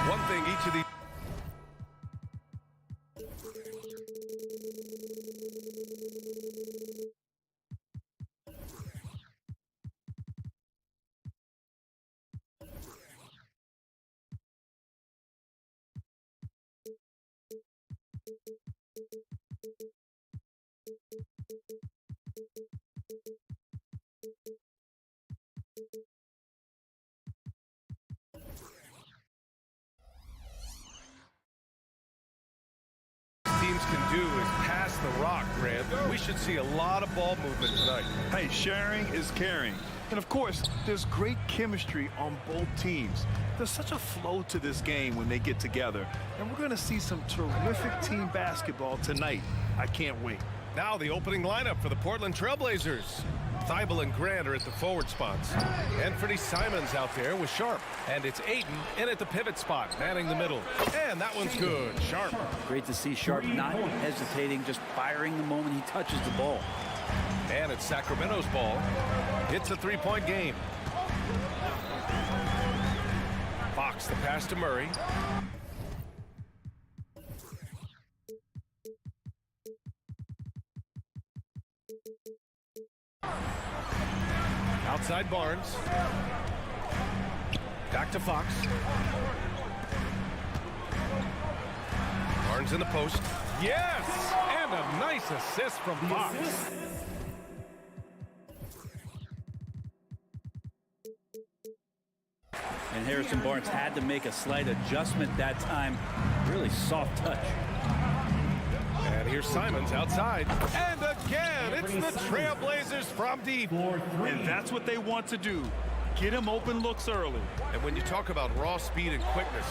One thing each of these... teams can do is pass the rock, Grant. We should see a lot of ball movement tonight. Hey, sharing is caring. And of course, there's great chemistry on both teams. There's such a flow to this game when they get together. And we're going to see some terrific team basketball tonight. I can't wait. Now the opening lineup for the Portland Trailblazers. Thibault and Grant are at the forward spots. Anthony Simons out there with Sharp. And it's Ayton in at the pivot spot, manning the middle. And that one's good. Sharp. Great to see Sharp not hesitating, just firing the moment he touches the ball. And it's Sacramento's ball. It's a three-point game. Fox the pass to Murray. Outside Barnes. Back to Fox. Barnes in the post. Yes! And a nice assist from Fox. And Harrison Barnes had to make a slight adjustment that time. Really soft touch. And here's Simons outside. And again, it's the Trailblazers from deep. And that's what they want to do. Get him open looks early. And when you talk about raw speed and quickness,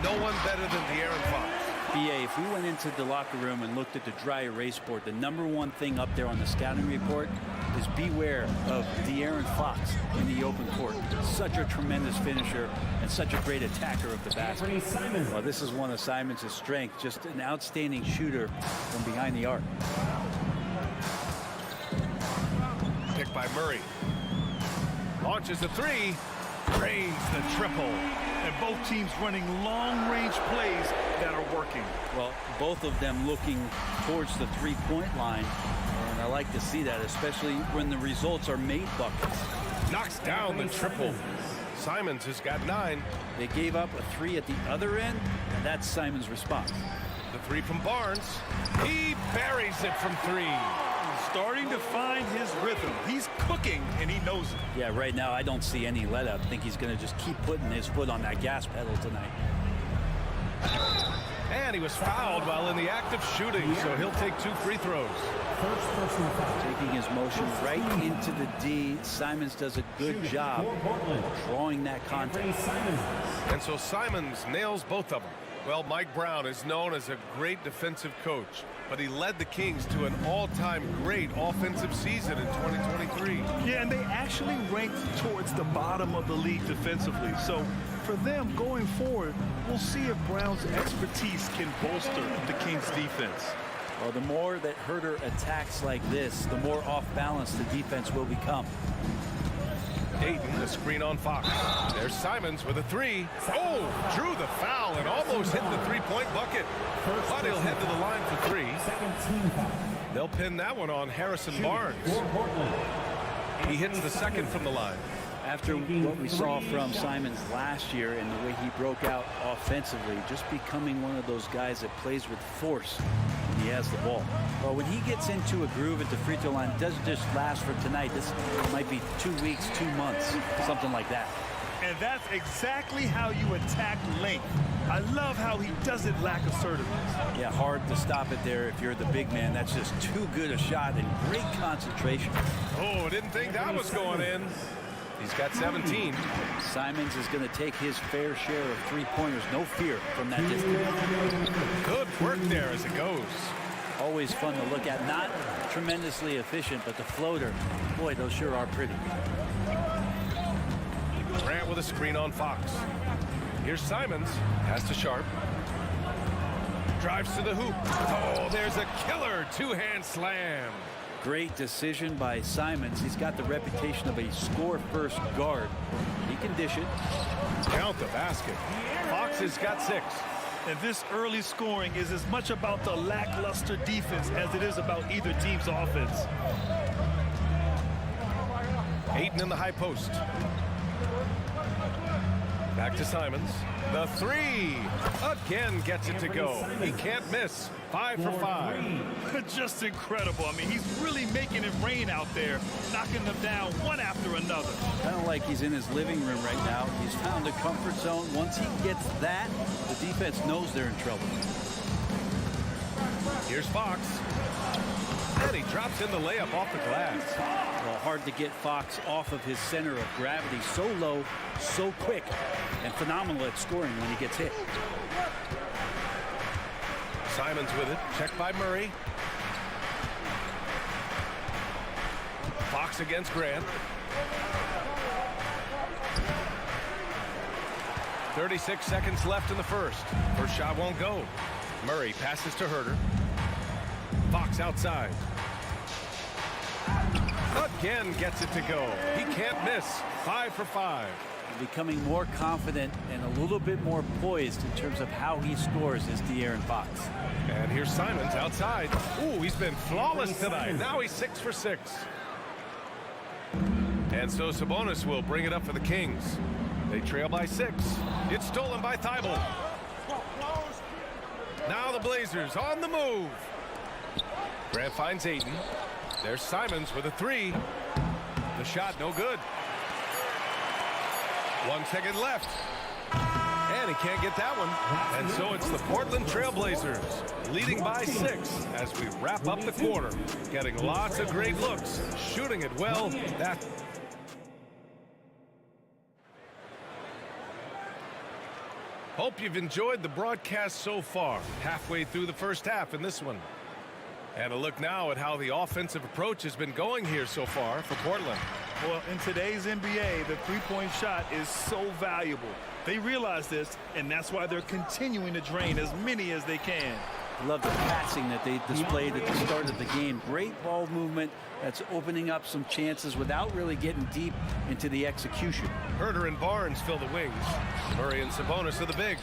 no one better than De'Aaron Fox. BA, if we went into the locker room and looked at the dry erase board, the #1 thing up there on the scouting report is beware of De'Aaron Fox in the open court. Such a tremendous finisher and such a great attacker of the basket. Well, this is one of Simons' strengths, just an outstanding shooter from behind the arc. Picked by Murray. Launches a three. Drains the triple. And both teams running long-range plays that are working. Well, both of them looking towards the three-point line. And I like to see that, especially when the results are made buckets. Knocks down the triple. Simons has got 9. They gave up a 3 at the other end, and that's Simons' response. The 3 from Barnes. He buries it from 3. Starting to find his rhythm. He's cooking, and he knows it. Yeah, right now I don't see any let-up. I think he's going to just keep putting his foot on that gas pedal tonight. And he was fouled while in the act of shooting, so he'll take 2 free throws. Taking his motion right into the D. Simons does a good job drawing that contact. And so Simons nails both of them. Well, Mike Brown is known as a great defensive coach, but he led the Kings to an all-time great offensive season in 2023. Yeah, and they actually ranked towards the bottom of the league defensively. So for them going forward, we'll see if Brown's expertise can bolster the Kings' defense. Well, the more that Herter attacks like this, the more off-balance the defense will become. Ayton, the screen on Fox. There's Simons with a 3. Oh, drew the foul and almost hit the three-point bucket. But he'll head to the line for 3. They'll pin that one on Harrison Barnes. He hits the second from the line. After what we saw from Simons last year and the way he broke out offensively, just becoming one of those guys that plays with force when he has the ball. Well, when he gets into a groove at the free throw line, it doesn't just last for tonight. This might be 2 weeks, 2 months, something like that. And that's exactly how you attack length. I love how he doesn't lack assertiveness. Yeah, hard to stop it there if you're the big man. That's just too good a shot and great concentration. Oh, didn't think that was going in. He's got 17. Simons is going to take his fair share of three-pointers. No fear from that distance. Good work there as it goes. Always fun to look at. Not tremendously efficient, but the floater, boy, those sure are pretty. Grant with a screen on Fox. Here's Simons. Pass to Sharp. Drives to the hoop. Oh, there's a killer two-hand slam. Great decision by Simons. He's got the reputation of a score-first guard. He can dish it. Count the basket. Fox has got 6. And this early scoring is as much about the lackluster defense as it is about either team's offense. Ayton in the high post. Back to Simons. The 3 again gets it to go. He can't miss. 5 for 5. Just incredible. I mean, he's really making it rain out there, knocking them down one after another. Kind of like he's in his living room right now. He's found a comfort zone. Once he gets that, the defense knows they're in trouble. Here's Fox. And he drops in the layup off the glass. Well, hard to get Fox off of his center of gravity. So low, so quick, and phenomenal at scoring when he gets hit. Simons with it. Checked by Murray. Fox against Grant. 36 seconds left in the first. First shot won't go. Murray passes to Herter. Fox outside. Again gets it to go. He can't miss. 5 for 5. Becoming more confident and a little bit more poised in terms of how he scores is De'Aaron Fox. And here's Simons outside. Ooh, he's been flawless tonight. Now he's 6 for 6. And so Sabonis will bring it up for the Kings. They trail by 6. It's stolen by Thibault. Now the Blazers on the move. Grant finds Ayton. There's Simons with a 3. The shot no good. 1 second left. And he can't get that one. And so it's the Portland Trailblazers leading by 6 as we wrap up the quarter. Getting lots of great looks. Shooting it well. Hope you've enjoyed the broadcast so far. Halfway through the first half in this one. And a look now at how the offensive approach has been going here so far for Portland. Well, in today's NBA, the three-point shot is so valuable. They realize this, and that's why they're continuing to drain as many as they can. Love the passing that they displayed at the start of the game. Great ball movement that's opening up some chances without really getting deep into the execution. Herter and Barnes fill the wings. Murray and Sabonis are the bigs.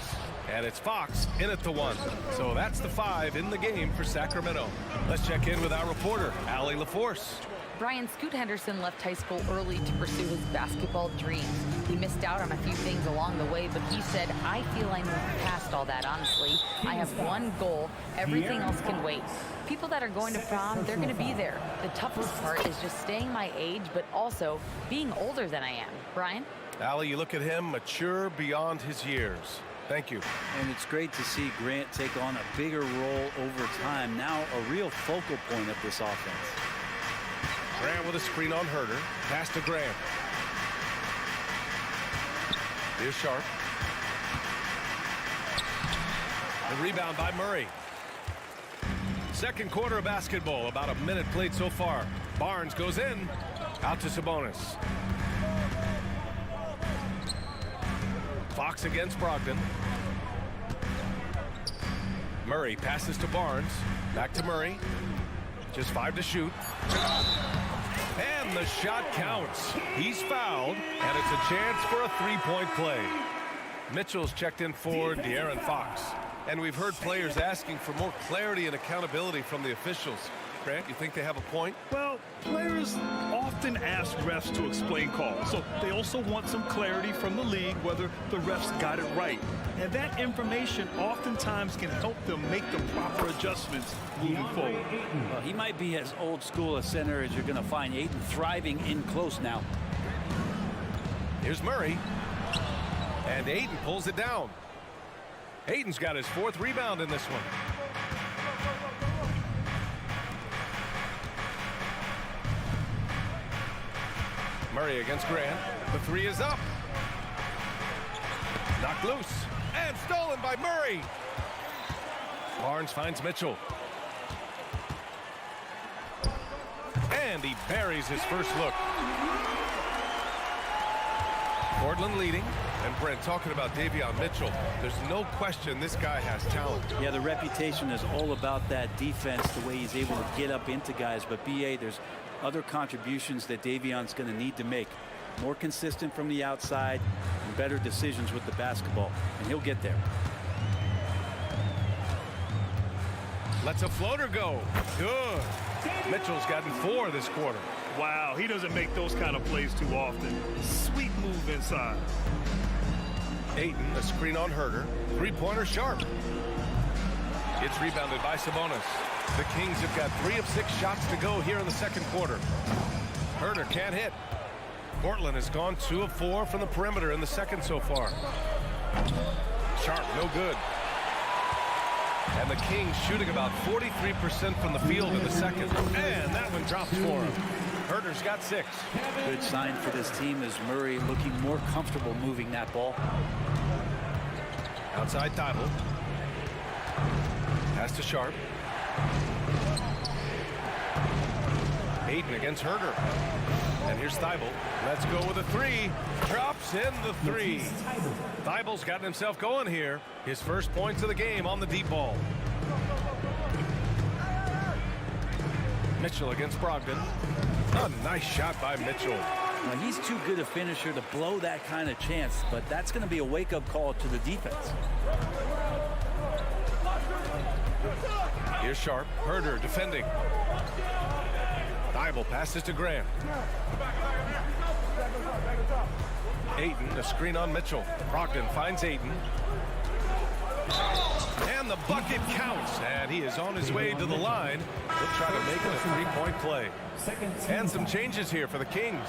And it's Fox in at the 1. So that's the 5 in the game for Sacramento. Let's check in with our reporter, Allie LaForce. Brian, Scoot Henderson left high school early to pursue his basketball dreams. He missed out on a few things along the way, but he said, I feel I moved past all that, honestly. I have one goal. Everything else can wait. People that are going to prom, they're going to be there. The toughest part is just staying my age, but also being older than I am. Brian? Allie, you look at him, mature beyond his years. Thank you. And it's great to see Grant take on a bigger role over time. Now a real focal point of this offense. Grant with a screen on Herter. Pass to Grant. Here's Sharp. The rebound by Murray. Second quarter of basketball. About a minute played so far. Barnes goes in. Out to Sabonis. Fox against Brogdon. Murray passes to Barnes. Back to Murray. Just 5 to shoot. And the shot counts. He's fouled, and it's a chance for a three-point play. Mitchell's checked in for De'Aaron Fox. And we've heard players asking for more clarity and accountability from the officials. Grant, you think they have a point? Well, players often ask refs to explain calls, so they also want some clarity from the league whether the refs got it right. And that information oftentimes can help them make the proper adjustments moving forward. Well, he might be as old school a center as you're going to find. Ayton thriving in close now. Here's Murray. And Ayton pulls it down. Ayton's got his 4th rebound in this one. Murray against Grant. The 3 is up. Knocked loose. And stolen by Murray. Barnes finds Mitchell. And he buries his first look. Portland leading. And Brent, talking about Davion Mitchell, there's no question this guy has talent. Yeah, the reputation is all about that defense, the way he's able to get up into guys. But BA, there's other contributions that Davion's going to need to make. More consistent from the outside and better decisions with the basketball. And he'll get there. Lets a floater go. Good. Mitchell's gotten 4 this quarter. Wow, he doesn't make those kind of plays too often. Sweet move inside. Ayton, a screen on Herder. Three-pointer sharp. It's rebounded by Sabonis. The Kings have got 3 of 6 shots to go here in the second quarter. Herder can't hit. Portland has gone 2 of 4 from the perimeter in the second so far. Sharp, no good. And the Kings shooting about 43% from the field in the second. And that one drops for him. Herder's got 6. Good sign for this team is Murray looking more comfortable moving that ball. Outside Thibault. Pass to Sharp. Ayton against Herder. And here's Thibault. Let's go with a 3. Drops in the 3. Thibault's gotten himself going here. His first points of the game on the deep ball. Mitchell against Brogdon. A nice shot by Mitchell. Now, he's too good a finisher to blow that kind of chance, but that's going to be a wake-up call to the defense. Here's Sharp. Herder defending. Thibault passes to Grant. Ayton, a screen on Mitchell. Brogdon finds Ayton. And the bucket counts. And he is on his way to the line. He'll try to make it a 3-point play. And some changes here for the Kings.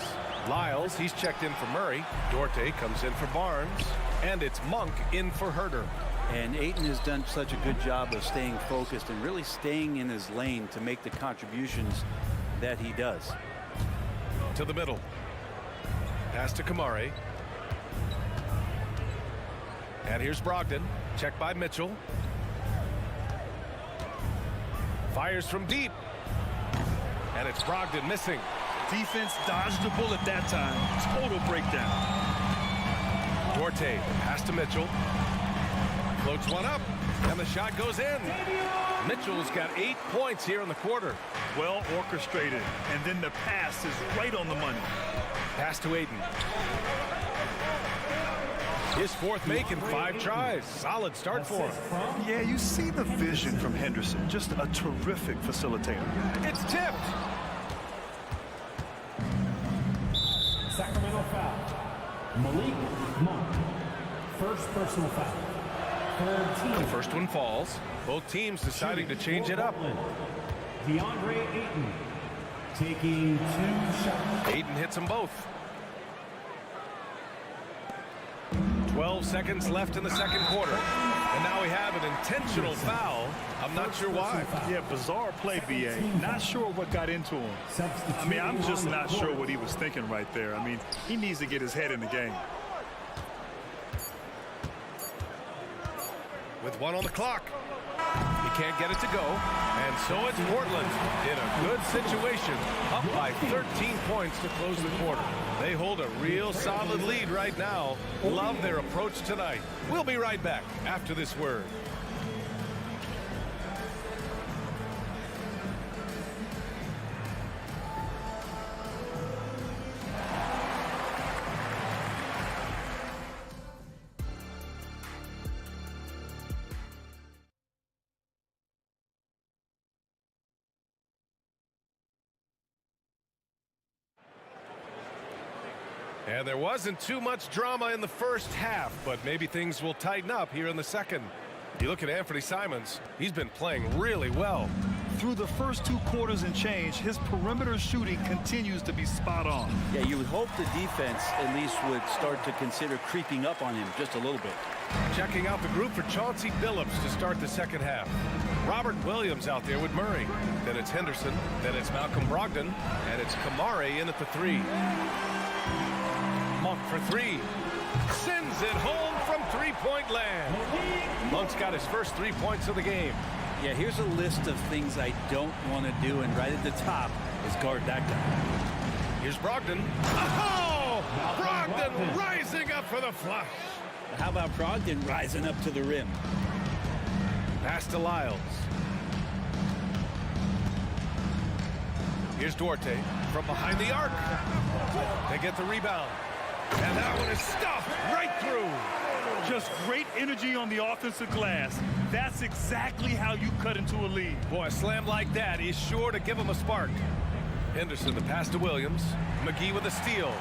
Lyles, he's checked in for Murray. Duarte comes in for Barnes. And it's Monk in for Herder. And Ayton has done such a good job of staying focused and really staying in his lane to make the contributions that he does. To the middle. Pass to Kamare. And here's Brogdon. Checked by Mitchell. Fires from deep. And it's Brogdon missing. Defense dodged the bullet that time. Total breakdown. Duarte, pass to Mitchell. Floats one up, and the shot goes in. Mitchell's got 8 points here in the quarter. Well orchestrated, and then the pass is right on the money. Pass to Ayton. His 4th make in 5 tries. Solid start for him. Yeah, you see the vision from Henderson. Just a terrific facilitator. It's tipped. Sacramento foul. Malik Monk. First personal foul. The first one falls. Both teams deciding to change it up. DeAndre Ayton taking 2 shots. Ayton hits them both. 12 seconds left in the second quarter. And now we have an intentional foul. I'm not sure why. Yeah, bizarre play, BA. Not sure what got into him. I mean, I'm just not sure what he was thinking right there. I mean, he needs to get his head in the game. With 1 on the clock. He can't get it to go. And so it's Portland in a good situation. Up by 13 points to close the quarter. They hold a real solid lead right now. Love their approach tonight. We'll be right back after this word. And there wasn't too much drama in the first half, but maybe things will tighten up here in the second. You look at Anthony Simons, he's been playing really well. Through the first 2 quarters and change, his perimeter shooting continues to be spot on. Yeah, you would hope the defense at least would start to consider creeping up on him just a little bit. Checking out the group for Chauncey Billups to start the second half. Robert Williams out there with Murray. Then it's Henderson. Then it's Malcolm Brogdon. And it's Kamare in at the 3. Monk for 3. Sends it home from 3-point land. Monk's got his first 3 points of the game. Yeah, here's a list of things I don't want to do, and right at the top is guard that guy. Here's Brogdon. Oh! Brogdon rising up for the flush. How about Brogdon rising up to the rim? Pass to Lyles. Here's Duarte from behind the arc. They get the rebound. And that one is stuffed right through. Just great energy on the offensive glass. That's exactly how you cut into a lead. Boy, a slam like that is sure to give him a spark. Henderson, the pass to Williams. McGee with a steal.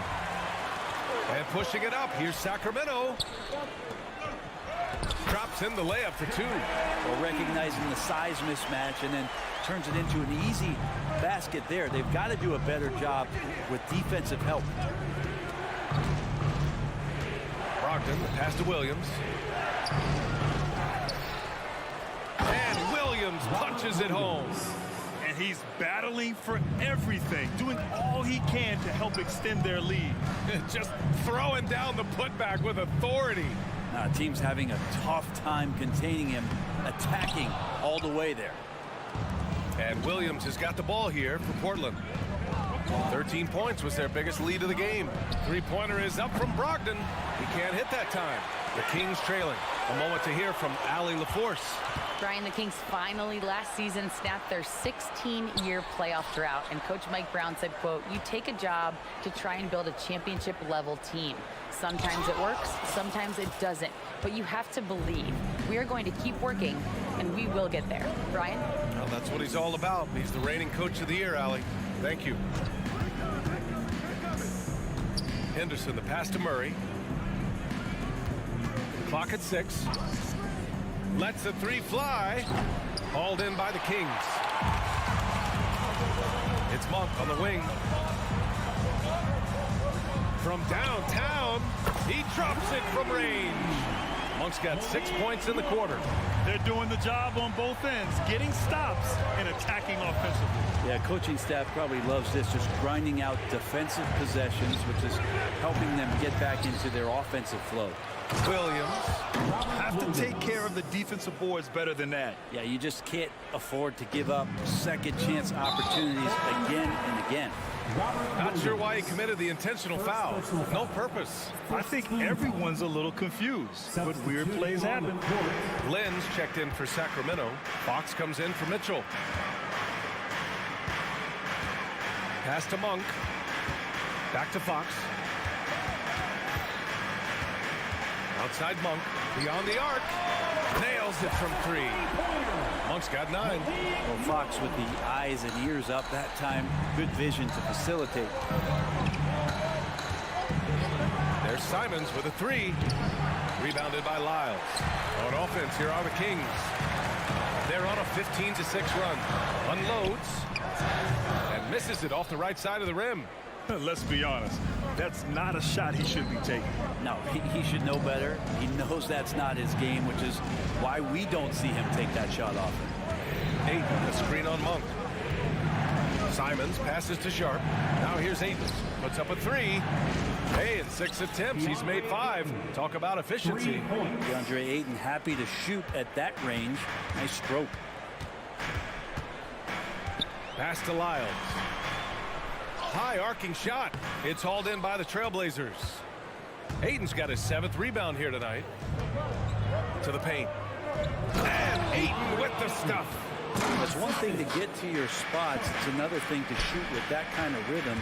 And pushing it up. Here's Sacramento. Drops in the layup for two. Well, recognizing the size mismatch and then turns it into an easy basket there. They've got to do a better job with defensive help. Brogdon, the pass to Williams. And Williams punches it home. And he's battling for everything, doing all he can to help extend their lead. Just throwing down the putback with authority. Now, team's having a tough time containing him, attacking all the way there. And Williams has got the ball here for Portland. 13 points was their biggest lead of the game. Three-pointer is up from Brogdon. He can't hit that time. The Kings trailing. A moment to hear from Allie LaForce. Brian, the Kings finally last season snapped their 16-year playoff drought, and Coach Mike Brown said, quote, "You take a job to try and build a championship-level team. Sometimes it works, sometimes it doesn't, but you have to believe. We are going to keep working, and we will get there." Brian? Well, that's what he's all about. He's the reigning Coach of the Year, Allie. Thank you. Henderson, the pass to Murray. Clock at 6. Lets the three fly. Hauled in by the Kings. It's Monk on the wing. From downtown, he drops it from range. Monk's got 6 points in the quarter. They're doing the job on both ends, getting stops and attacking offensively. Yeah, coaching staff probably loves this, just grinding out defensive possessions, which is helping them get back into their offensive flow. Williams. Have to take care of the defensive boards better than that. Yeah, you just can't afford to give up second chance opportunities again and again. Not sure why he committed the intentional foul. No purpose. I think everyone's a little confused, but weird plays happen. Lynn's checked in for Sacramento. Fox comes in for Mitchell. Pass to Monk. Back to Fox. Outside Monk. Beyond the arc. Nails it from 3. Monk's got 9. Well, Fox with the eyes and ears up that time. Good vision to facilitate. There's Simons with a 3. Rebounded by Lyles. On offense, here are the Kings. They're on a 15-6 run. Unloads. And misses it off the right side of the rim. Let's be honest. That's not a shot he should be taking. No, he should know better. He knows that's not his game, which is why we don't see him take that shot often. 8, a screen on Monk. Simons passes to Sharp. Now here's Ayton. Puts up a 3. Hey, in 6 attempts, he's made 5. Talk about efficiency. DeAndre Ayton happy to shoot at that range. Nice stroke. Pass to Lyles. High arcing shot. It's hauled in by the Trailblazers. Ayton's got his 7th rebound here tonight. To the paint. And Ayton with the stuff. It's one thing to get to your spots. It's another thing to shoot with that kind of rhythm.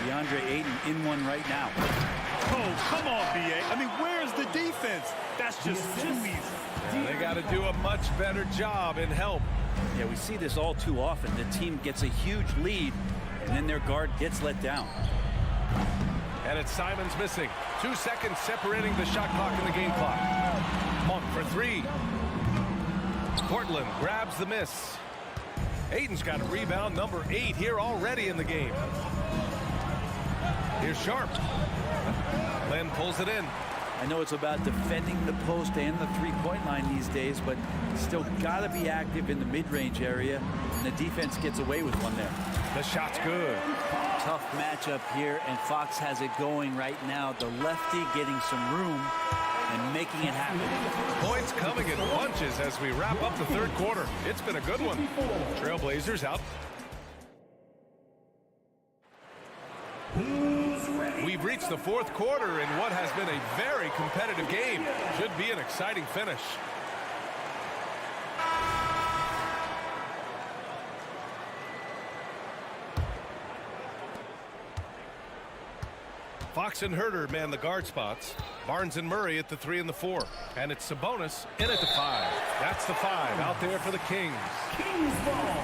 DeAndre Ayton in one right now. Oh, come on, B.A. I mean, where's the defense? That's just too easy. They got to do a much better job in help. Yeah, we see this all too often. The team gets a huge lead, and then their guard gets let down. And it's Simons missing. 2 seconds separating the shot clock and the game clock. Monk for 3. Portland grabs the miss. Ayton's got rebound number 8 here already in the game. Here's Sharp. Lynn pulls it in. I know it's about defending the post and the three-point line these days, but still got to be active in the mid-range area, and the defense gets away with one there. The shot's good. Tough matchup here, and Fox has it going right now. The lefty getting some room and making it happen. Points coming in bunches as we wrap up the 3rd quarter. It's been a good one. Trailblazers out Who's ready? We've reached the fourth quarter in what has been a very competitive game. Should be an exciting finish. Fox and Herder man the guard spots. Barnes and Murray at the 3 and the 4. And it's Sabonis in at the 5. That's the 5 out there for the Kings. Kings ball.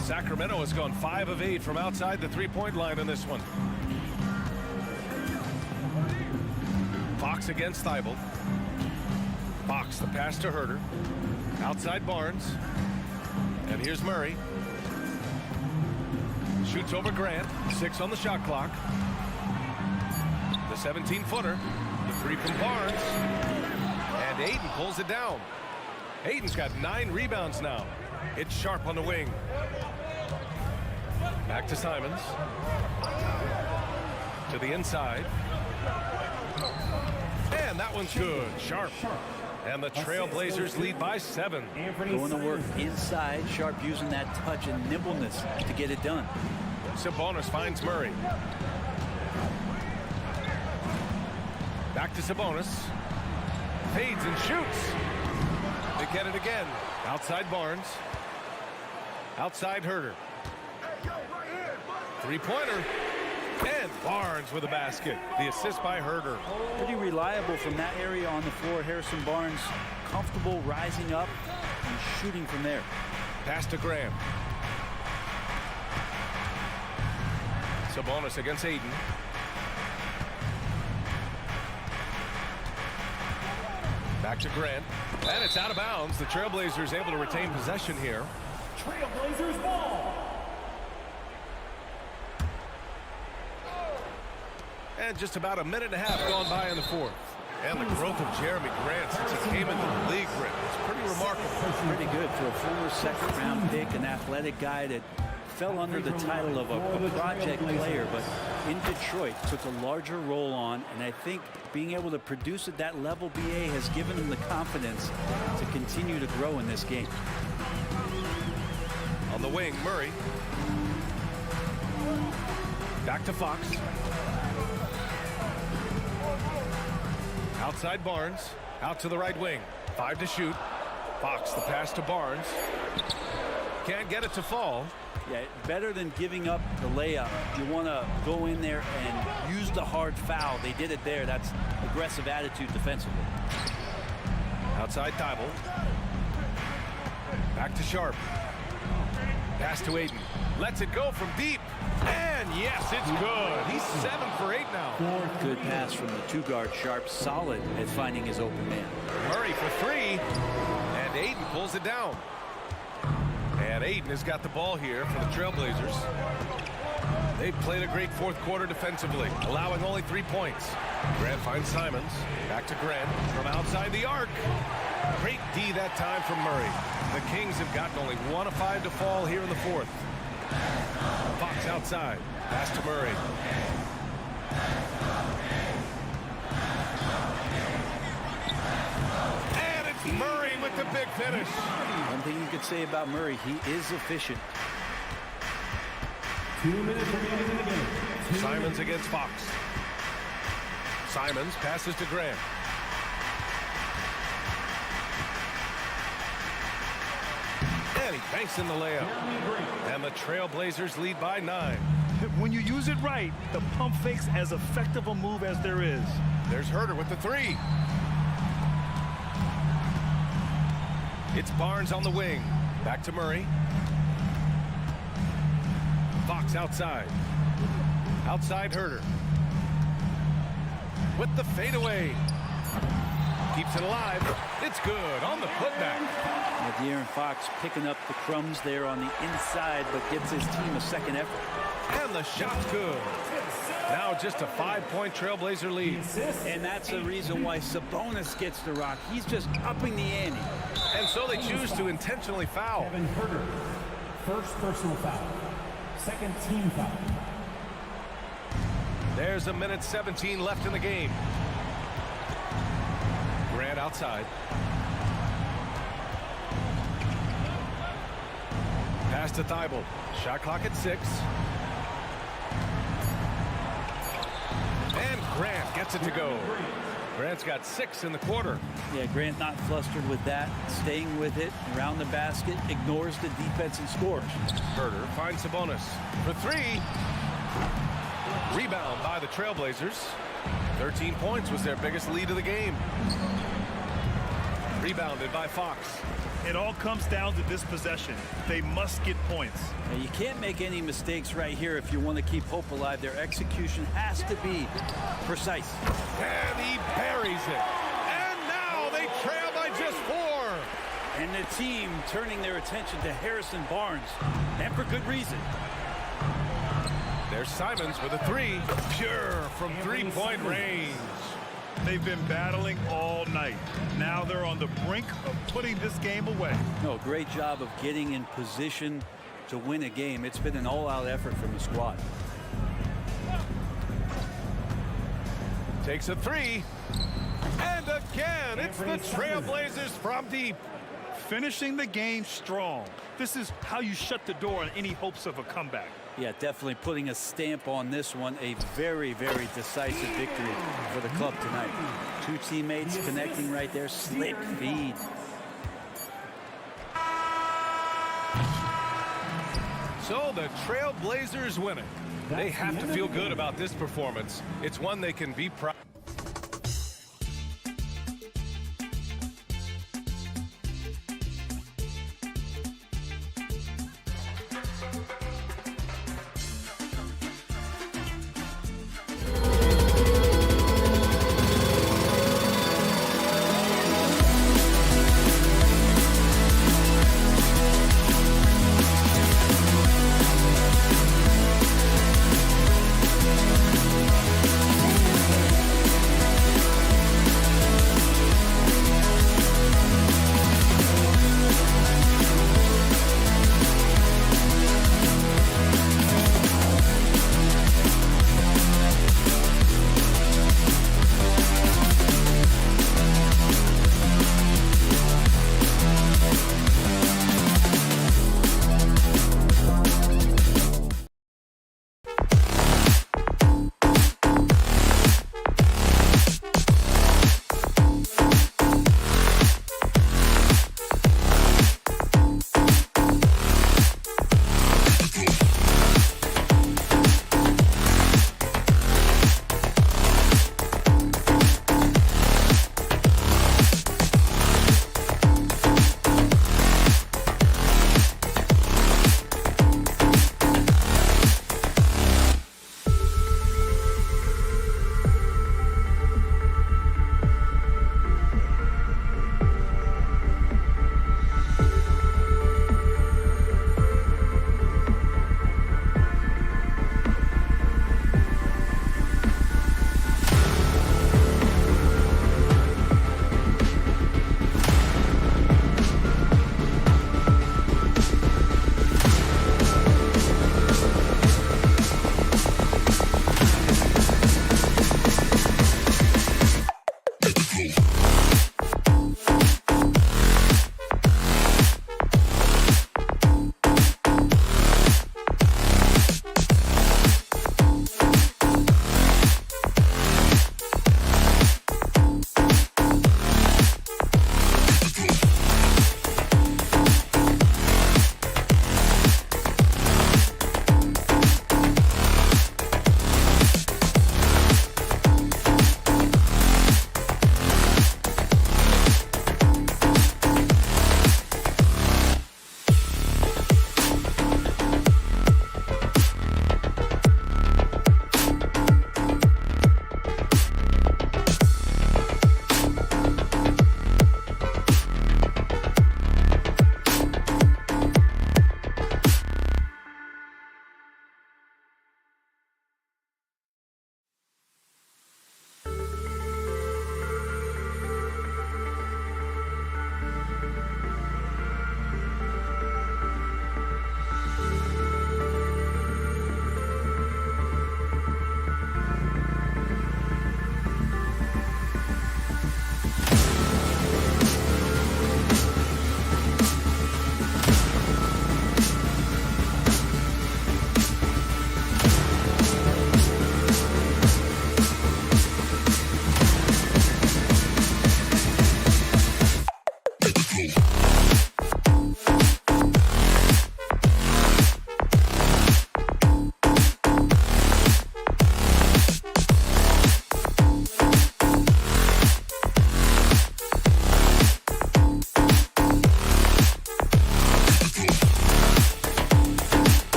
Sacramento has gone 5 of 8 from outside the three-point line in this one. Fox against Thibault. Fox, the pass to Herder. Outside Barnes. And here's Murray. Shoots over Grant. 6 on the shot clock. The 17-footer. The 3 from Barnes. And Aiden pulls it down. Aiden's got 9 rebounds now. It's Sharp on the wing. Back to Simons. To the inside. And that one's good. Sharp. And the Trailblazers lead by 7. Going to work inside. Sharp using that touch and nimbleness to get it done. Sabonis finds Murray. Back to Sabonis. Fades and shoots. They get it again. Outside Barnes. Outside Herder. Three-pointer. And Barnes with a basket. The assist by Herder. Pretty reliable from that area on the floor. Harrison Barnes comfortable rising up and shooting from there. Pass to Graham. Sabonis against Aiden. Back to Grant. And it's out of bounds. The Trailblazers able to retain possession here. Trailblazers ball. And just about a minute and a half gone by in the fourth. And the growth of Jeremy Grant since he came into the league, Britt, it's pretty remarkable. Pretty good for a former second-round pick, an athletic guy that fell under the title of a project player, but in Detroit took a larger role on, and I think being able to produce at that level, BA, has given him the confidence to continue to grow in this game. On the wing, Murray. Back to Fox. Outside Barnes. Out to the right wing. 5 to shoot. Fox, the pass to Barnes. Can't get it to fall. Yeah, better than giving up the layup. You want to go in there and use the hard foul. They did it there. That's aggressive attitude defensively. Outside Thibault. Back to Sharp. Pass to Aiden. Lets it go from deep. And yes, it's good. He's 7 for 8 now. Good pass from the 2-guard. Sharp, solid at finding his open man. Murray for 3. And Aiden pulls it down. And Aiden has got the ball here for the Trailblazers. They've played a great fourth quarter defensively, allowing only 3 points. Grant finds Simons. Back to Grant from outside the arc. Great D that time from Murray. The Kings have gotten only 1 of 5 to fall here in the fourth. Fox outside. Pass to Murray. And it's Murray with the big finish. One thing you could say about Murray, he is efficient. 2 minutes remaining in the game. Simons against Fox. Simons passes to Grant. And he banks in the layup. And the Trailblazers lead by 9. When you use it right, the pump fake's as effective a move as there is. There's Herder with the 3. It's Barnes on the wing. Back to Murray. Fox outside. Outside Herder. With the fadeaway. Keeps it alive. It's good on the putback. De'Aaron Fox picking up the crumbs there on the inside, but gives his team a second effort. And the shot's good. Now just a 5-point Trailblazer lead. And that's the reason why Sabonis gets the rock. He's just upping the ante. And so they choose to intentionally foul. Kevin Herder, first personal foul. Second team foul. There's a minute 17 left in the game. Grant outside. pass to Thibault. Shot clock at 6. And Grant gets it to go. Grant's got 6 in the quarter. Yeah, Grant not flustered with that, staying with it around the basket, ignores the defense and scores. Herter finds Sabonis for 3. Rebound by the Trailblazers. 13 points was their biggest lead of the game. Rebounded by Fox. It all comes down to this possession. They must get points. Now, you can't make any mistakes right here if you want to keep hope alive. Their execution has to be precise. And he buries it. And now they trail by just 4. And the team turning their attention to Harrison Barnes, and for good reason. There's Simons with a 3. Pure from 3-point range. They've been battling all night. Now they're on the brink of putting this game away. No, great job of getting in position to win a game. It's been an all-out effort from the squad. Takes a 3. And again, it's the Trailblazers from deep. Finishing the game strong. This is how you shut the door on any hopes of a comeback. Yeah, definitely putting a stamp on this one. A very, very decisive victory for the club tonight. 2 teammates connecting right there. Slick feed. So the Trailblazers win it. They have to feel good about this performance. It's one they can be proud of.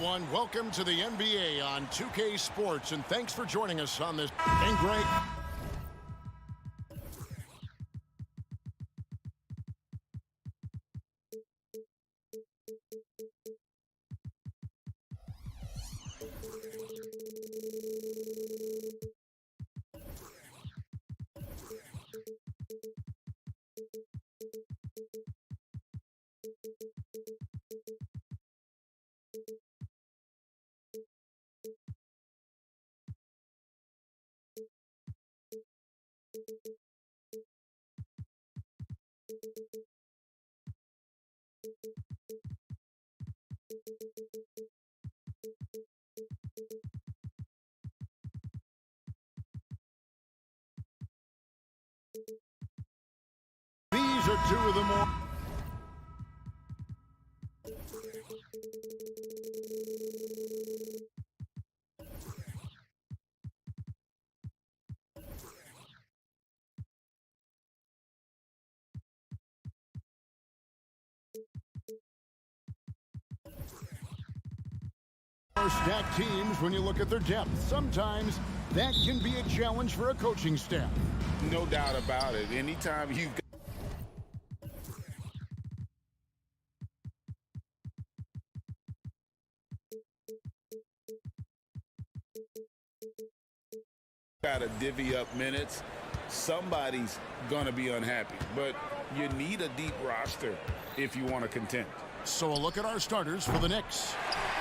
everyone. Welcome to the NBA on 2K Sports, and thanks for joining us on this. And great. These are two of the more. Stacked teams when you look at their depth. Sometimes that can be a challenge for a coaching staff. No doubt about it. Anytime you've got to divvy up minutes, somebody's going to be unhappy. But you need a deep roster if you want to contend. So a look at our starters for the Knicks.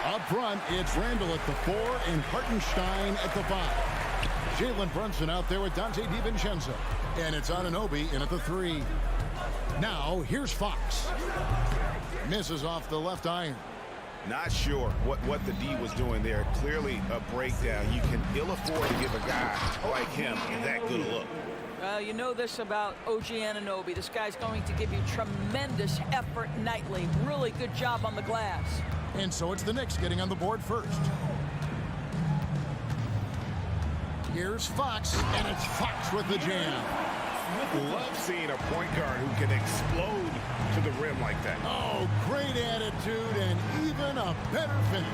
Up front, it's Randall at the 4 and Hartenstein at the 5. Jalen Brunson out there with Dante DiVincenzo. And it's Anunoby in at the 3. Now, here's Fox. Misses off the left iron. Not sure what the D was doing there. Clearly a breakdown. You can ill afford to give a guy like him that good a look. Well, you know this about OG Anunoby. This guy's going to give you tremendous effort nightly. Really good job on the glass. And so it's the Knicks getting on the board first. Here's Fox, and it's Fox with the jam. Love seeing a point guard who can explode to the rim like that. Oh, great attitude and even a better finish.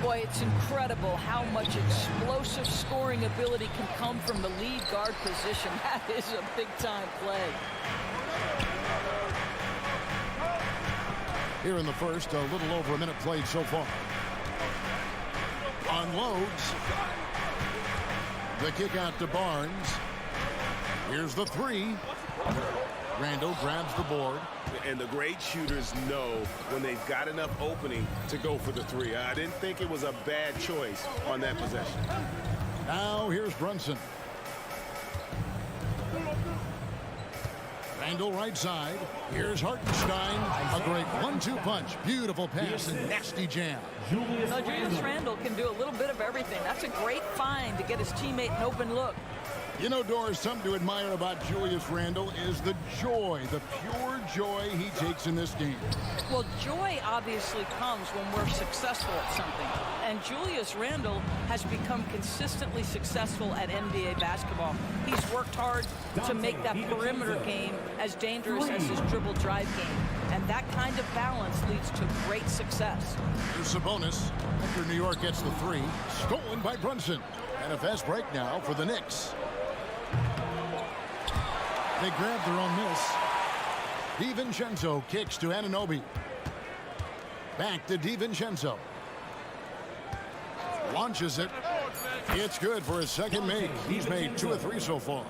Boy, it's incredible how much explosive scoring ability can come from the lead guard position. That is a big-time play. Here in the first, a little over a minute played so far. Unloads. The kick out to Barnes. Here's the 3. Randall grabs the board. And the great shooters know when they've got enough opening to go for the 3. I didn't think it was a bad choice on that possession. Now here's Brunson. Randall right side. Here's Hartenstein. A great 1-2 punch. Beautiful pass and nasty jam. Julius Randle can do a little bit of everything. That's a great find to get his teammate an open look. You know, Doris, something to admire about Julius Randle is the joy, the pure joy he takes in this game. Well, joy obviously comes when we're successful at something. And Julius Randle has become consistently successful at NBA basketball. He's worked hard to make that perimeter game as dangerous as his dribble drive game. And that kind of balance leads to great success. Here's Sabonis after New York gets the 3. Stolen by Brunson. And a fast break now for the Knicks. They grab their own miss. DiVincenzo kicks to Anunoby. Back to DiVincenzo. Launches it. It's good for his second make. He's made 2 or 3 so far.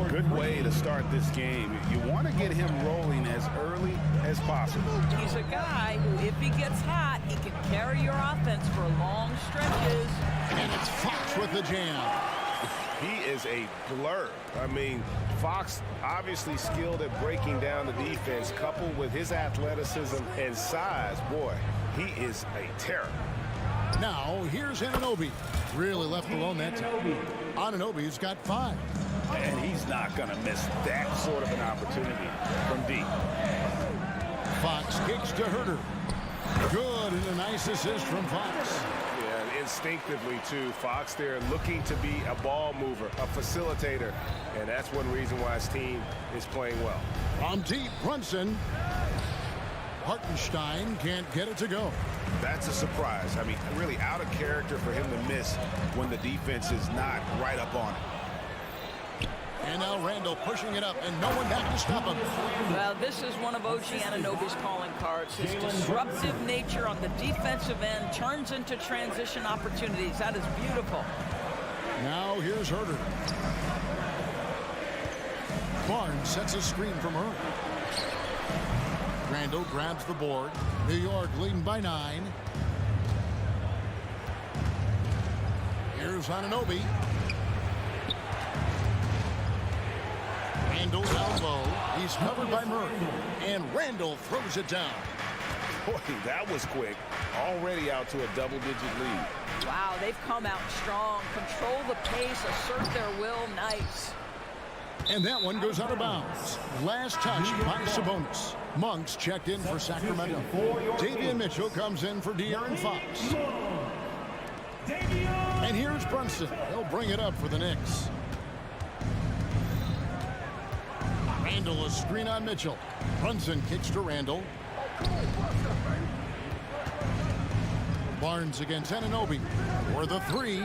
Good way to start this game. You want to get him rolling as early as possible. He's a guy who, if he gets hot, he can carry your offense for long stretches. And it's Fox with the jam. He is a blur. I mean, Fox obviously skilled at breaking down the defense, coupled with his athleticism and size. Boy, he is a terror. Now, here's Anunoby. Really left alone that time. Anunoby's got 5. And he's not going to miss that sort of an opportunity from deep. Fox kicks to Herter. Good, and a nice assist from Fox. Yeah, instinctively, too. Fox there looking to be a ball mover, a facilitator. And that's one reason why his team is playing well. From deep, Brunson. Hartenstein can't get it to go. That's a surprise. I mean, really out of character for him to miss when the defense is not right up on it. And now Randall pushing it up, and no one back to stop him. Well, this is one of OG Anunoby's calling cards. His disruptive nature on the defensive end turns into transition opportunities. That is beautiful. Now here's Herter. Barnes sets a screen from Herter. Randall grabs the board. New York leading by 9. Here's Anunoby. Randall down low. He's covered by Murray. And Randall throws it down. Boy, that was quick. Already out to a double-digit lead. Wow, they've come out strong. Control the pace, assert their will. Nice. And that one goes out of bounds. Last touch by Sabonis. Monks checked in for Sacramento. Davion Mitchell comes in for De'Aaron Fox. And here's Brunson. He'll bring it up for the Knicks. Randall, a screen on Mitchell. Brunson kicks to Randall. Barnes against Anunoby for the 3.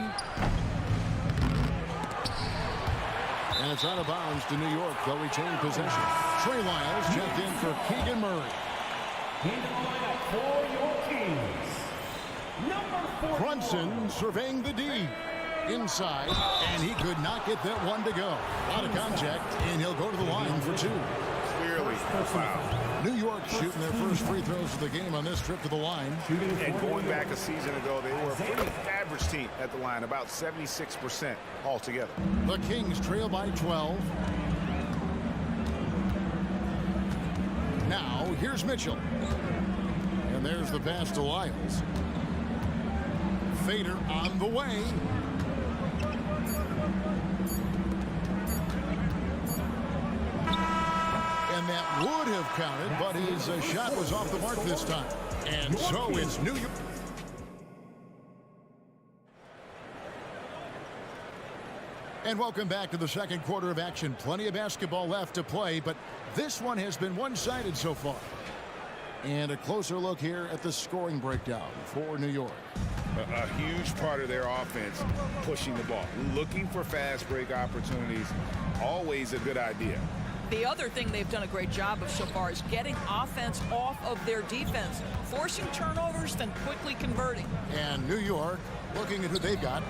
And it's out of bounds to New York. They'll retain possession. Trey Lyles checked in for Keegan Murray. For your Kings, number 4. Brunson surveying the D. Inside, and he could not get that one to go. Out of contact, and he'll go to the line for 2. Clearly a foul. New York shooting their first free throws of the game on this trip to the line. And going back a season ago, they were a pretty average team at the line, about 76% altogether. The Kings trail by 12. Now, here's Mitchell. And there's the pass to Lyles. Fader on the way. And that would have counted, but his shot was off the mark this time. And so it's New York. And welcome back to the second quarter of action. Plenty of basketball left to play, but this one has been one-sided so far. And a closer look here at the scoring breakdown for New York. A huge part of their offense, pushing the ball, looking for fast break opportunities, always a good idea. The other thing they've done a great job of so far is getting offense off of their defense, forcing turnovers, then quickly converting. And New York looking at who they've got.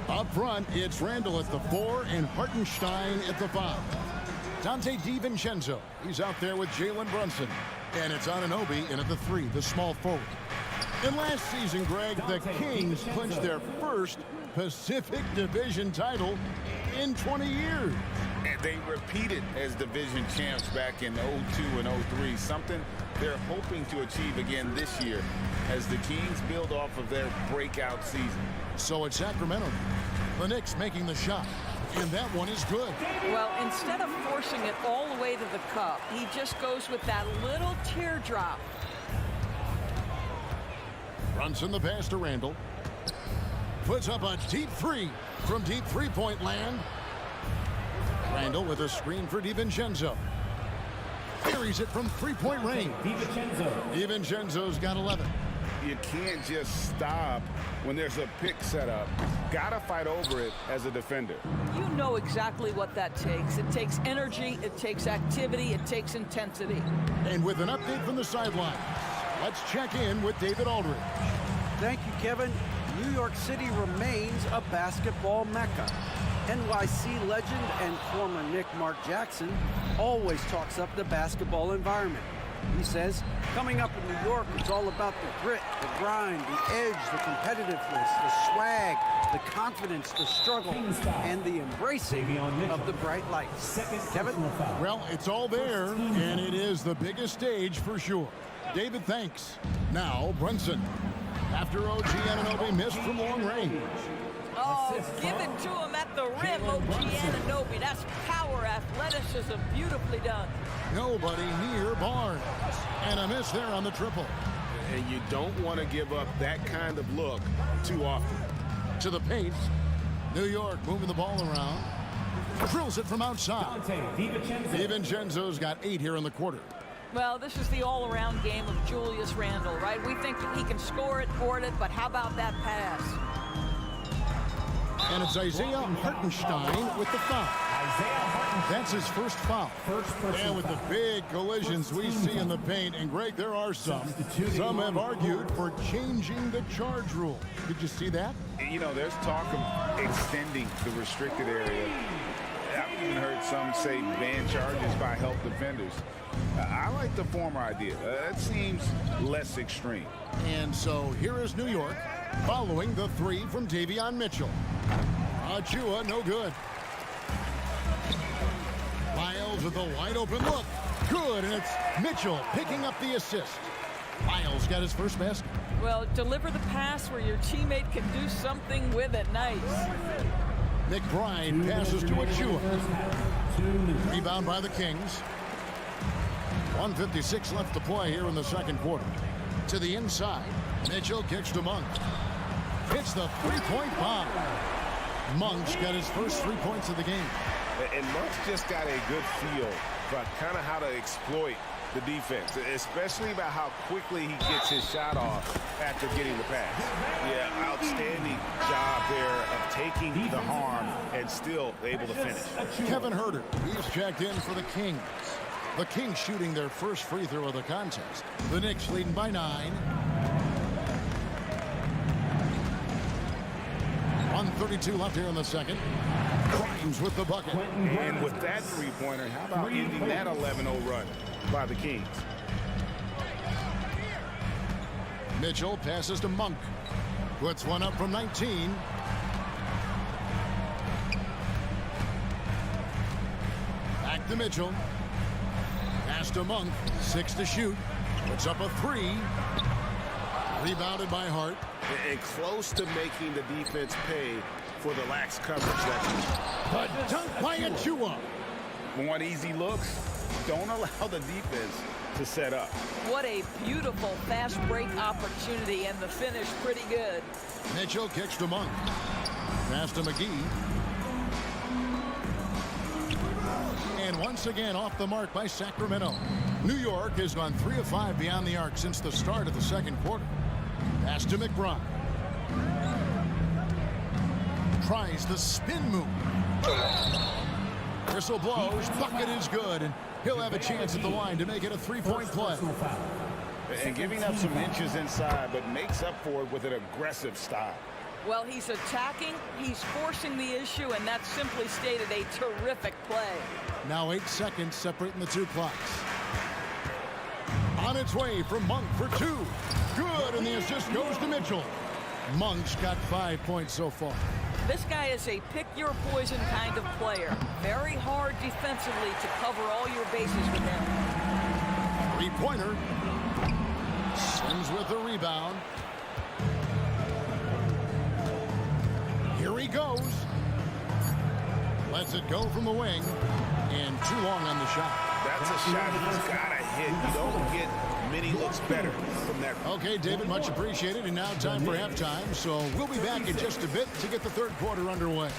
Up front, it's Randall at the 4 and Hartenstein at the 5. Dante DiVincenzo, he's out there with Jalen Brunson. And it's Anunoby in at the 3, the small forward. And last season, Greg, the Kings clinched their first Pacific Division title in 20 years. And they repeated as division champs back in 02 and 03, something they're hoping to achieve again this year as the Kings build off of their breakout season. So it's Sacramento. The Knicks making the shot. And that one is good. Well, instead of forcing it all the way to the cup, he just goes with that little teardrop. Brunson the pass to Randall. Puts up a deep 3 from deep three-point land. Randall with a screen for DiVincenzo. Carries it from three-point range. DiVincenzo's got 11. You can't just stop when there's a pick set up. Gotta fight over it as a defender. You know exactly what that takes. It takes energy, it takes activity, it takes intensity. And with an update from the sideline, let's check in with David Aldridge. Thank you, Kevin. New York City remains a basketball mecca. NYC legend and former Knick Mark Jackson always talks up the basketball environment. He says, coming up in New York, it's all about the grit, the grind, the edge, the competitiveness, the swag, the confidence, the struggle, and the embracing of the bright lights. Kevin? Well, it's all there, and it is the biggest stage for sure. David, thanks. Now, Brunson. After OG Anunoby missed from long range. Oh, give it to him at the rim, OG Anunoby. That's power, athleticism, beautifully done. Nobody near Barnes. And a miss there on the triple. And you don't want to give up that kind of look too often. To the paint. New York moving the ball around. Drills it from outside. DiVincenzo's got 8 here in the quarter. Well, this is the all-around game of Julius Randle, right? We think that he can score it, board it, but how about that pass? And it's Isaiah Hartenstein with the foul. That's his first foul. And with the big collisions we see in the paint, and Greg, there are some. Some have argued for changing the charge rule. Did you see that? You know, there's talk of extending the restricted area. I've even heard some say ban charges by help defenders. I like the former idea. It seems less extreme. And so here is New York following the three from Davion Mitchell. Achua, no good. Miles with a wide open look. Good, and it's Mitchell picking up the assist. Miles got his first basket. Well, deliver the pass where your teammate can do something with it. Nice. McBride passes to Achua. Rebound by the Kings. 1:56 left to play here in the second quarter. To the inside. Mitchell kicks to Monk. Hits the three-point bomb. Monk's got his first 3 points of the game. And Monk's just got a good feel for kind of how to exploit the defense, especially about how quickly he gets his shot off after getting the pass. Yeah, outstanding job there of taking the harm and still able to finish. Kevin Huerter, he's checked in for the Kings. The Kings shooting their first free throw of the contest. The Knicks leading by 9. 1:32 left here in the second. Grimes with the bucket. And with that three-pointer, how about ending that 11-0 run by the Kings? Mitchell passes to Monk. Puts one up from 19. Back to Mitchell. Pass to Monk. 6 to shoot. Puts up a 3. Rebounded by Hart. And close to making the defense pay for the lax coverage. But dunk by Achua. Want easy looks? Don't allow the defense to set up. What a beautiful fast break opportunity, and the finish pretty good. Mitchell kicks to Monk. Pass to McGee. And once again off the mark by Sacramento. New York has gone 3 of 5 beyond the arc since the start of the second quarter. Pass to McBride. Tries the spin move. Whistle blows. Bucket is good. And he'll have a chance at the line to make it a 3-point play. And giving up some inches inside, but makes up for it with an aggressive style. Well, he's attacking, he's forcing the issue, and that's simply stated a terrific play. Now 8 seconds separating the two clocks. On its way from Monk for 2. Good, and the assist goes to Mitchell. Monk's got 5 points so far. This guy is a pick-your-poison kind of player. Very hard defensively to cover all your bases with him. Three-pointer. Sims with the rebound. Here he goes. Lets it go from the wing. And too long on the shot. That's a shot he's got to hit. You don't get many looks better from that. Okay, David, much appreciated. And now time for halftime. So we'll be back in just a bit to get the third quarter underway.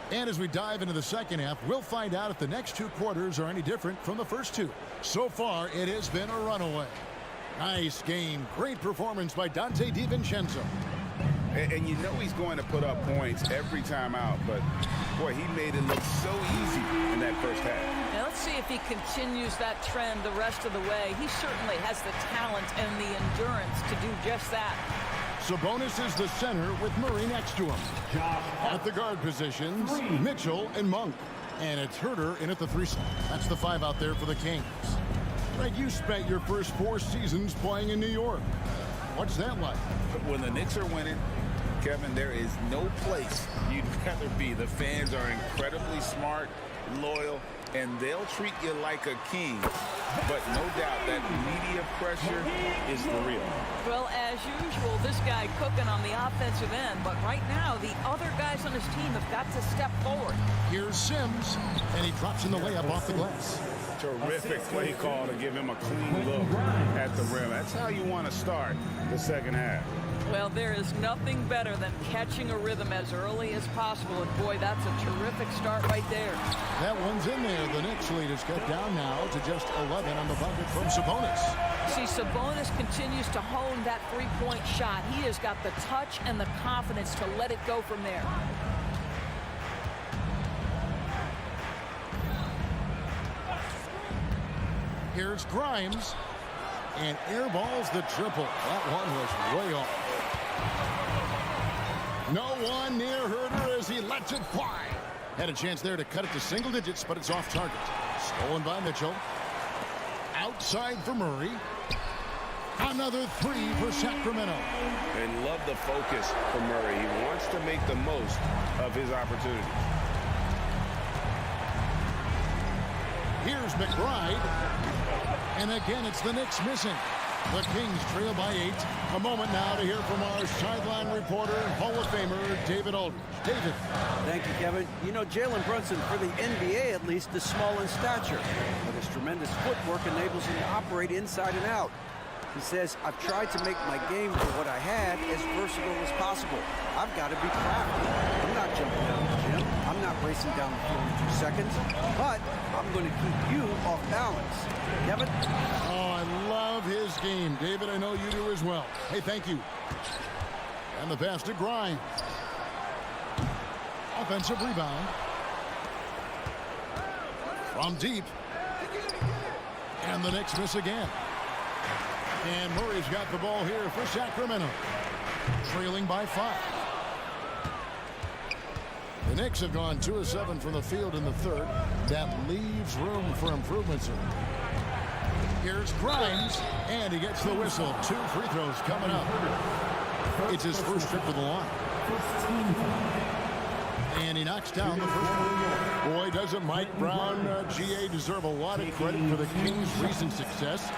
And as we dive into the second half, we'll find out if the next 2 quarters are any different from the first 2. So far, it has been a runaway. Nice game. Great performance by Dante DiVincenzo. And you know he's going to put up points every time out, but boy, he made it look so easy in that first half. Now let's see if he continues that trend the rest of the way. He certainly has the talent and the endurance to do just that. Sabonis is the center with Murray next to him. At the guard positions, Mitchell and Monk. And it's Huerter in at the 3 slot. That's the 5 out there for the Kings. Greg, you spent your first 4 seasons playing in New York. What's that like? When the Knicks are winning, Kevin, there is no place you'd rather be. The fans are incredibly smart, loyal, and they'll treat you like a king. But no doubt that media pressure is for real. Well, as usual, this guy cooking on the offensive end. But right now, the other guys on his team have got to step forward. Here's Sims, and he drops in the layup off the glass. Terrific play call to give him a clean look at the rim. That's how you want to start the second half. Well, there is nothing better than catching a rhythm as early as possible. And boy, that's a terrific start right there. That one's in there. The Knicks lead is cut down now to just 11 on the bucket from Sabonis. See, Sabonis continues to hone that three-point shot. He has got the touch and the confidence to let it go from there. Here's Grimes, and airballs the triple. That one was way off. No one near Herder as he lets it fly. Had a chance there to cut it to single digits, but it's off target. Stolen by Mitchell. Outside for Murray. Another three for Sacramento. And love the focus for Murray. He wants to make the most of his opportunity. Here's McBride. And again, it's the Knicks missing. The Kings trail by 8. A moment now to hear from our sideline reporter, Hall of Famer David Aldridge. David. Thank you, Kevin. You know, Jalen Brunson, for the NBA at least, is small in stature, but his tremendous footwork enables him to operate inside and out. He says, I've tried to make my game for what I had as versatile as possible. I've got to be crafty. I'm not jumping down the gym. I'm not racing down the floor in 2 seconds, but I'm going to keep you off balance. Kevin? Oh, I love his game. David, I know you do as well. Hey, thank you. And the pass to Grimes. Offensive rebound. From deep. And the Knicks miss again. And Murray's got the ball here for Sacramento. Trailing by 5. The Knicks have gone 2 of 7 from the field in the third. That leaves room for improvements. Here's Grimes, and he gets the whistle. 2 free throws coming up. It's his first trip to the line. And he knocks down the first one. Boy, doesn't Mike Brown, GA, deserve a lot of credit for the Kings' recent success.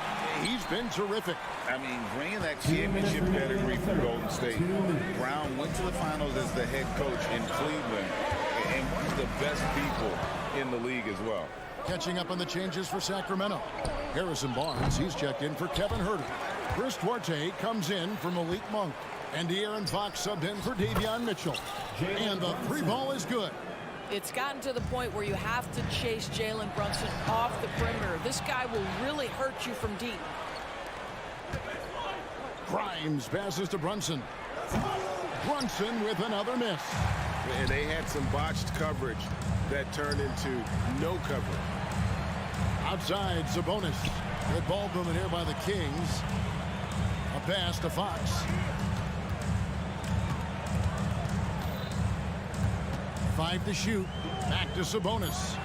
He's been terrific. I mean, bringing that championship pedigree for Golden State. Brown went to the finals as the head coach in Cleveland and one of the best people in the league as well. Catching up on the changes for Sacramento. Harrison Barnes, he's checked in for Kevin Herter. Chris Duarte comes in for Malik Monk. And De'Aaron Fox subbed in for Davion Mitchell. And the 3 ball is good. It's gotten to the point where you have to chase Jalen Brunson off the perimeter. This guy will really hurt you from deep. Grimes passes to Brunson. Brunson with another miss. And they had some botched coverage that turned into no coverage. Outside, Sabonis. Good ball movement here by the Kings. A pass to Fox. Five to shoot. Back to Sabonis.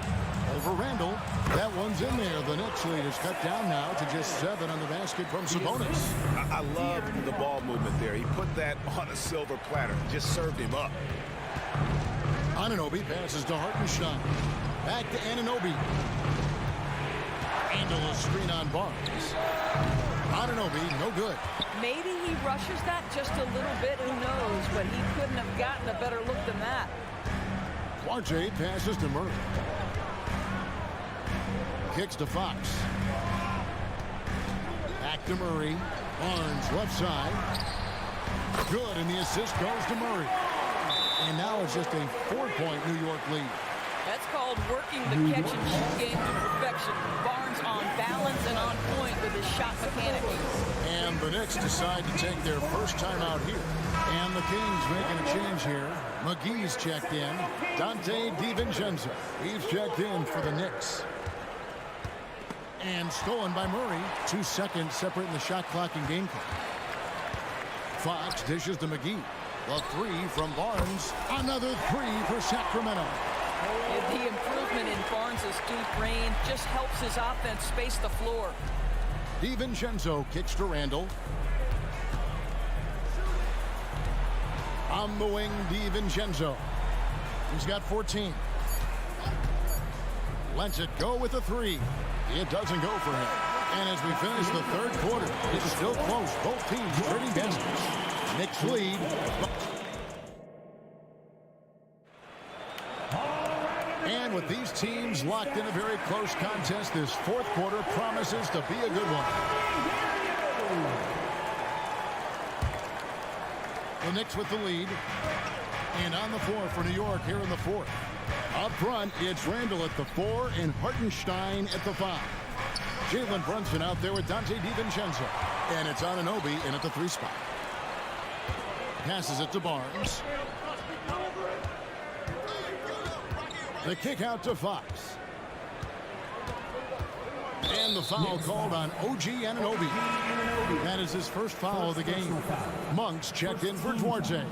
Over Randall. That one's in there. The Knicks lead is cut down now to just 7 on the basket from Sabonis. I love the ball movement there. He put that on a silver platter. Just served him up. Anunoby passes to Hartenstein. Back to Anunoby. Handle a screen on Barnes. Anunoby, no good. Maybe he rushes that just a little bit. Who knows? But he couldn't have gotten a better look than that. Duarte passes to Murray. Kicks to Fox. Back to Murray. Barnes left side. Good, and the assist goes to Murray. And now it's just a 4-point New York lead. That's called working the catch and shoot game to perfection. Barnes on balance and on point with his shot mechanics. And the Knicks decide to take their first time out here. And the Kings making a change here. McGee's checked in. Dante DiVincenzo. He's checked in for the Knicks. And stolen by Murray. 2 seconds separating the shot clock and game clock. Fox dishes to McGee. The 3 from Barnes. Another 3 for Sacramento. The improvement in Barnes' deep range just helps his offense space the floor. DiVincenzo kicks to Randall. On the wing, DiVincenzo. He's got 14. Lets it go with a 3. It doesn't go for him. And as we finish the third quarter, it's still close. Both teams trading baskets. Knicks lead. And with these teams locked in a very close contest, this fourth quarter promises to be a good one. The Knicks with the lead. And on the floor for New York here in the fourth. Up front, it's Randall at the 4 and Hartenstein at the 5. Jalen Brunson out there with Dante DiVincenzo. And it's Anunoby in at the 3 spot. Passes it to Barnes. The kick out to Fox. And the foul called on OG Anunoby. That is his first foul of the game. Monks checked in for Duarte.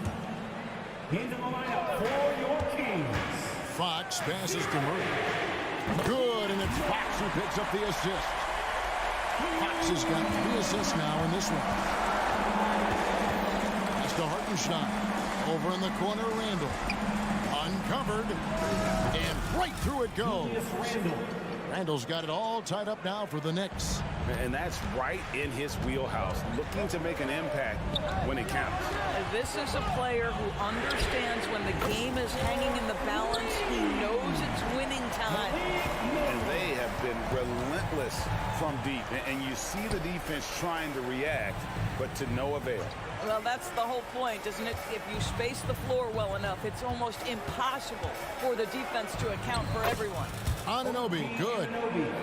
Into the lineup for your Kings. Fox passes to Murray. Good, and it's Fox who picks up the assist. Fox has got 3 assists now in this one. That's to Hartenstein. Over in the corner, Randall. Uncovered. And right through it goes. Randall's got it all tied up now for the Knicks. And that's right in his wheelhouse, looking to make an impact when it counts. This is a player who understands when the game is hanging in the balance. He knows it's winning time. And they have been relentless from deep. And you see the defense trying to react, but to no avail. Well, that's the whole point, isn't it? If you space the floor well enough, it's almost impossible for the defense to account for everyone. Anunoby, good.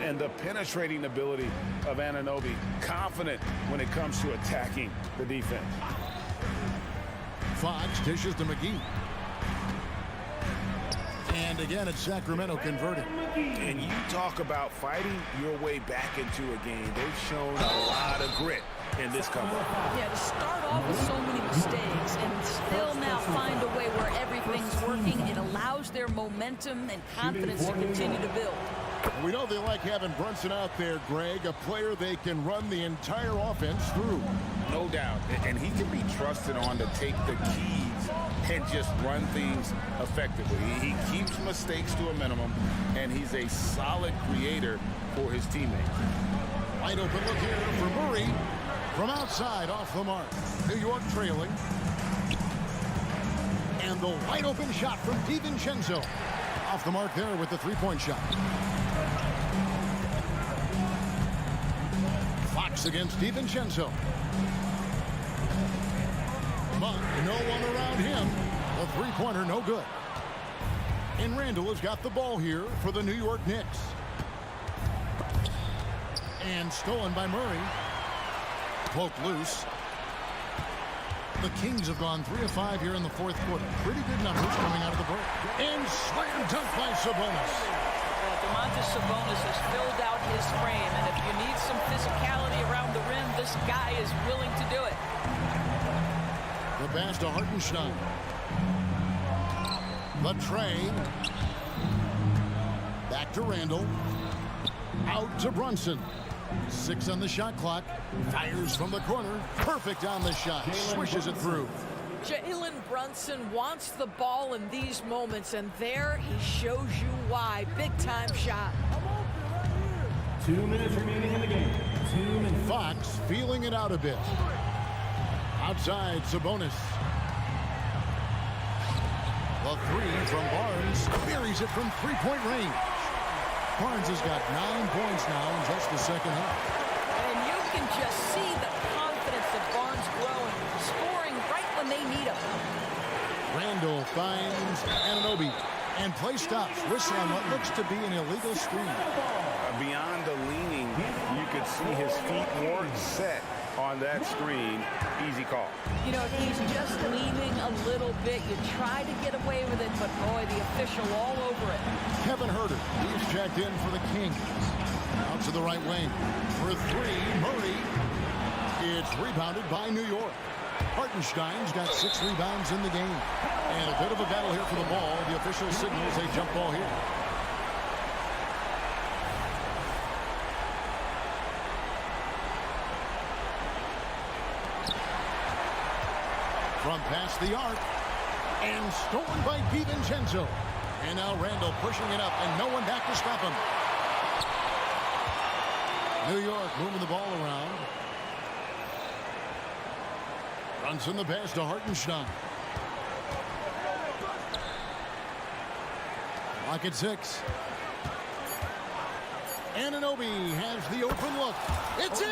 And the penetrating ability of Anunoby, confident when it comes to attacking the defense. Fox dishes to McGee. And again, it's Sacramento converting. And you talk about fighting your way back into a game. They've shown a lot of grit in this comeback. Yeah, to start off with so many mistakes and still now find a way where everything's working, it allows their momentum and confidence to continue to build. We know they like having Brunson out there, Greg, a player they can run the entire offense through. No doubt. And he can be trusted on to take the keys and just run things effectively. He keeps mistakes to a minimum, and he's a solid creator for his teammates. Wide open look here for Murray. From outside, off the mark. New York trailing. And the wide open shot from DiVincenzo. Off the mark there with the three-point shot. Fox against DiVincenzo. Monk, no one around him. The three-pointer, no good. And Randall has got the ball here for the New York Knicks. And stolen by Murray. Poked loose. The Kings have gone 3 of 5 here in the fourth quarter. Pretty good numbers coming out of the break. And slam dunk by Sabonis. Domantas Sabonis has filled out his frame, and if you need some physicality around the rim, this guy is willing to do it. The pass to Hartenstein. The train. Back to Randall. Out to Brunson. 6 on the shot clock. Fires from the corner. Perfect on the shot. Swishes it through. Jalen Brunson wants the ball in these moments, and there he shows you why. Big-time shot. 2 minutes remaining in the game. 2 minutes. Fox feeling it out a bit. Outside, Sabonis. The 3 from Barnes. Buries it from three-point range. Barnes has got 9 points now in just the second half. And you can just see the confidence that Barnes growing, scoring right when they need him. Randall finds Anunoby. And play stops. Whistle on what looks to be an illegal screen. Beyond the leaning, you could see his feet weren't set on that screen. Easy call. You know, if he's just leaning a little bit, you try to get away with it, but boy, the official all over it. Kevin Herter, he's checked in for the Kings. Out to the right wing. For 3, Murray. It's rebounded by New York. Hartenstein's got 6 rebounds in the game. And a bit of a battle here for the ball. The official signals a jump ball here. From past the arc. And stolen by DiVincenzo. And now Randall pushing it up, and no one back to stop him. New York moving the ball around. Brunson the pass to Hartenstein. Clock at 6. Anunoby has the open look. It's in!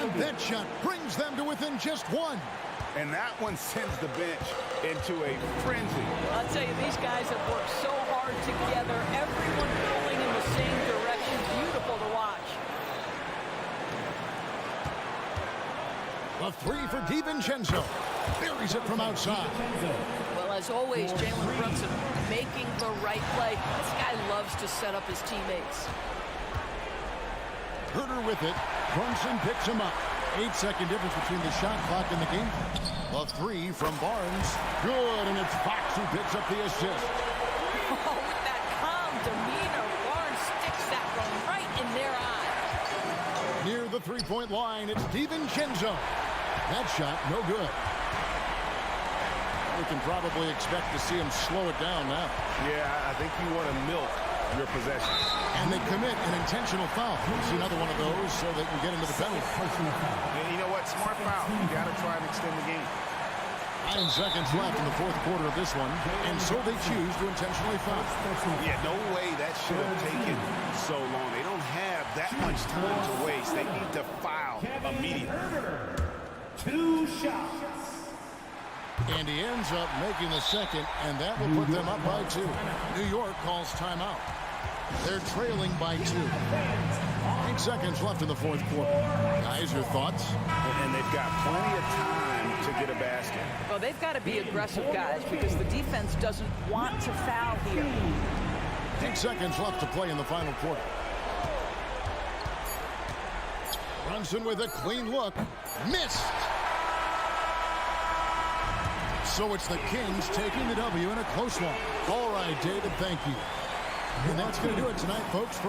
And that shot brings them to within just 1. And that one sends the bench into a frenzy. I'll tell you, these guys have worked so hard together. Everyone going in the same direction. Beautiful to watch. A 3 for DiVincenzo. Buries it from outside. Well, as always, Jalen Brunson making the right play. This guy loves to set up his teammates. Herter with it. Brunson picks him up. 8-second difference between the shot clock and the game. A 3 from Barnes. Good, and it's Fox who picks up the assist. Oh, with that calm demeanor, Barnes sticks that one right in their eye. Near the three-point line, it's DiVincenzo. That shot, no good. We can probably expect to see him slow it down now. Yeah, I think you want to milk your possession. And they commit an intentional foul. We'll see another one of those so they can get into the penalty. And you know what? Smart foul. You got to try and extend the game. 9 seconds left in the fourth quarter of this one, and so they choose to intentionally foul. Yeah, no way that should have taken so long. They don't have that much time to waste. They need to foul immediately. 2 shots. And he ends up making the second, and that will put them up by 2. New York calls timeout. They're trailing by 2. 8 seconds left in the fourth quarter. Guys, your thoughts? And they've got plenty of time to get a basket. Well, they've got to be aggressive, guys, because the defense doesn't want to foul here. 8 seconds left to play in the final quarter. Brunson with a clean look. Missed. So it's the Kings taking the W in a close one. All right, David, thank you. And that's going to do it tonight, folks.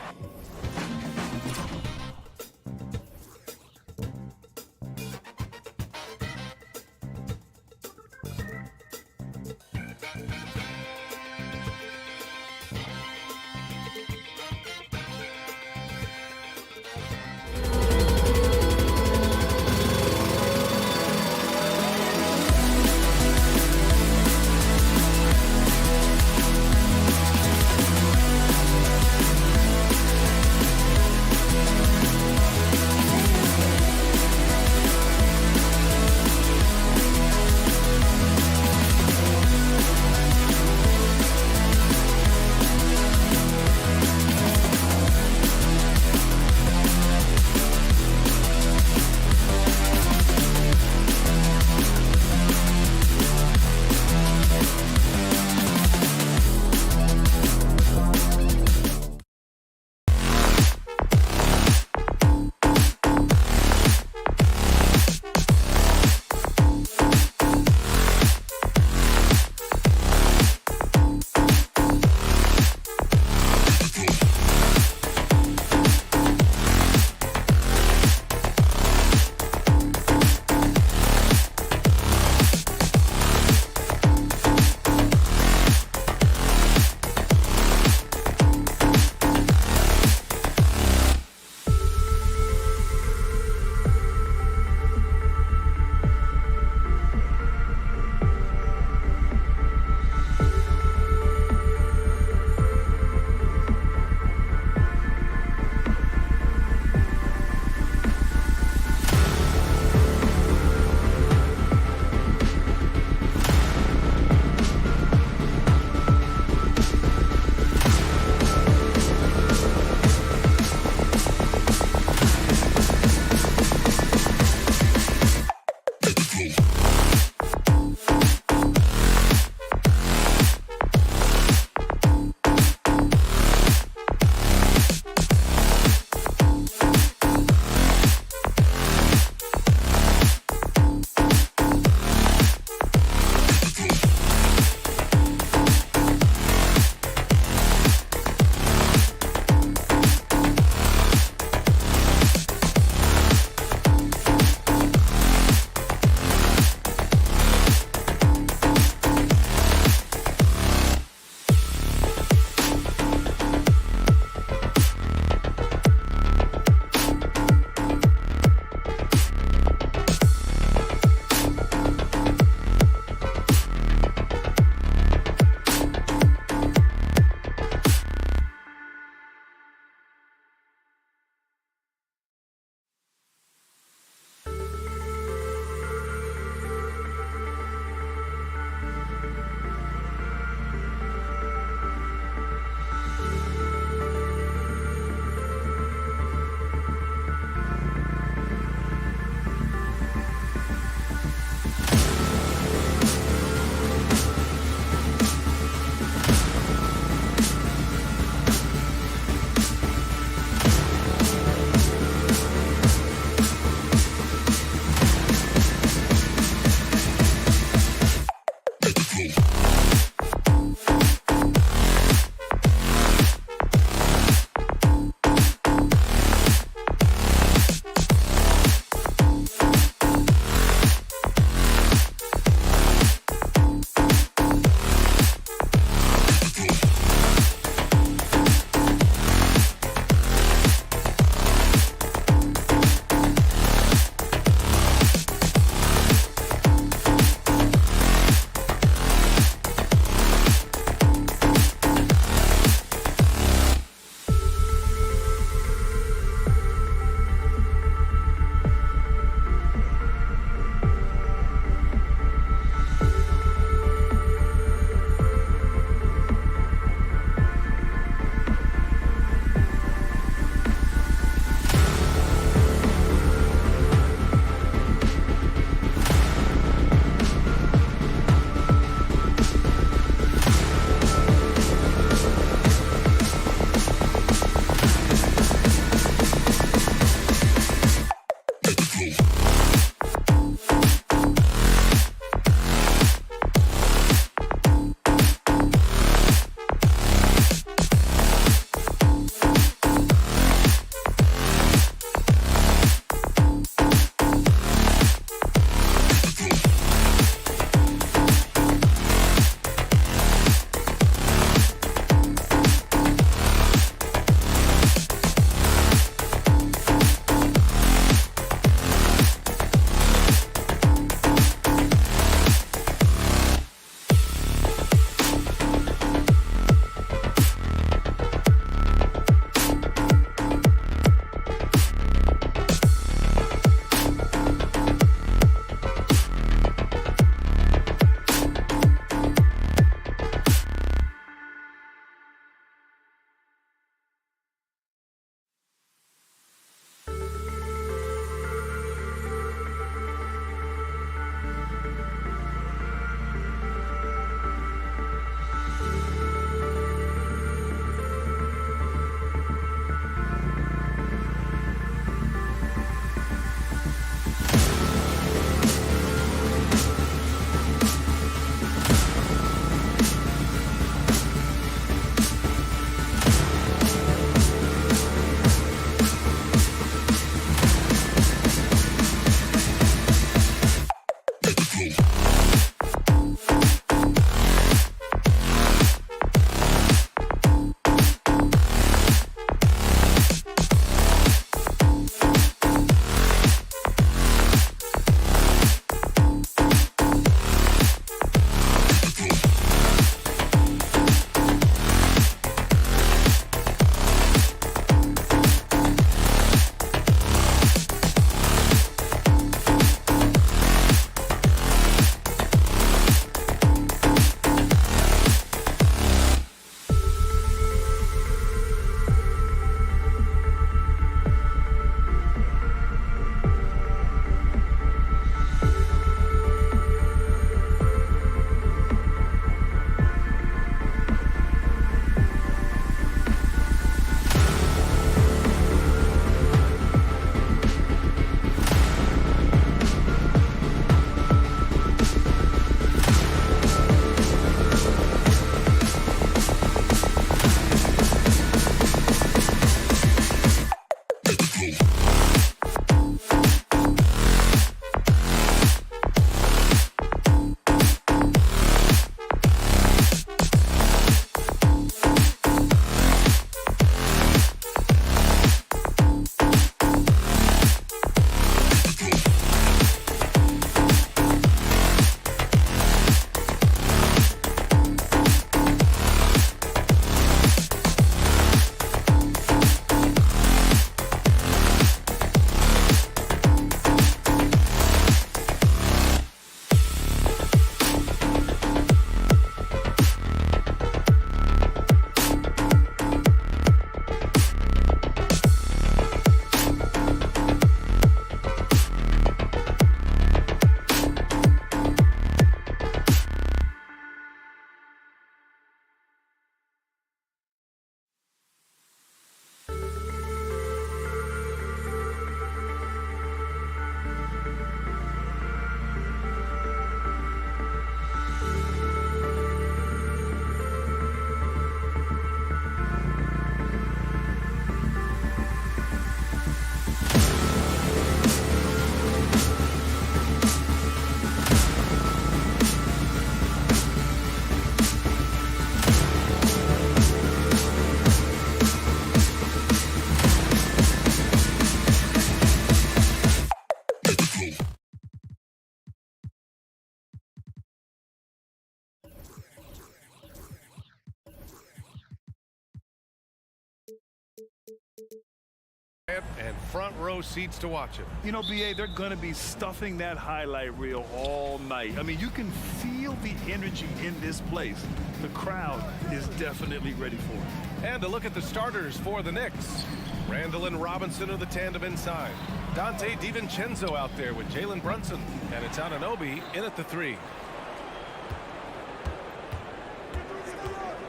And front row seats to watch it. You know, BA, they're going to be stuffing that highlight reel all night. I mean, you can feel the energy in this place. The crowd is definitely ready for it. And to look at the starters for the Knicks. Randall and Robinson are the tandem inside. Dante DiVincenzo out there with Jalen Brunson. And it's Anunoby in at the 3.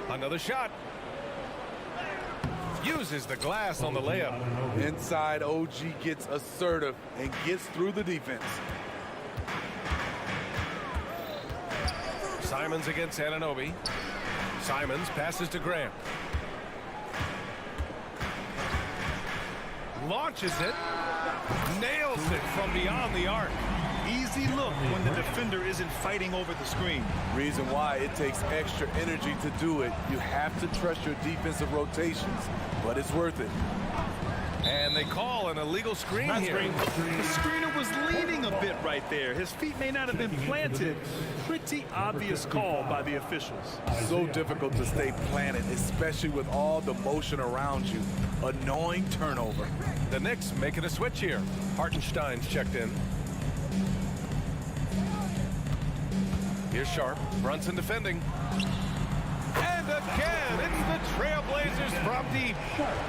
Another shot. Uses the glass on the layup. Inside, OG gets assertive and gets through the defense. Simons against Anunoby. Simons passes to Grant. Launches it. Nails it from beyond the arc. Easy look when the defender isn't fighting over the screen. Reason why it takes extra energy to do it. You have to trust your defensive rotations, but it's worth it. And they call an illegal screen here. The screener was leaning a bit right there. His feet may not have been planted. Pretty obvious call by the officials. So difficult to stay planted, especially with all the motion around you. Annoying turnover. The Knicks making a switch here. Hartenstein's checked in. Here's Sharp. Brunson defending. And again, it's the Trailblazers from deep.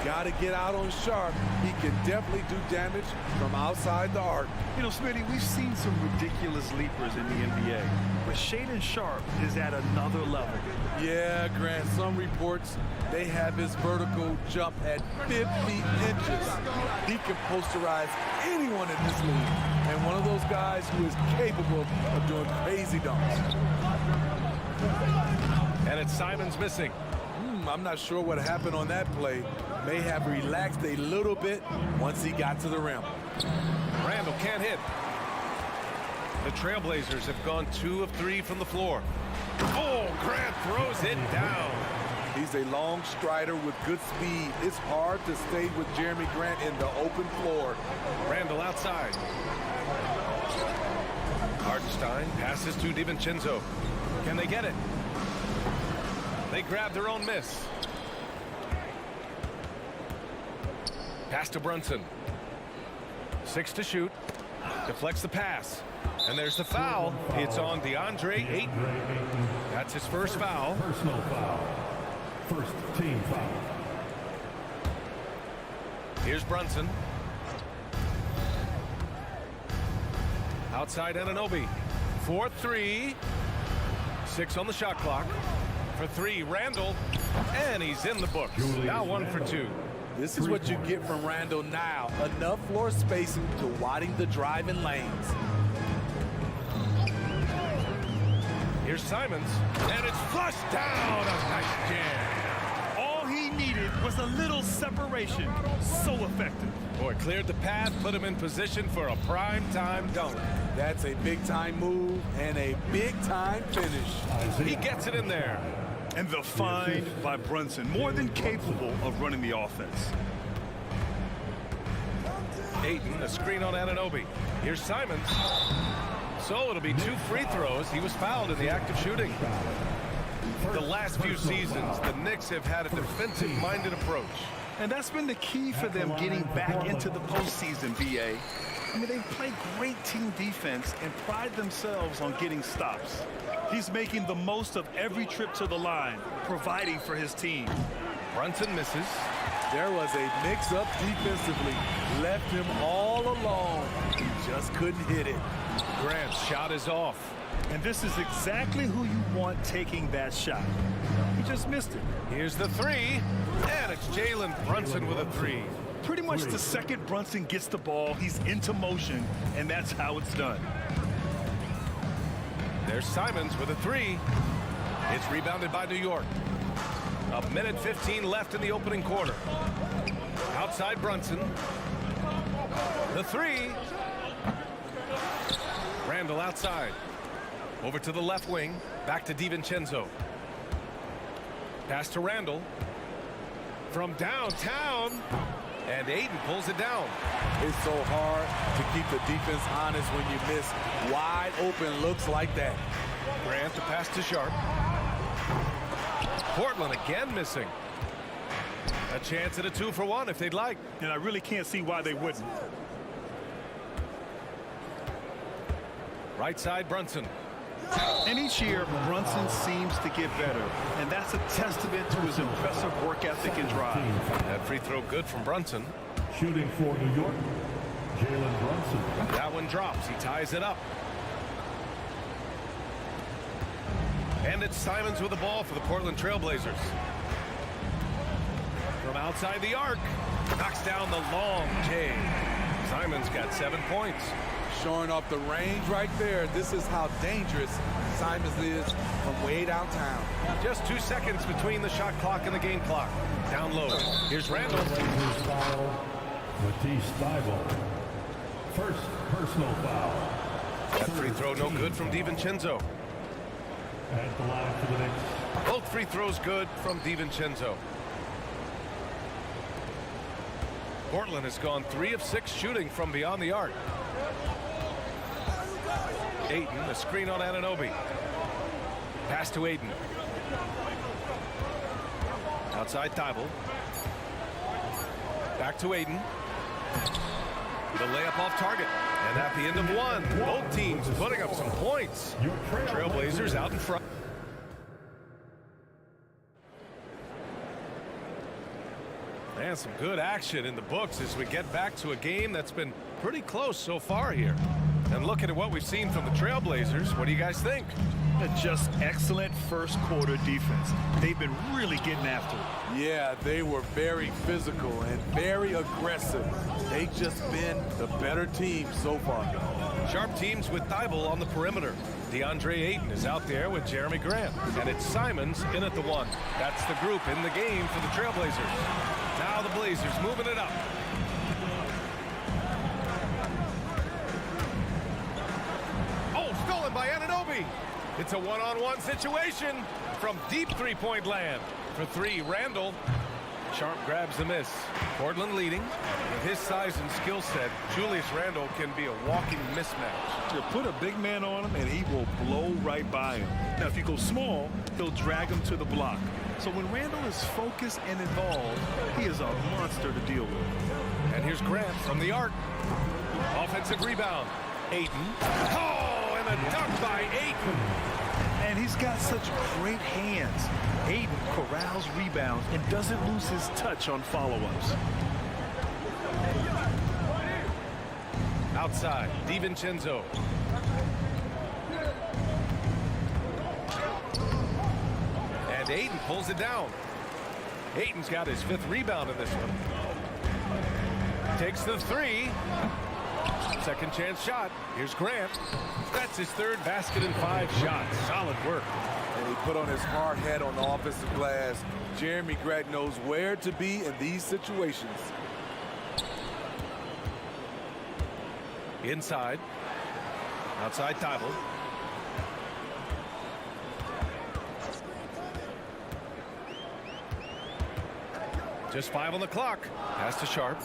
Got to get out on Sharp. He can definitely do damage from outside the arc. You know, Smitty, we've seen some ridiculous leapers in the NBA, but Shaedon Sharp is at another level. Yeah, Grant, some reports, they have his vertical jump at 50 inches. He can posterize anyone in this league, and one of those guys who is capable of doing crazy dunks. And it's Simons missing. I'm not sure what happened on that play. May have relaxed a little bit once he got to the rim. Randall can't hit. The Trailblazers have gone 2 of 3 from the floor. Oh, Grant throws it down. He's a long strider with good speed. It's hard to stay with Jeremy Grant in the open floor. Randall outside. Hartenstein passes to DiVincenzo. Can they get it? They grab their own miss. Pass to Brunson. 6 to shoot. Deflects the pass. And there's the foul. It's on DeAndre Ayton. That's his first foul. Personal foul. First team foul. Here's Brunson. Outside Anunoby. 4-3. 6 on the shot clock. For 3, Randall. And he's in the books. Now 1 for 2. This is what you get from Randall now. Enough floor spacing to widen the driving lanes. Here's Simons. And it's flushed down. A nice jam. All he needed was a little separation. So effective. Boy, cleared the path, put him in position for a prime-time dunk. That's a big-time move and a big-time finish. He gets it in there. And the find by Brunson, more than capable of running the offense. Ayton, a screen on Anunoby. Here's Simons. So it'll be 2 free throws. He was fouled in the act of shooting. The last few seasons, the Knicks have had a defensive-minded approach. And that's been the key for them getting back into the postseason, BA. I mean, they play great team defense and pride themselves on getting stops. He's making the most of every trip to the line, providing for his team. Brunson misses. There was a mix-up defensively. Left him all alone. He just couldn't hit it. Grant's shot is off. And this is exactly who you want taking that shot. He just missed it. Here's the 3. And it's Jalen Brunson with a 3. Pretty much the second Brunson gets the ball, he's into motion, and that's how it's done. There's Simons with a 3. It's rebounded by New York. 1:15 left in the opening quarter. Outside Brunson. The 3. Randall outside. Over to the left wing. Back to DiVincenzo. Pass to Randall. From downtown. And Ayton pulls it down. It's so hard to keep the defense honest when you miss wide open looks like that. Grant the pass to Sharp. Portland again missing. A chance at a 2-for-1 if they'd like. And I really can't see why they wouldn't. Right side, Brunson. And each year, Brunson seems to get better. And that's a testament to his impressive work ethic and drive. That free throw good from Brunson. Shooting for New York, Jalen Brunson. That one drops. He ties it up. And it's Simons with the ball for the Portland Trailblazers. From outside the arc. Knocks down the long J. Simons got 7 points. Showing off the range right there. This is how dangerous Simons is from way downtown. Just 2 seconds between the shot clock and the game clock. Down low. Here's Randall. Matisse Thybulle. First personal foul. That free throw no good from DiVincenzo. At the line for the next. Both free throws good from DiVincenzo. Portland has gone 3 of 6 shooting from beyond the arc. Ayton, a screen on Anunoby. Pass to Ayton. Outside Thybulle. Back to Ayton. The layup off target. And at the end of one, both teams putting up some points. Trailblazers out in front. And some good action in the books as we get back to a game that's been pretty close so far here. And looking at what we've seen from the Trailblazers, what do you guys think? Just excellent first quarter defense. They've been really getting after it. Yeah, they were very physical and very aggressive. They've just been the better team so far. Sharp teams with Thybulle on the perimeter. DeAndre Ayton is out there with Jeremy Grant. And it's Simons in at the 1. That's the group in the game for the Trailblazers. Now the Blazers moving it up. Oh, stolen by Anunoby. It's a one-on-one situation from deep three-point land. For 3, Randall. Sharp grabs the miss. Portland leading. With his size and skill set, Julius Randle can be a walking mismatch. You put a big man on him and he will blow right by him. Now, if you go small, he'll drag him to the block. So when Randle is focused and involved, he is a monster to deal with. And here's Grant from the arc. Offensive rebound. Ayton. Oh, and a dunk by Ayton. And he's got such great hands. Ayton corrals rebounds and doesn't lose his touch on follow-ups. Outside, DiVincenzo. And Ayton pulls it down. Ayton's got his 5th rebound in this one. Takes the 3. Second chance shot. Here's Grant. That's his 3rd basket in 5 shots. Solid work. And he put on his hard head on the offensive glass. Jeremy Grant knows where to be in these situations. Inside. Outside Thybulle. Just 5 on the clock. Pass to Sharp.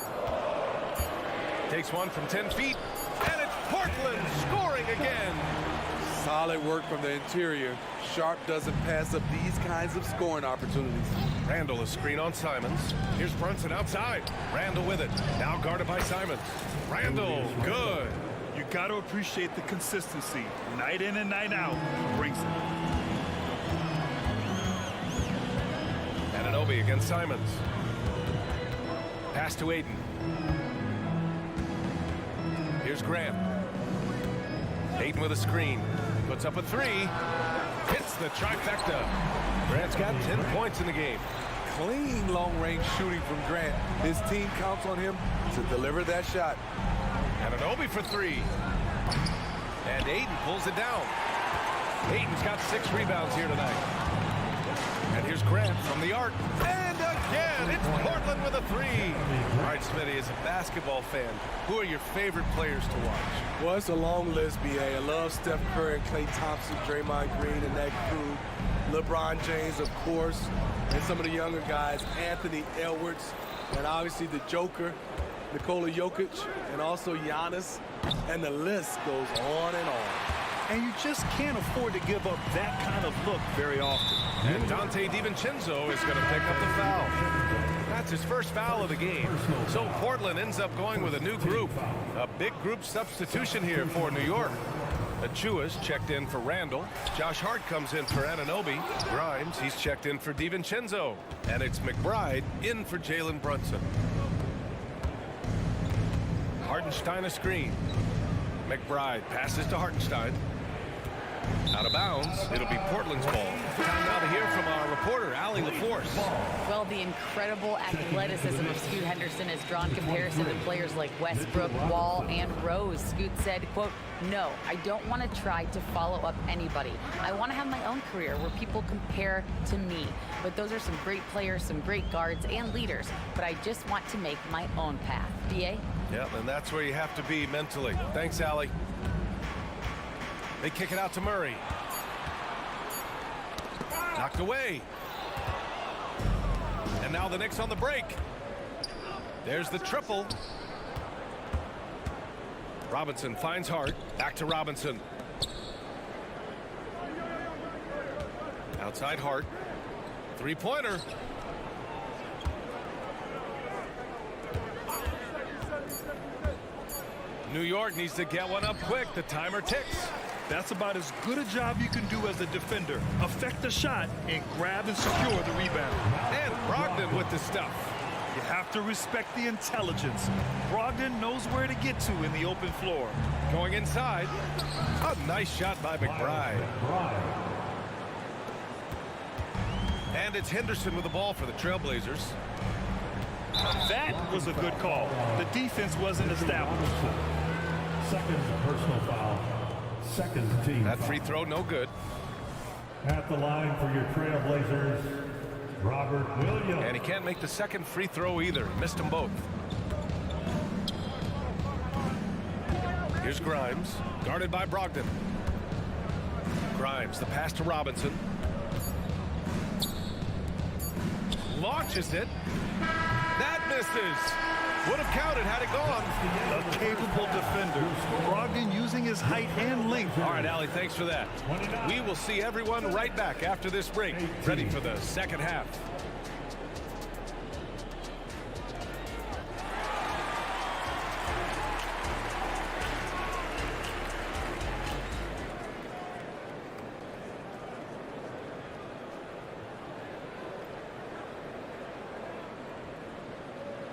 Takes one from 10 feet. And it's Portland scoring again. Solid work from the interior. Sharp doesn't pass up these kinds of scoring opportunities. Randall a screen on Simons. Here's Brunson outside. Randall with it. Now guarded by Simons. Randall, good. You got to appreciate the consistency. Night in and night out, he brings it. Anunoby against Simons. Pass to Ayton. Here's Grant. Ayton with a screen. Puts up a 3. Hits the trifecta. Grant's got 10 points in the game. Clean long-range shooting from Grant. His team counts on him to deliver that shot. Anunoby for 3. And Ayton pulls it down. Ayton's got 6 rebounds here tonight. And here's Grant from the arc. And again, it's Portland with a 3. All right, Smitty, as a basketball fan, who are your favorite players to watch? Well, it's a long list, B.A. I love Steph Curry, Klay Thompson, Draymond Green, and that crew. LeBron James, of course, and some of the younger guys, Anthony Edwards, and obviously the Joker, Nikola Jokic, and also Giannis, and the list goes on and on. And you just can't afford to give up that kind of look very often. And Dante DiVincenzo is going to pick up the foul. That's his first foul of the game. So Portland ends up going with a new group. A big group substitution here for New York. Achua's checked in for Randall. Josh Hart comes in for Anunoby. Grimes, he's checked in for DiVincenzo. And it's McBride in for Jalen Brunson. Hartenstein a screen. McBride passes to Hartenstein. Out of bounds. It'll be Portland's ball. Time now to hear from our reporter, Allie LaForce. Well, the incredible athleticism of Scoot Henderson has drawn comparison to players like Westbrook, Wall, and Rose. Scoot said, quote, "No, I don't want to try to follow up anybody. I want to have my own career where people compare to me. But those are some great players, some great guards and leaders. But I just want to make my own path." BA? Yeah, and that's where you have to be mentally. Thanks, Allie. They kick it out to Murray. Knocked away. And now the Knicks on the break. There's the triple. Robinson finds Hart. Back to Robinson. Outside Hart. Three-pointer. New York needs to get one up quick. The timer ticks. That's about as good a job you can do as a defender. Affect the shot and grab and secure the rebound. And Brogdon with the stuff. You have to respect the intelligence. Brogdon knows where to get to in the open floor. Going inside. A nice shot by McBride. And it's Henderson with the ball for the Trailblazers. That was a good call. The defense wasn't established. Second personal foul. Second team That free throw, no good. At the line for your Trailblazers, Robert Williams. And he can't make the second free throw either. He missed them both. Here's Grimes, guarded by Brogdon. Grimes, the pass to Robinson. Launches it. That misses. Would have counted had it gone. A capable defender. Brogdon using his height and length. All right, Allie, thanks for that. We will see everyone right back after this break. Ready for the second half.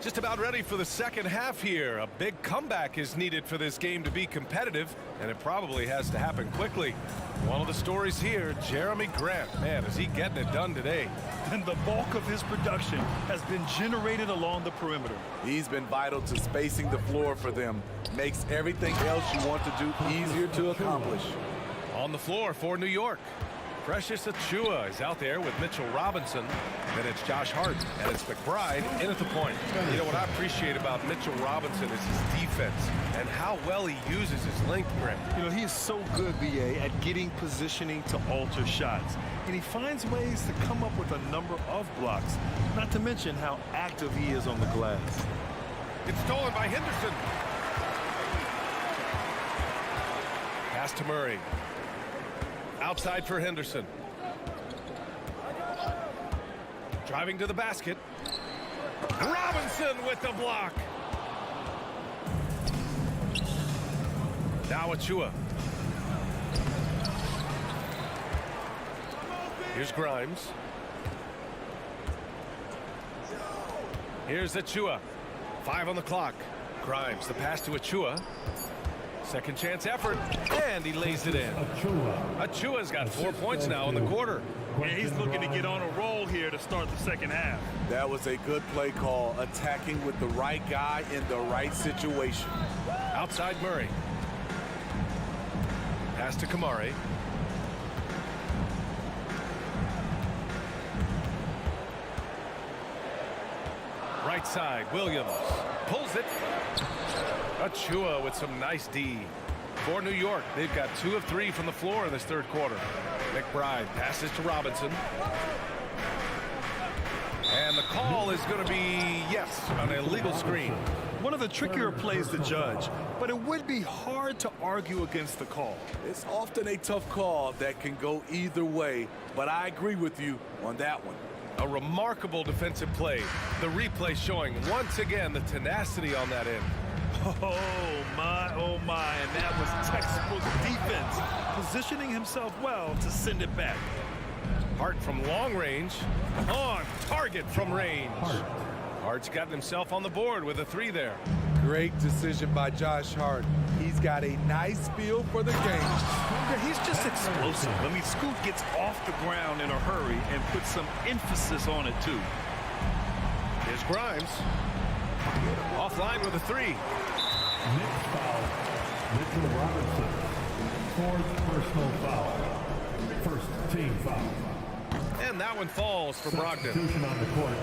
Just about ready for the second half here. A big comeback is needed for this game to be competitive, and it probably has to happen quickly. One of the stories here, Jeremy Grant. Man, is he getting it done today. And the bulk of his production has been generated along the perimeter. He's been vital to spacing the floor for them. Makes everything else you want to do easier to accomplish. On the floor for New York, Precious Achiuwa is out there with Mitchell Robinson. Then it's Josh Hart, and it's McBride in at the point. You know, what I appreciate about Mitchell Robinson is his defense and how well he uses his length, Grant. You know, he is so good, BA, at getting positioning to alter shots. And he finds ways to come up with a number of blocks, not to mention how active he is on the glass. It's stolen by Henderson. Pass to Murray. Outside for Henderson. Driving to the basket. Robinson with the block. Now Achiuwa. Here's Grimes. Here's Achiuwa. 5 on the clock. Grimes, the pass to Achiuwa. Second chance effort, and he lays it in. Achua's got 4 points now in the quarter. Yeah, he's looking to get on a roll here to start the second half. That was a good play call, attacking with the right guy in the right situation. Outside Murray. Pass to Kamari. Right side, Williams pulls it. Achiuwa with some nice D. For New York, they've got 2 of 3 from the floor in this third quarter. McBride passes to Robinson. And the call is going to be, yes, an illegal screen. One of the trickier plays to judge, but it would be hard to argue against the call. It's often a tough call that can go either way, but I agree with you on that one. A remarkable defensive play. The replay showing once again the tenacity on that end. Oh my, and that was textbook defense, positioning himself well to send it back. Hart from long range, on target from range. Hart's gotten himself on the board with a 3 there. Great decision by Josh Hart. He's got a nice feel for the game. Yeah, he's just explosive. I mean, Scoot gets off the ground in a hurry and puts some emphasis on it, too. Here's Grimes. Offline with a 3. Next foul, Mitchell Robinson. 4th personal foul. First team foul. And that one falls for Brogdon. Substitution on the court.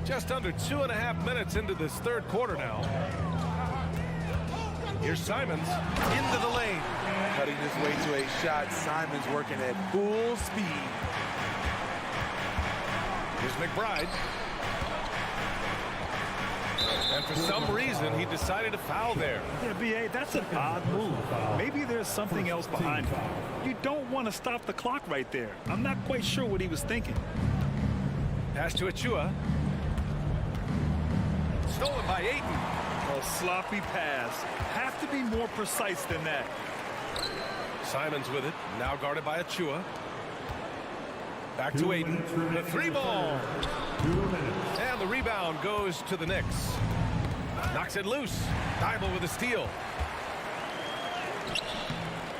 Just under 2.5 minutes into this third quarter now. Here's Simons into the lane. Cutting his way to a shot. Simons working at full speed. Here's McBride. And for some reason, he decided to foul there. Yeah, B.A., that's an odd move. Maybe there's something else behind it. You don't want to stop the clock right there. I'm not quite sure what he was thinking. Pass to Achua. Stolen by Ayton. A sloppy pass. Have to be more precise than that. Simons with it. Now guarded by Achua. Back to Ayton. The 3 ball. 2 minutes. And the rebound goes to the Knicks. Knocks it loose. Thibault with a steal.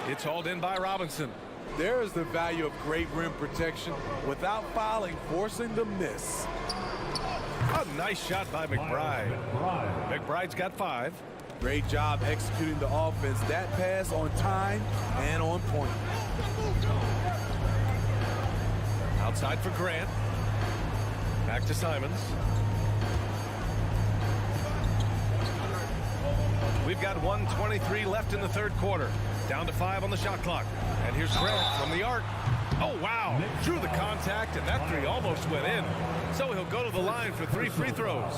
It's hauled in by Robinson. There is the value of great rim protection without fouling, forcing the miss. A nice shot by McBride. McBride's got 5. Great job executing the offense. That pass on time and on point. Outside for Grant. Back to Simons. We've got 1:23 left in the third quarter. Down to 5 on the shot clock. And here's Grant from the arc. Oh, wow. Drew the contact, and that 3 almost went in. So he'll go to the line for 3 free throws.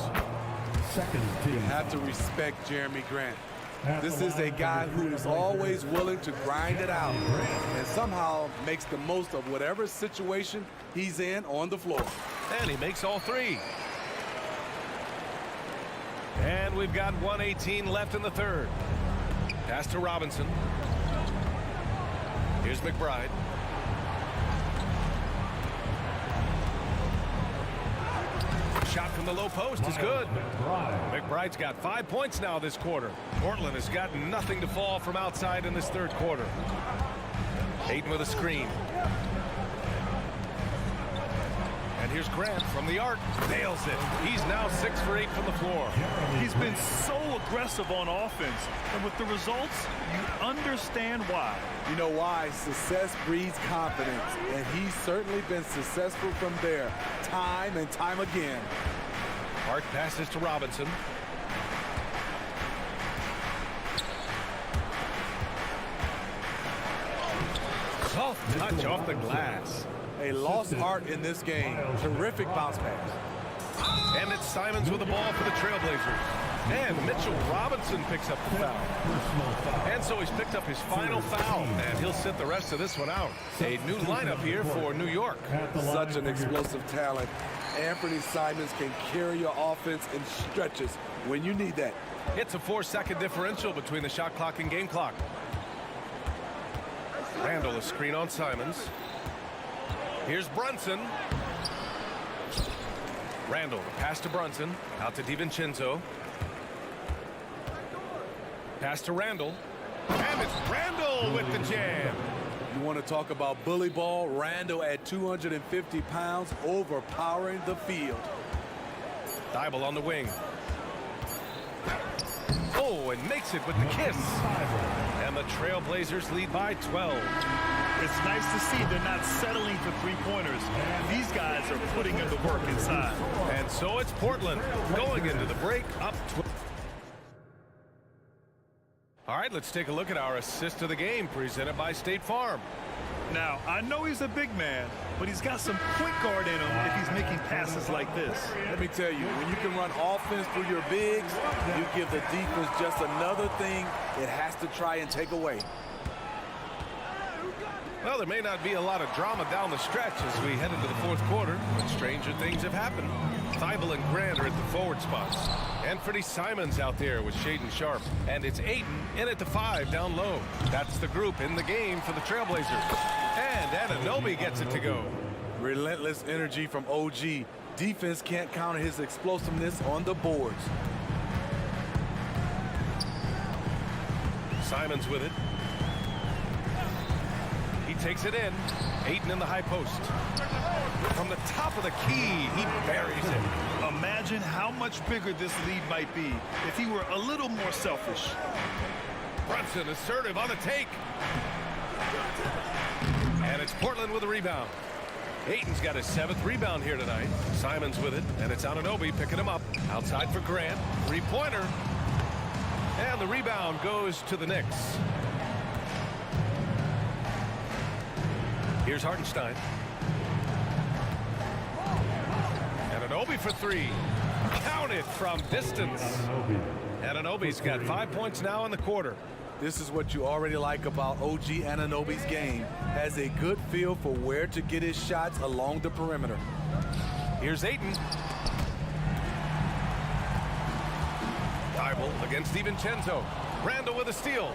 Second team. You have to respect Jeremy Grant. This is a guy who is always willing to grind it out and somehow makes the most of whatever situation he's in on the floor. And he makes all 3. And we've got 1:18 left in the third. Pass to Robinson. Here's McBride. Shot from the low post is good. McBride's got 5 points now this quarter. Portland has got nothing to fall from outside in this third quarter. Ayton with a screen. And here's Grant from the arc. Nails it. He's now 6 for 8 from the floor. He's been so aggressive on offense. And with the results, you understand why. You know why? Success breeds confidence. And he's certainly been successful from there, time and time again. Hart passes to Robinson. Soft touch off the glass. A lost art in this game. Terrific bounce pass. And it's Simons with the ball for the Trailblazers. And Mitchell Robinson picks up the foul. And so he's picked up his final foul. And he'll sit the rest of this one out. A new lineup here for New York. Such an explosive talent. Anthony Simons can carry your offense in stretches when you need that. It's a 4-second differential between the shot clock and game clock. Randall a screen on Simons. Here's Brunson. Randall, the pass to Brunson. Out to DiVincenzo. Pass to Randall. And it's Randall with the jam. You want to talk about bully ball? Randall at 250 pounds, overpowering the field. Thibault on the wing. Oh, and makes it with the kiss. And the Trailblazers lead by 12. It's nice to see they're not settling for three-pointers. These guys are putting in the work inside. And so it's Portland going into the break up 12. All right, let's take a look at our assist of the game presented by State Farm. Now, I know he's a big man, but he's got some point guard in him if he's making passes like this. Let me tell you, when you can run offense through your bigs, you give the defense just another thing it has to try and take away. Well, there may not be a lot of drama down the stretch as we head into the fourth quarter, but stranger things have happened. Thibault and Grant are at the forward spots. Anthony Simons out there with Shaden Sharp. And it's Aiden in at the 5 down low. That's the group in the game for the Trailblazers. And Anunoby gets it to go. Relentless energy from OG. Defense can't counter his explosiveness on the boards. Simons with it. He takes it in. Aiden in the high post. From the top of the key, he buries it. Imagine how much bigger this lead might be if he were a little more selfish. Brunson assertive on the take. And it's Portland with a rebound. Aiton's got his 7th rebound here tonight. Simons with it, and it's Anunoby picking him up. Outside for Grant. Three-pointer. And the rebound goes to the Knicks. Here's Hartenstein. Anunoby for 3. Counted from distance. Anunoby's got 5 points now in the quarter. This is what you already like about OG Anunoby's game. Has a good feel for where to get his shots along the perimeter. Here's Ayton. Thibault against DiVincenzo. Randall with a steal.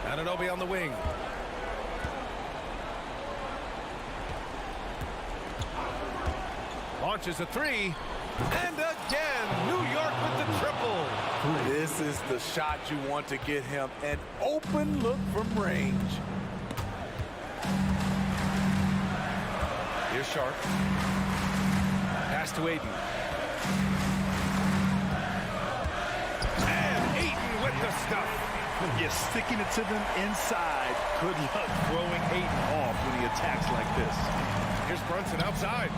Anunoby on the wing. Launches a 3. And again, New York with the triple. This is the shot you want to get him. An open look from range. Here's Sharp. Pass to Ayton. And Ayton with the stuff. You're sticking it to them inside. Good luck throwing Ayton off when he attacks like this. Here's Brunson outside.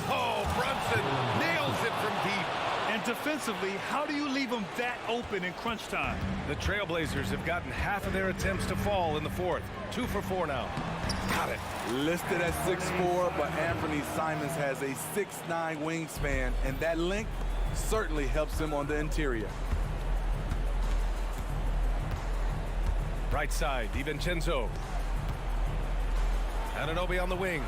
Oh, Brunson nails it from deep. And defensively, how do you leave them that open in crunch time? The Trailblazers have gotten half of their attempts to fall in the fourth. 2 for 4 now. Got it. Listed at 6'4", but Anthony Simons has a 6'9" wingspan, and that length certainly helps him on the interior. Right side, DiVincenzo. Anunoby on the wing.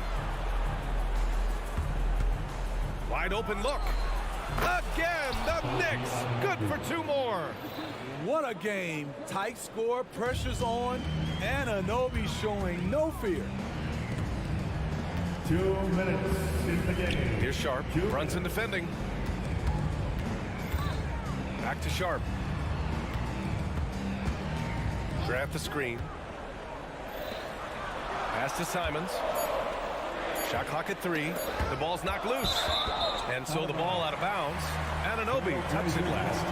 Wide open look. Again, the Knicks. Good for 2 more. What a game. Tight score, pressure's on. Anunoby showing no fear. 2 minutes in the game. Here's Sharp. Brunson defending. Back to Sharp. Grant the screen. Pass to Simons. Shot clock at 3. The ball's knocked loose. And so the ball out of bounds. Anunoby touched it last.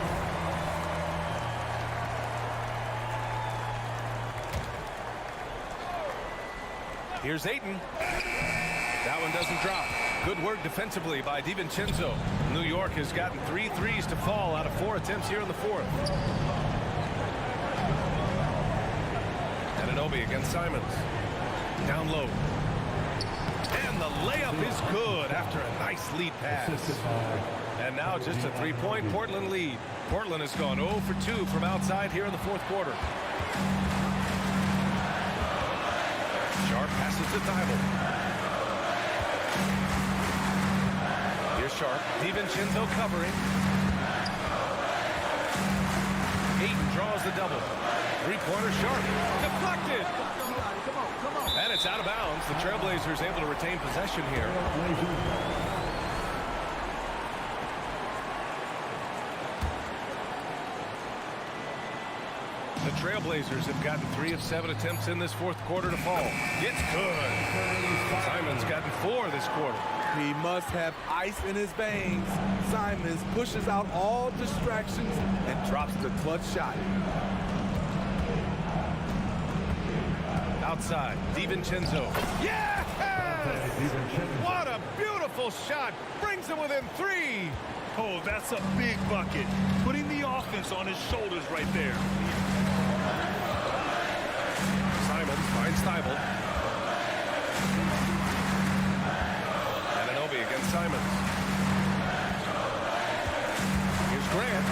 Here's Ayton. That one doesn't drop. Good work defensively by DiVincenzo. New York has gotten 3 threes to fall out of 4 attempts here in the fourth. Anunoby against Simons. Down low. And the layup is good after a nice lead pass. And now just a 3-point Portland lead. Portland has gone 0 for 2 from outside here in the fourth quarter. Sharp passes to Thibault. Here's Sharp. DiVincenzo covering. Ayton draws the double. 3-pointer Sharp. Deflected. And it's out of bounds. The Trailblazers able to retain possession here. The Trailblazers have gotten 3 of 7 attempts in this fourth quarter to fall. It's good. Simons gotten 4 this quarter. He must have ice in his veins. Simons pushes out all distractions and drops the clutch shot. Outside, DiVincenzo. Yes! What a beautiful shot. Brings him within 3. Oh, that's a big bucket. Putting the offense on his shoulders right there. Simons finds Thibault. Anunoby against Simons. Here's Grant.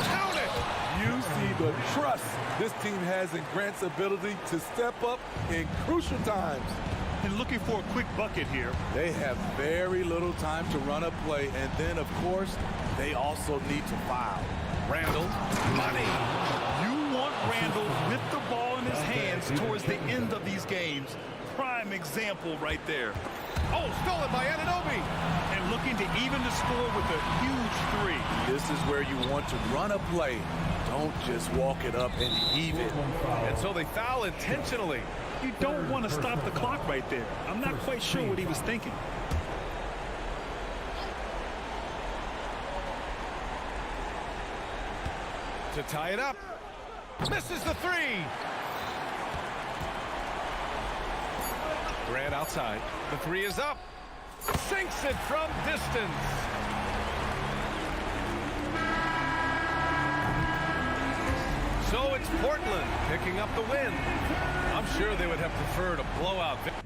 Count it! You see the trust this team has in Grant's ability to step up in crucial times. And looking for a quick bucket here. They have very little time to run a play, and then, of course, they also need to foul. Randall, money. You want Randall with the ball in his hands towards the end of these games. Prime example right there. Oh, stolen by Anunoby. And looking to even the score with a huge three. This is where you want to run a play. Don't just walk it up and heave it. And so they foul intentionally. You don't want to stop the clock right there. I'm not quite sure what he was thinking. To tie it up. Misses the three. Grant outside. The three is up. Sinks it from distance. So it's Portland picking up the win. I'm sure they would have preferred a blowout victory.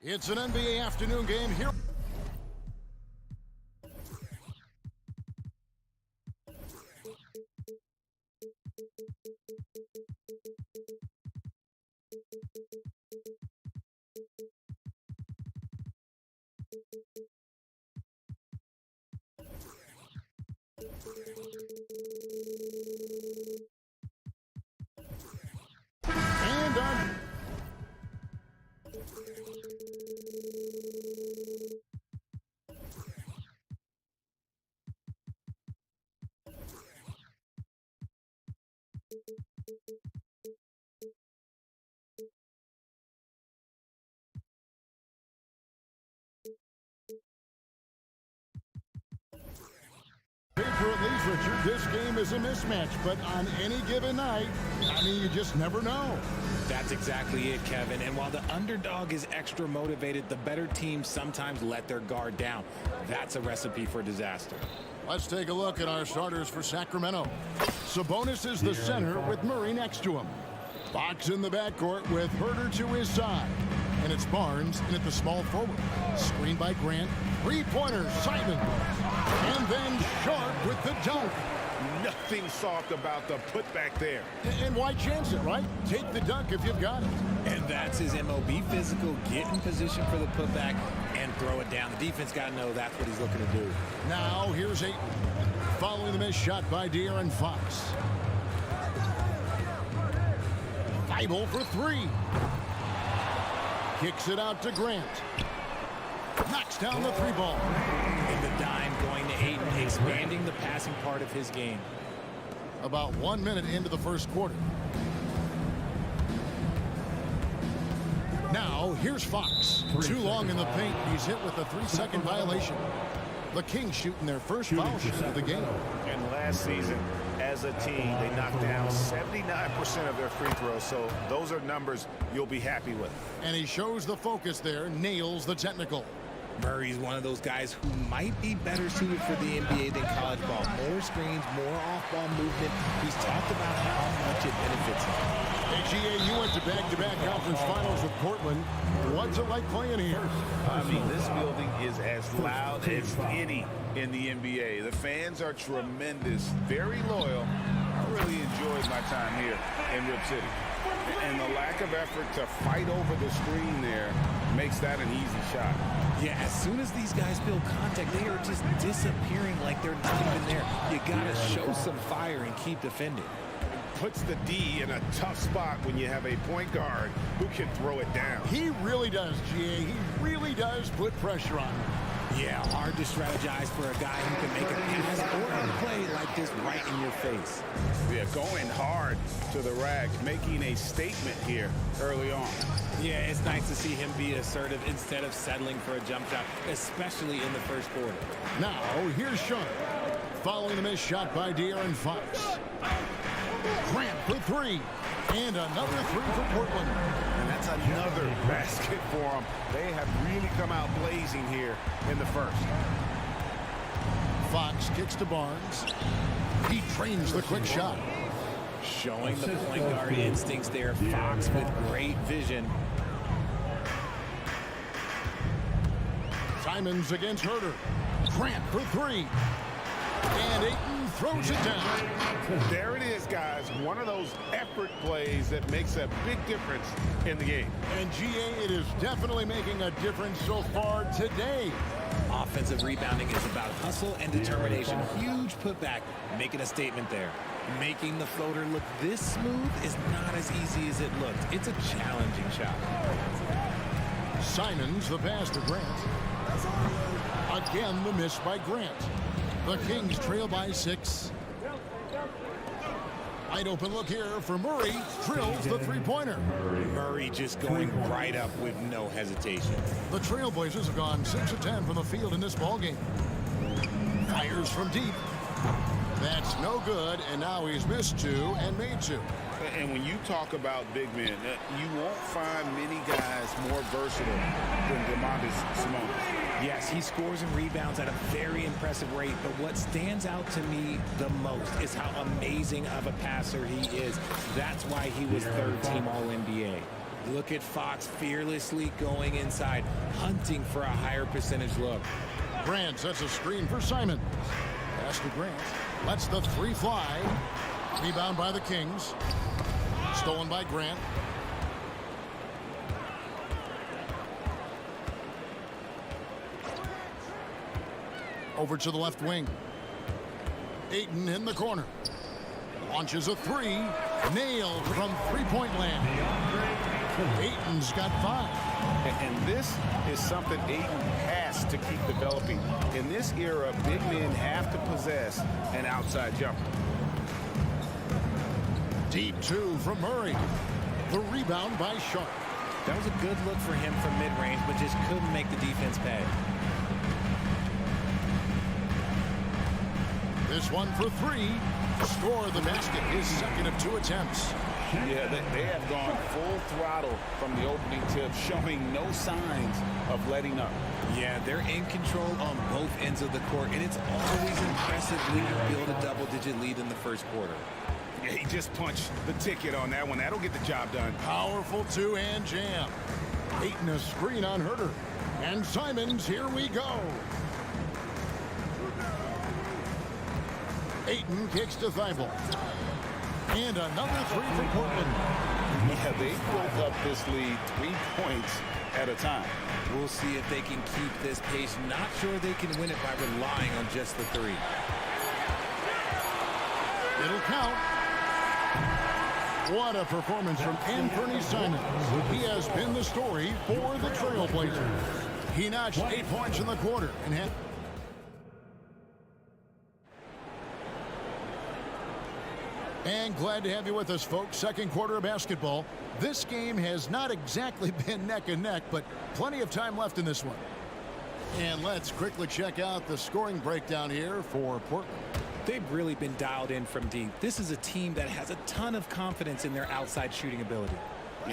It's an NBA afternoon game here. And on. Paper at least, Richard, this game is a mismatch, but on any given night, I mean, you just never know. That's exactly it, Kevin. And while the underdog is extra motivated, the better teams sometimes let their guard down. That's a recipe for disaster. Let's take a look at our starters for Sacramento. Sabonis is the center with Murray next to him. Fox in the backcourt with Herter to his side. And it's Barnes in at the small forward. Screen by Grant. Three-pointer, Simon. And then Sharp with the dunk. Nothing soft about the putback there. And why chance it, right? Take the dunk if you've got it. And that's his MO. Be physical, get in position for the putback, and throw it down. The defense got to know that's what he's looking to do. Now here's Ayton. Following the missed shot by De'Aaron Fox. Feibel for three. Kicks it out to Grant. Knocks down the three ball. And the dime going to Ayton, expanding the passing part of his game. About 1 minute into the first quarter. Now, here's Fox. Too long in the paint. He's hit with a 3-second violation. The Kings shooting their first foul shot of the game. And last season, as a team, they knocked down 79% of their free throws, so those are numbers you'll be happy with. And he shows the focus there, nails the technical. Murray's one of those guys who might be better suited for the NBA than college ball. More screens, more off-ball movement. He's talked about how much it benefits him. Hey, GA, you went to back-to-back conference finals with Portland. What's it like playing here? I mean, this building is as loud as any in the NBA. The fans are tremendous, very loyal. I really enjoyed my time here in Rip City. And the lack of effort to fight over the screen there makes that an easy shot. Yeah, as soon as these guys build contact, they are just disappearing like they're not even there. You got to show some fire and keep defending. Puts the D in a tough spot when you have a point guard who can throw it down. He really does, GA. He really does put pressure on him. Yeah, hard to strategize for a guy who can make a pass or a play like this right in your face. Yeah, going hard to the rack, making a statement here early on. Yeah, it's nice to see him be assertive instead of settling for a jump shot, especially in the first quarter. Now, here's Sharp. Following the missed shot by De'Aaron Fox. Grant for three. And another three for Portland. And that's another basket for them. They have really come out blazing here in the first. Fox kicks to Barnes. He trains the quick shot. Showing the point guard instincts there. Fox with great vision. Simons against Herter. Grant for three. And Ayton throws it down. There it is, guys. One of those effort plays that makes a big difference in the game. And GA, it is definitely making a difference so far today. Offensive rebounding is about hustle and determination. Huge putback, making a statement there. Making the floater look this smooth is not as easy as it looked. It's a challenging shot. Simons, the pass to Grant. Again, the miss by Grant. The Kings trail by 6. Wide open look here for Murray. Drills the three-pointer. Murray just going right up with no hesitation. The Trailblazers have gone 6 of 10 from the field in this ballgame. Fires from deep. That's no good, and now he's missed 2 and made 2. And when you talk about big men, you won't find many guys more versatile than DeMontis Sabonis. Yes, he scores and rebounds at a very impressive rate, but what stands out to me the most is how amazing of a passer he is. That's why he was third-team All-NBA. Look at Fox fearlessly going inside, hunting for a higher percentage look. Grant sets a screen for Simon. Pass to Grant. Lets the three fly. Rebound by the Kings. Stolen by Grant. Over to the left wing. Ayton in the corner. Launches a three. Nailed from three-point land. Ayton's got 5. And this is something Ayton has to keep developing. In this era, big men have to possess an outside jumper. Deep 2 from Murray. The rebound by Sharp. That was a good look for him from mid-range, but just couldn't make the defense pay. This one for 3. Score the basket. His second of 2 attempts. Yeah, they have gone full throttle from the opening tip, showing no signs of letting up. Yeah, they're in control on both ends of the court, and it's always impressive when you build a double-digit lead in the first quarter. Yeah, he just punched the ticket on that one. That'll get the job done. Powerful two-hand jam. Ayton a screen on Herter. And Simons, here we go. Ayton kicks to Thibault. And another 3 for Portland. Yeah, they built up this lead 3 points at a time. We'll see if they can keep this pace. Not sure they can win it by relying on just the 3. It'll count. What a performance from Anthony Simons. He has been the story for the Trailblazers. He notched 8 points in the quarter and had... And glad to have you with us, folks. Second quarter of basketball. This game has not exactly been neck and neck, but plenty of time left in this one. And let's quickly check out the scoring breakdown here for Portland. They've really been dialed in from deep. This is a team that has a ton of confidence in their outside shooting ability.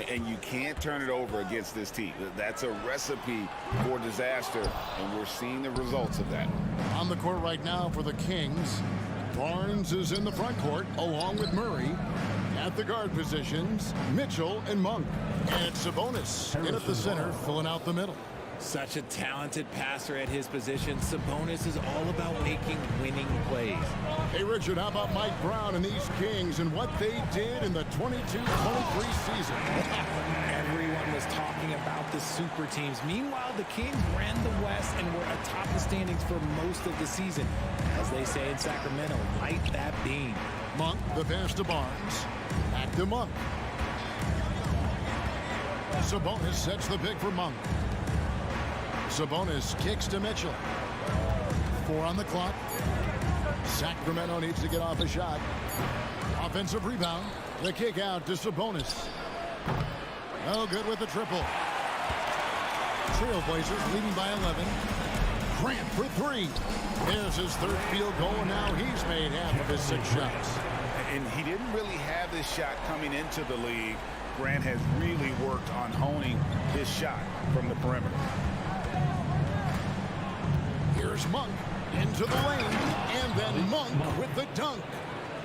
And you can't turn it over against this team. That's a recipe for disaster, and we're seeing the results of that. On the court right now for the Kings, Barnes is in the front court along with Murray. At the guard positions, Mitchell and Monk. And it's Sabonis in at the center, filling out the middle. Such a talented passer at his position. Sabonis is all about making winning plays. Hey, Richard, how about Mike Brown and these Kings and what they did in the 22-23 season? Everyone was talking about the super teams. Meanwhile, the Kings ran the West and were atop the standings for most of the season. As they say in Sacramento, light that beam. Monk, the pass to Barnes. Back to Monk. Sabonis sets the pick for Monk. Sabonis kicks to Mitchell. 4 on the clock. Sacramento needs to get off a shot. Offensive rebound. The kick out to Sabonis. No good with the triple. Trailblazers leading by 11. Grant for 3. There's his third field goal, and now he's made half of his 6 shots. And he didn't really have this shot coming into the league. Grant has really worked on honing his shot from the perimeter. Here's Monk into the lane, and then Monk with the dunk.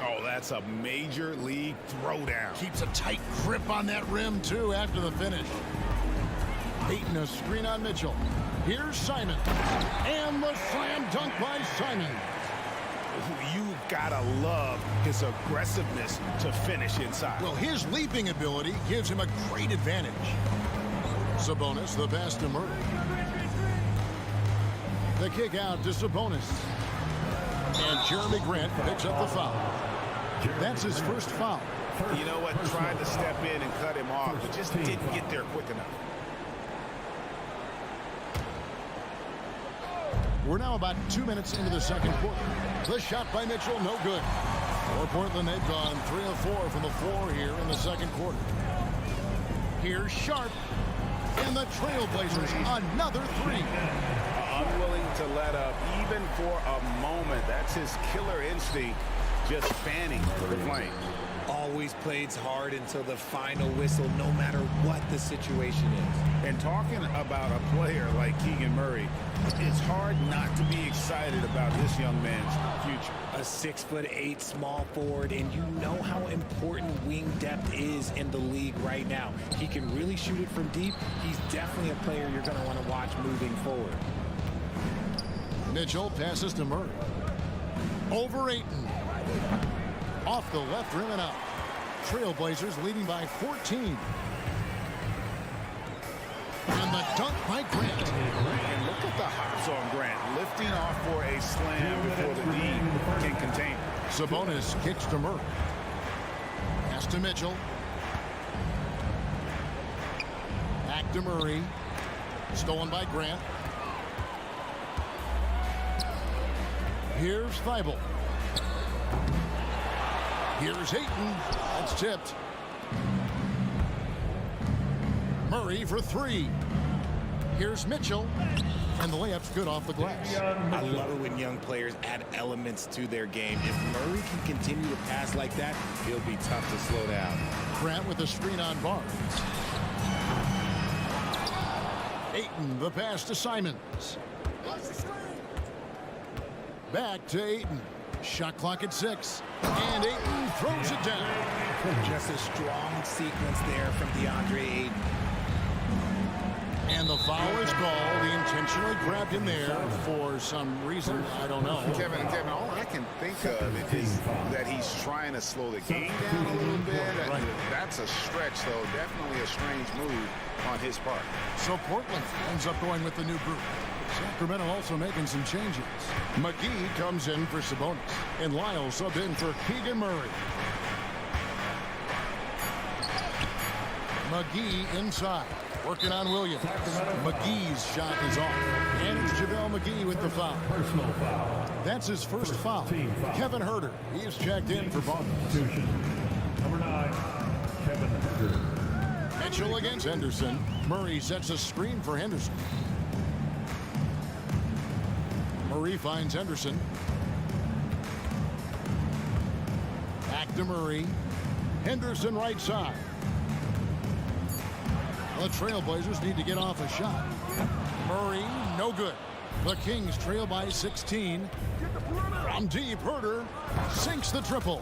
Oh, that's a major league throwdown. Keeps a tight grip on that rim, too, after the finish. Ayton a screen on Mitchell. Here's Simon. And the slam dunk by Simon. You gotta love his aggressiveness to finish inside. Well, his leaping ability gives him a great advantage. Sabonis, the pass to Murray. The kick out to Sabonis. And Jeremy Grant picks up the foul. That's his first foul. You know what? Tried to step in and cut him off, but just didn't get there quick enough. We're now about 2 minutes into the second quarter. The shot by Mitchell, no good. For Portland, they've gone 3 of 4 from the floor here in the second quarter. Here's Sharp. And the Trailblazers, another 3. Unwilling to let up, even for a moment. That's his killer instinct, just fanning the flame. Always plays hard until the final whistle, no matter what the situation is. And talking about a player like Keegan Murray, it's hard not to be excited about this young man's future. A 6'8" small forward, and you know how important wing depth is in the league right now. He can really shoot it from deep. He's definitely a player you're going to want to watch moving forward. Mitchell passes to Murray. Over Ayton. Off the left rim and out. Trailblazers leading by 14. And the dunk by Grant. And look at the hops on Grant, lifting off for a slam before the D can contain. Sabonis kicks to Murray. Pass to Mitchell. Back to Murray. Stolen by Grant. Here's Thibault. Here's Ayton. That's tipped. Murray for three. Here's Mitchell. And the layup's good off the glass. I love it when young players add elements to their game. If Murray can continue to pass like that, he'll be tough to slow down. Grant with a screen on Barnes. Ayton, the pass to Simons. Back to Ayton. Shot clock at 6. And Ayton throws it down. Just a strong sequence there from DeAndre Ayton. And the foul is called. He intentionally grabbed him there for some reason. I don't know. Kevin, all I can think of is that he's trying to slow the game down a little bit. That's a stretch, though. Definitely a strange move on his part. So Portland ends up going with the new group. Sacramento also making some changes. McGee comes in for Sabonis. And Lyle subbed in for Keegan Murray. McGee inside. Working on Williams. McGee's shot is off. And it's JaVale McGee with the foul. Personal foul. That's his first foul. Kevin Huerter. He is checked in for Boston. Number 9, Kevin Huerter. Mitchell against Henderson. Murray sets a screen for Henderson. Murray finds Henderson. Back to Murray. Henderson right side. The Trailblazers need to get off a shot. Murray, no good. The Kings trail by 16. From deep, Huerter sinks the triple.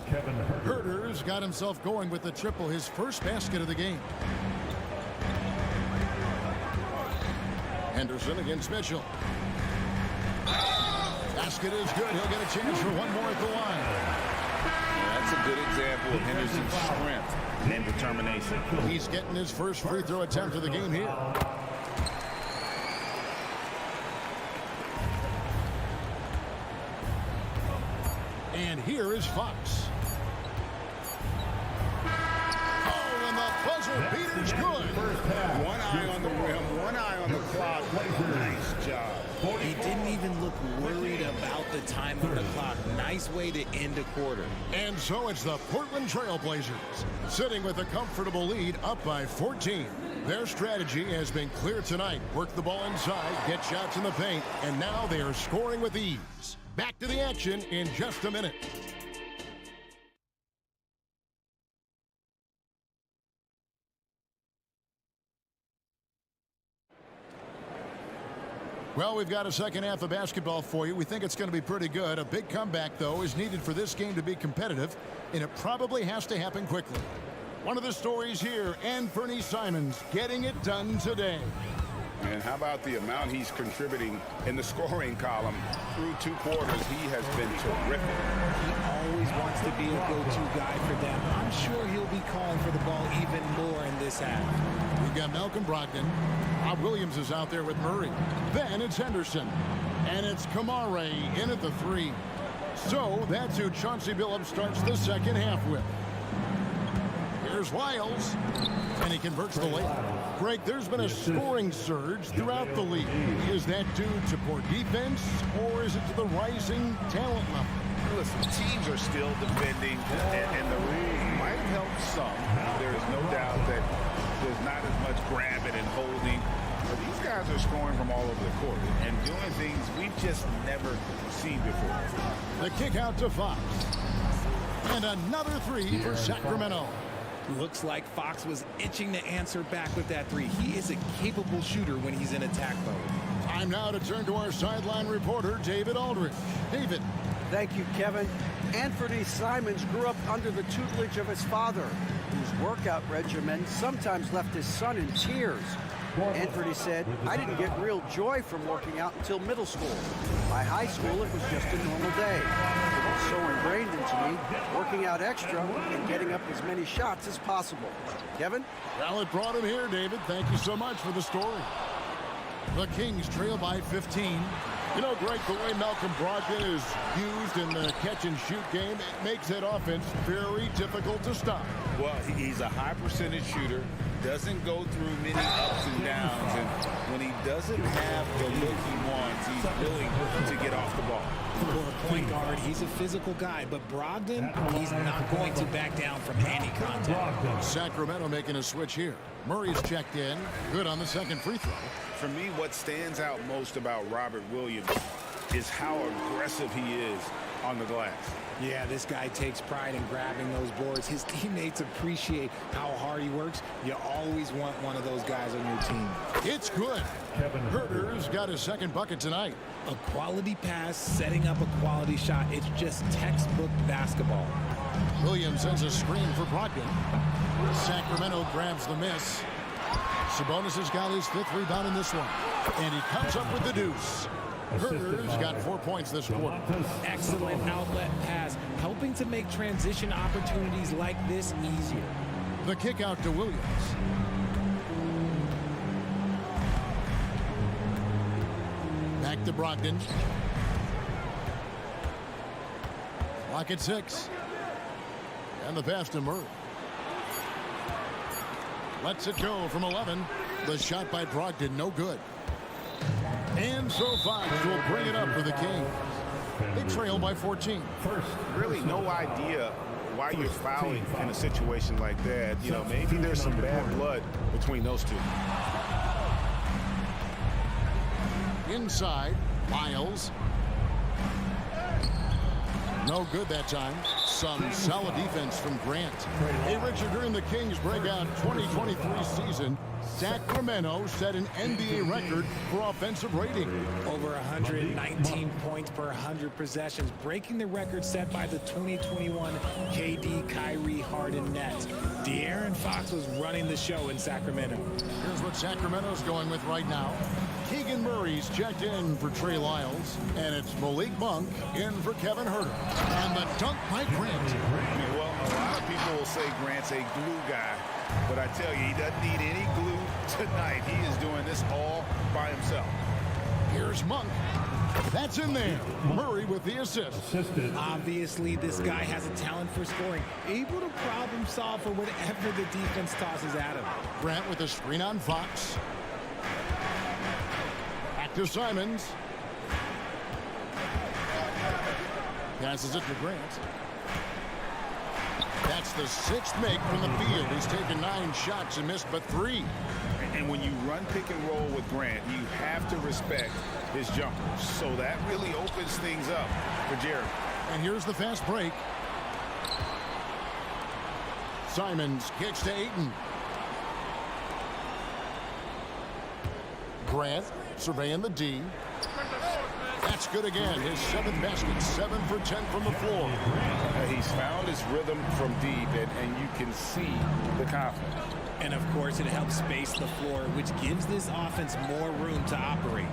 Huerter's got himself going with the triple, his first basket of the game. Henderson against Mitchell. Basket is good. He'll get a chance for one more at the line. That's a good example of Henderson's strength and determination. He's getting his first free throw attempt of the game here. And here is Fox. Oh, and the buzzer beater's good. One eye on the rim, one eye on the clock. Nice job. He didn't even look worried about the time on the clock. Nice way to end a quarter. And so it's the Portland Trailblazers sitting with a comfortable lead up by 14. Their strategy has been clear tonight. Work the ball inside, get shots in the paint, and now they are scoring with ease. Back to the action in just a minute. Well, we've got a second half of basketball for you. We think it's going to be pretty good. A big comeback, though, is needed for this game to be competitive, and it probably has to happen quickly. One of the stories here, Anthony Simons getting it done today. And how about the amount he's contributing in the scoring column through 2 quarters? He has been terrific. He always wants to be a go-to guy for them. I'm sure he'll be calling for the ball even more in this half. We've got Malcolm Brogdon. Bob Williams is out there with Murray. Then it's Henderson. And it's Kamare in at the 3. So that's who Chauncey Billups starts the second half with. Here's Wiles. And he converts the layup. Greg, there's been a scoring surge throughout the league. Is that due to poor defense, or is it to the rising talent level? Listen, teams are still defending, and the rules might have helped some. There is no doubt that there's not as much grabbing and holding. But these guys are scoring from all over the court and doing things we've just never seen before. The kick out to Fox. And another 3 for Sacramento. Looks like Fox was itching to answer back with that 3. He is a capable shooter when he's in attack mode. Time now to turn to our sideline reporter, David Aldridge. David. Thank you, Kevin. Anthony Simons grew up under the tutelage of his father, whose workout regimen sometimes left his son in tears. Anthony said, "I didn't get real joy from working out until middle school. By high school, it was just a normal day. It was so ingrained into me, working out extra and getting up as many shots as possible." Kevin? Well, it brought him here, David. Thank you so much for the story. The Kings trail by 15. You know, Greg, the way Malcolm Brogdon is used in the catch-and-shoot game, it makes that offense very difficult to stop. Well, he's a high percentage shooter, doesn't go through many ups and downs, and when he doesn't have the look he wants, he's willing to get off the ball. For a point guard, he's a physical guy, but Brogdon, he's not going to back down from any contact. Sacramento making a switch here. Murray's checked in. Good on the second free throw. For me, what stands out most about Robert Williams is how aggressive he is on the glass. Yeah, this guy takes pride in grabbing those boards. His teammates appreciate how hard he works. You always want one of those guys on your team. It's good. Herter's got his second bucket tonight. A quality pass, setting up a quality shot. It's just textbook basketball. Williams sends a screen for Brogdon. Sacramento grabs the miss. Sabonis has got his 5th rebound in this one. And he comes up with the deuce. Herter's got 4 points this quarter. Excellent outlet pass, helping to make transition opportunities like this easier. The kick out to Williams. Back to Brogdon. Clock at 6. And the pass to Murray. Lets it go from 11. The shot by Brogdon, no good. And so Fox will bring it up for the Kings. They trail by 14. Really no idea why you're fouling in a situation like that. You know, maybe there's some bad blood between those two. Inside, Miles. No good that time. Some solid defense from Grant. Hey, Richard, during the Kings' breakout 2023 season, Sacramento set an NBA record for offensive rating. Over 119 points per 100 possessions, breaking the record set by the 2021 KD Kyrie Harden net. De'Aaron Fox was running the show in Sacramento. Here's what Sacramento's going with right now. Keegan Murray's checked in for Trey Lyles, and it's Malik Monk in for Kevin Herter. And the dunk by Grant. Well, a lot of people will say Grant's a glue guy, but I tell you, he doesn't need any glue tonight. He is doing this all by himself. Here's Monk. That's in there. Murray with the assist. Obviously, this guy has a talent for scoring, able to problem solve for whatever the defense tosses at him. Grant with a screen on Fox. Back to Simons. Passes it to Grant. That's the 6th make from the field. He's taken 9 shots and missed but 3. And when you run pick and roll with Grant, you have to respect his jumpers. So that really opens things up for Jerry. And here's the fast break. Simons kicks to Ayton. Grant surveying the D. That's good again. His 7th basket, 7 for 10 from the floor. He's found his rhythm from deep, and you can see the confidence. And of course, it helps space the floor, which gives this offense more room to operate.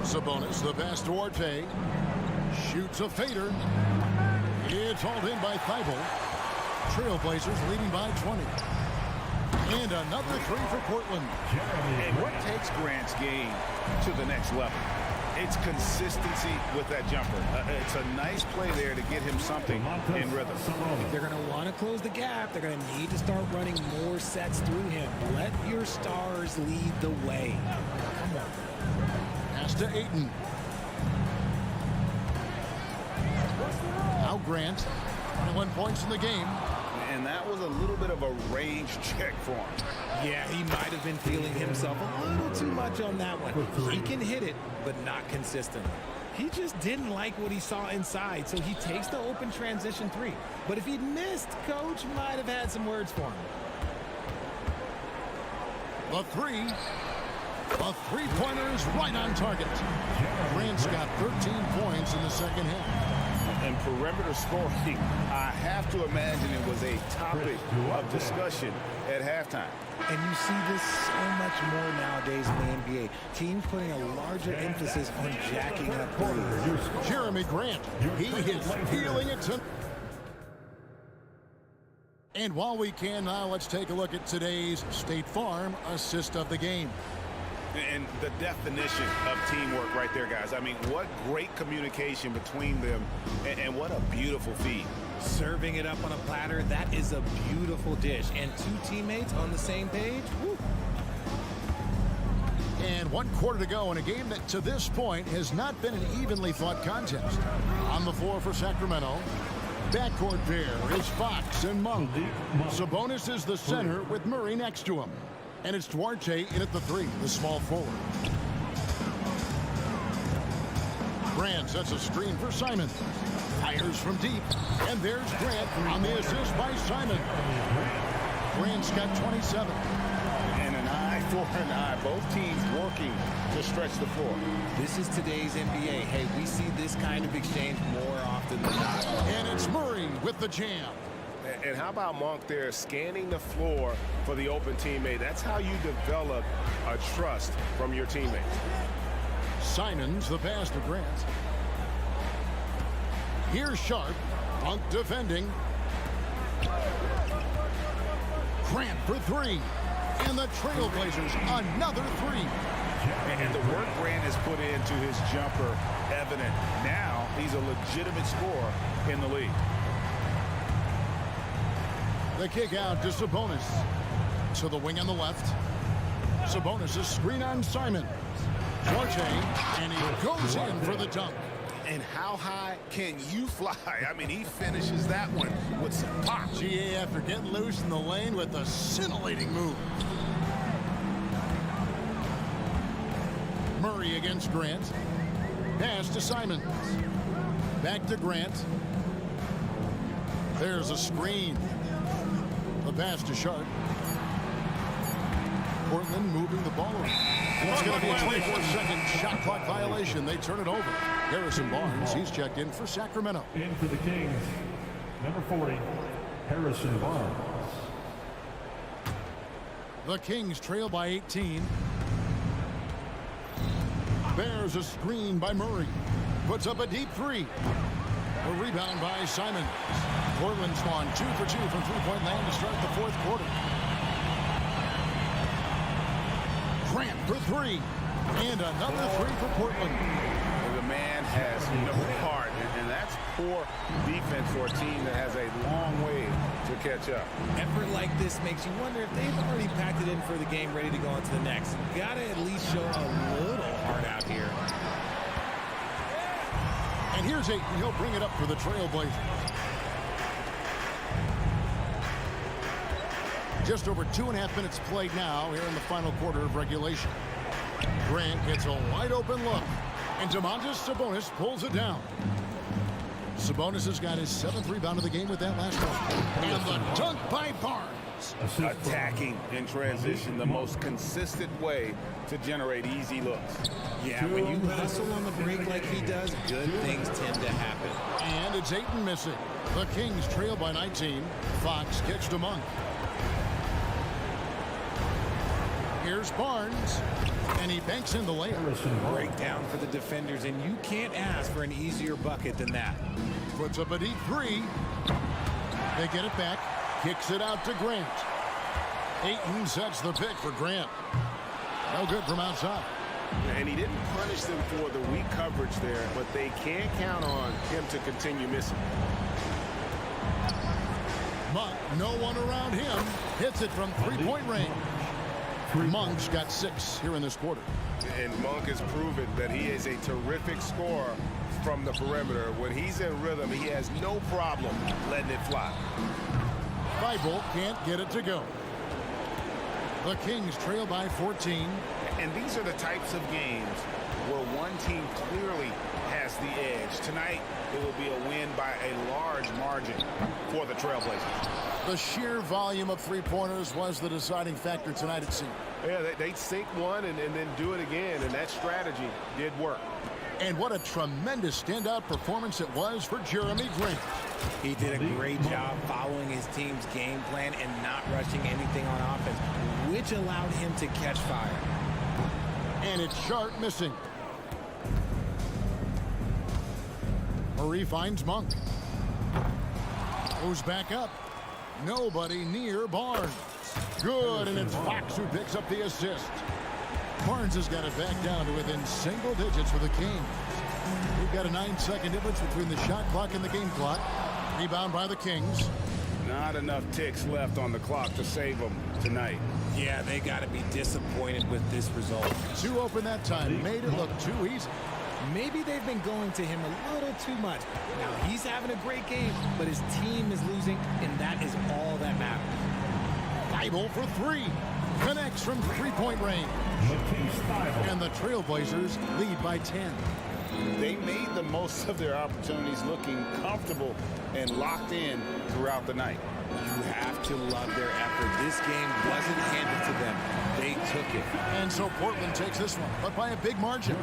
Sabonis, the pass to Arte. Shoots a fader. It's hauled in by Thibault. Trailblazers leading by 20. And another 3 for Portland. And what takes Grant's game to the next level? It's consistency with that jumper. It's a nice play there to get him something in rhythm. If they're going to want to close the gap, they're going to need to start running more sets through him. Let your stars lead the way. Come on. Pass to Ayton. Now Grant, 21 points in the game. And that was a little bit of a range check for him. Yeah, he might have been feeling himself a little too much on that one. He can hit it, but not consistently. He just didn't like what he saw inside, so he takes the open transition 3. But if he'd missed, Coach might have had some words for him. The 3. A 3-pointer is right on target. Grant's got 13 points in the second half. perimeter scoring, I have to imagine it was a topic of discussion at halftime. And you see this so much more nowadays in the NBA. Teams putting a larger emphasis on jacking up threes. Jeremy Grant, he is feeling it tonight. And while we can now, let's take a look at today's State Farm assist of the game. And the definition of teamwork right there, guys. I mean, what great communication between them, and what a beautiful feed. Serving it up on a platter, that is a beautiful dish. And two teammates on the same page. Woo. And 1 quarter to go in a game that to this point has not been an evenly fought contest. On the floor for Sacramento, backcourt pair is Fox and Monk. Sabonis is the center with Murray next to him. And it's Duarte in at the 3, the small forward. Grant sets a screen for Simon. Fires from deep. And there's Grant on the assist by Simon. Grant's got 27. And an eye for an eye. Both teams working to stretch the floor. This is today's NBA. Hey, we see this kind of exchange more often than not. And it's Murray with the jam. And how about Monk there scanning the floor for the open teammate? That's how you develop a trust from your teammates. Simons the pass to Grant. Here's Sharp. Monk defending. Grant for 3. And the Trailblazers another 3. And the work Grant has put into his jumper evident. Now he's a legitimate scorer in the league. The kick out to Sabonis. To the wing on the left. Sabonis is screen on Simon. Duarte, and he goes in for the dunk. And how high can you fly? I mean, he finishes that one with some pop. GA after getting loose in the lane with a scintillating move. Murray against Grant. Pass to Simon. Back to Grant. There's a screen. The pass to Sharp. Portland moving the ball around. And it's going to be a 24-second shot clock violation. They turn it over. Harrison Barnes, he's checked in for Sacramento. In for the Kings, number 40, Harrison Barnes. The Kings trail by 18. Bears a screen by Murray. Puts up a deep 3. A rebound by Simon. Portland's gone 2 for 2 from three-point land to start the 4th quarter. Grant for 3. And another 3 for Portland. The man has no heart, and that's poor defense for a team that has a long way to catch up. Effort like this makes you wonder if they've already packed it in for the game, ready to go on to the next. Gotta at least show a little heart out here. And here's Ayton. He'll bring it up for the Trailblazers. Just over 2.5 minutes played now here in the final quarter of regulation. Grant gets a wide open look. And Domantas Sabonis pulls it down. Sabonis has got his 7th rebound of the game with that last one. And the dunk by Barnes. Attacking in transition, the most consistent way to generate easy looks. Yeah, when you hustle on the break like he does, good things tend to happen. And it's Ayton missing. The Kings trail by 19. Fox kicks to Monk. Here's Barnes. And he banks in the layup. Breakdown for the defenders, and you can't ask for an easier bucket than that. Puts up a deep 3. They get it back. Kicks it out to Grant. Ayton sets the pick for Grant. No good from outside. And he didn't punish them for the weak coverage there, but they can't count on him to continue missing. Monk, no one around him. Hits it from three-point range. Monk's got 6 here in this quarter. And Monk has proven that he is a terrific scorer from the perimeter. When he's in rhythm, he has no problem letting it fly. Thibault can't get it to go. The Kings trail by 14. And these are the types of games where one team clearly has the edge. Tonight, it will be a win by a large margin for the Trailblazers. The sheer volume of three-pointers was the deciding factor tonight, it seemed. Yeah, they sink one and then do it again, and that strategy did work. And what a tremendous standout performance it was for Jeremy Grant. He did a great job following his team's game plan and not rushing anything on offense, which allowed him to catch fire. And it's Sharp missing. Murray finds Monk. Goes back up. Nobody near Barnes. Good, and it's Fox who picks up the assist. Barnes has got it back down to within single digits for the Kings. We've got a 9-second difference between the shot clock and the game clock. Rebound by the Kings. Not enough ticks left on the clock to save them tonight. Yeah, they got to be disappointed with this result. Too open that time. Made it look too easy. Maybe they've been going to him a little too much. Now, he's having a great game, but his team is losing, and that is all that matters. Bible for three. Connects from three-point range. And the Trailblazers lead by 10. They made the most of their opportunities, looking comfortable and locked in throughout the night. You have to love their effort. This game wasn't handed to them. They took it. And so Portland takes this one, but by a big margin.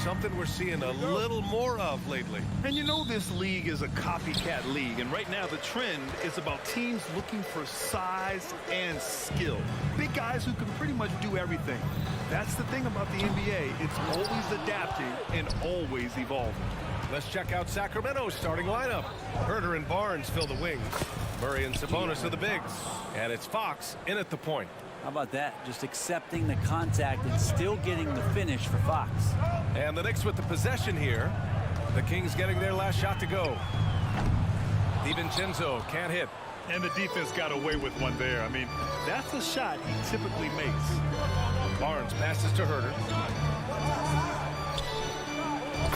something we're seeing a little more of lately. And you know this league is a copycat league, and right now the trend is about teams looking for size and skill. Big guys who can pretty much do everything. That's the thing about the NBA. It's always adapting and always evolving. Let's check out Sacramento's starting lineup. Herter and Barnes fill the wings. Murray and Sabonis are the bigs. And it's Fox in at the point. How about that? Just accepting the contact and still getting the finish for Fox. And the Knicks with the possession here. The Kings getting their last shot to go. DiVincenzo can't hit. And the defense got away with one there. I mean, that's a shot he typically makes. Barnes passes to Herter.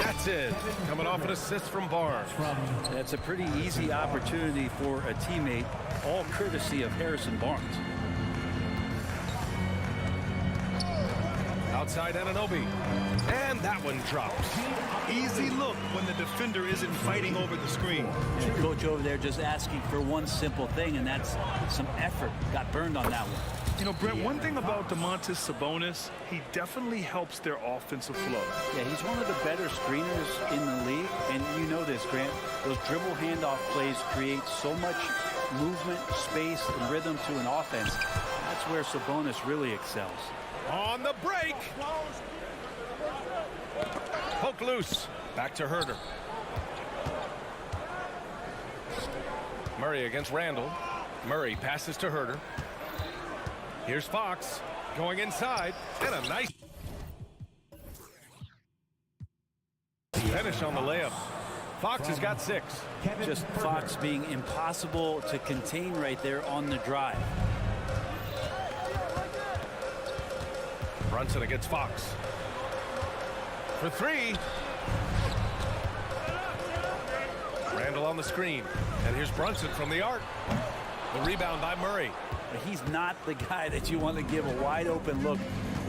That's it. Coming off an assist from Barnes. That's a pretty easy opportunity for a teammate, all courtesy of Harrison Barnes. Outside Anunoby. And that one drops. Easy look when the defender isn't fighting over the screen. And the coach over there just asking for one simple thing, and that's some effort. Got burned on that one. You know, Brent, one thing about Domantas Sabonis, he definitely helps their offensive flow. Yeah, he's one of the better screeners in the league, and you know this, Grant. Those dribble handoff plays create so much movement, space, and rhythm to an offense. That's where Sabonis really excels. On the break. Poke loose. Back to Herter. Murray against Randall. Murray passes to Herter. Here's Fox going inside, and a nice finish on the layup. Fox has got 6. Just Fox being impossible to contain right there on the drive. Brunson against Fox. For 3. Randall on the screen. And here's Brunson from the arc. The rebound by Murray. But he's not the guy that you want to give a wide open look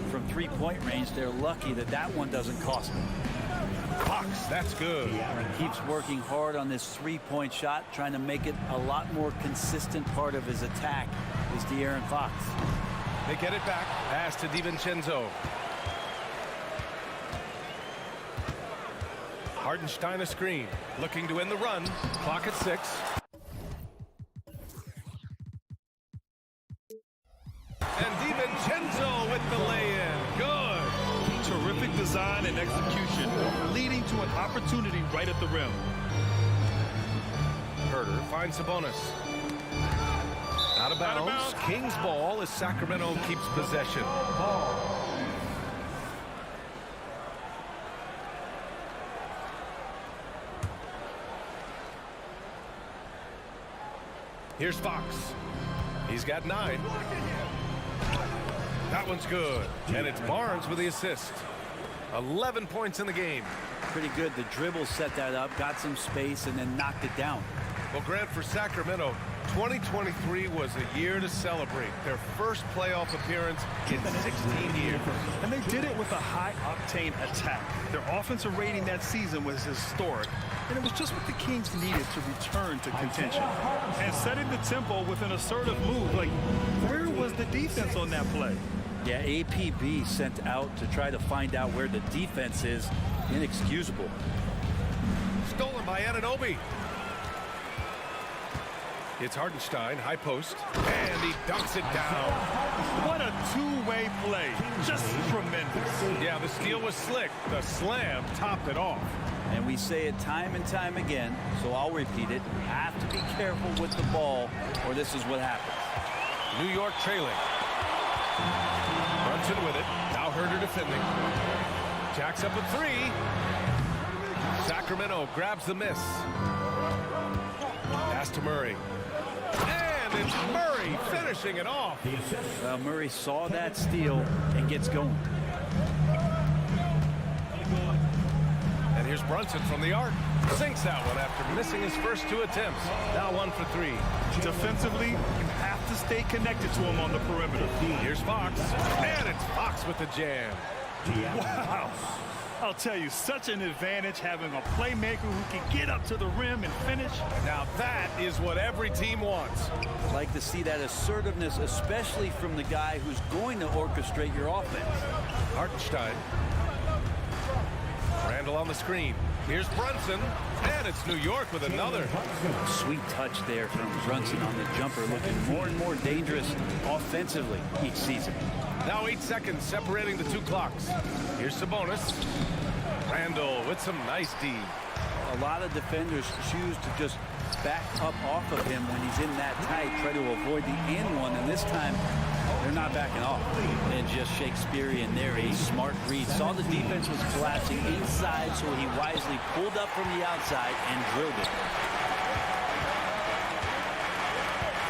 from three-point range. They're lucky that that one doesn't cost them. Fox, that's good. And keeps working hard on this three-point shot, trying to make it a lot more consistent part of his attack is De'Aaron Fox. They get it back. Pass to DiVincenzo. Hartenstein a screen. Looking to end the run. Clock at 6. And DiVincenzo with the lay-in. Good. Terrific design and execution, leading to an opportunity right at the rim. Herter finds Sabonis. Out of bounds. Kings ball as Sacramento keeps possession. Here's Fox. He's got 9. That one's good. And it's Barnes with the assist. 11 points in the game. Pretty good. The dribble set that up, got some space, and then knocked it down. Well, Grant, for Sacramento, 2023 was a year to celebrate. Their first playoff appearance in 16 years. And they did it with a high-octane attack. Their offensive rating that season was historic. And it was just what the Kings needed to return to contention. And setting the tempo with an assertive move. Like, where was the defense on that play? Yeah, APB sent out to try to find out where the defense is. Inexcusable. Stolen by Anunoby. It's Hartenstein, high post, and he dunks it down. What a two-way play. Just tremendous. Yeah, the steal was slick. The slam topped it off. And we say it time and time again, so I'll repeat it. Have to be careful with the ball, or this is what happens. New York trailing. Brunson with it. Now Herter defending. Jacks up a 3. Sacramento grabs the miss. Pass to Murray. And it's Murray finishing it off. Well, Murray saw that steal and gets going. And here's Brunson from the arc. Sinks that one after missing his first 2 attempts. Now 1 for 3. Defensively, you have to stay connected to him on the perimeter. Here's Fox. And it's Fox with the jam. Wow. I'll tell you, such an advantage having a playmaker who can get up to the rim and finish. Now that is what every team wants. I'd like to see that assertiveness, especially from the guy who's going to orchestrate your offense. Hartenstein. Randall on the screen. Here's Brunson, and it's New York with another. Sweet touch there from Brunson on the jumper, looking more and more dangerous offensively each season. Now 8 seconds separating the two clocks. Here's Sabonis. Randall with some nice D. A lot of defenders choose to just back up off of him when he's in that tight, try to avoid the and one, and this time they're not backing off. And just Shakespearean there, a smart read. Saw the defense was collapsing inside, so he wisely pulled up from the outside and drilled it.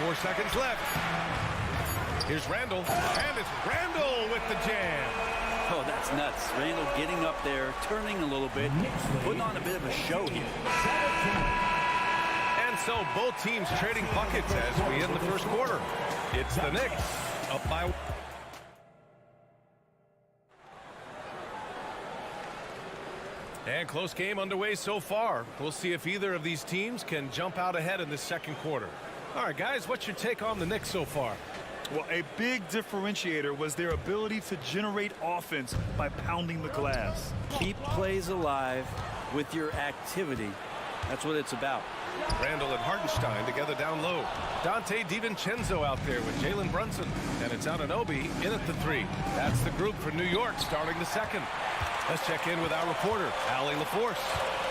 4 seconds left. Here's Randall, and it's Randall with the jam. Oh, that's nuts. Randall getting up there, turning a little bit, putting on a bit of a show here. And so both teams trading buckets as we end the first quarter. It's the Knicks up by... And close game underway so far. We'll see if either of these teams can jump out ahead in the second quarter. All right, guys, what's your take on the Knicks so far? Well, a big differentiator was their ability to generate offense by pounding the glass. Keep plays alive with your activity. That's what it's about. Randall and Hartenstein together down low. Dante DiVincenzo out there with Jalen Brunson. And it's Anunoby in at the 3. That's the group for New York starting the second. Let's check in with our reporter, Allie LaForce.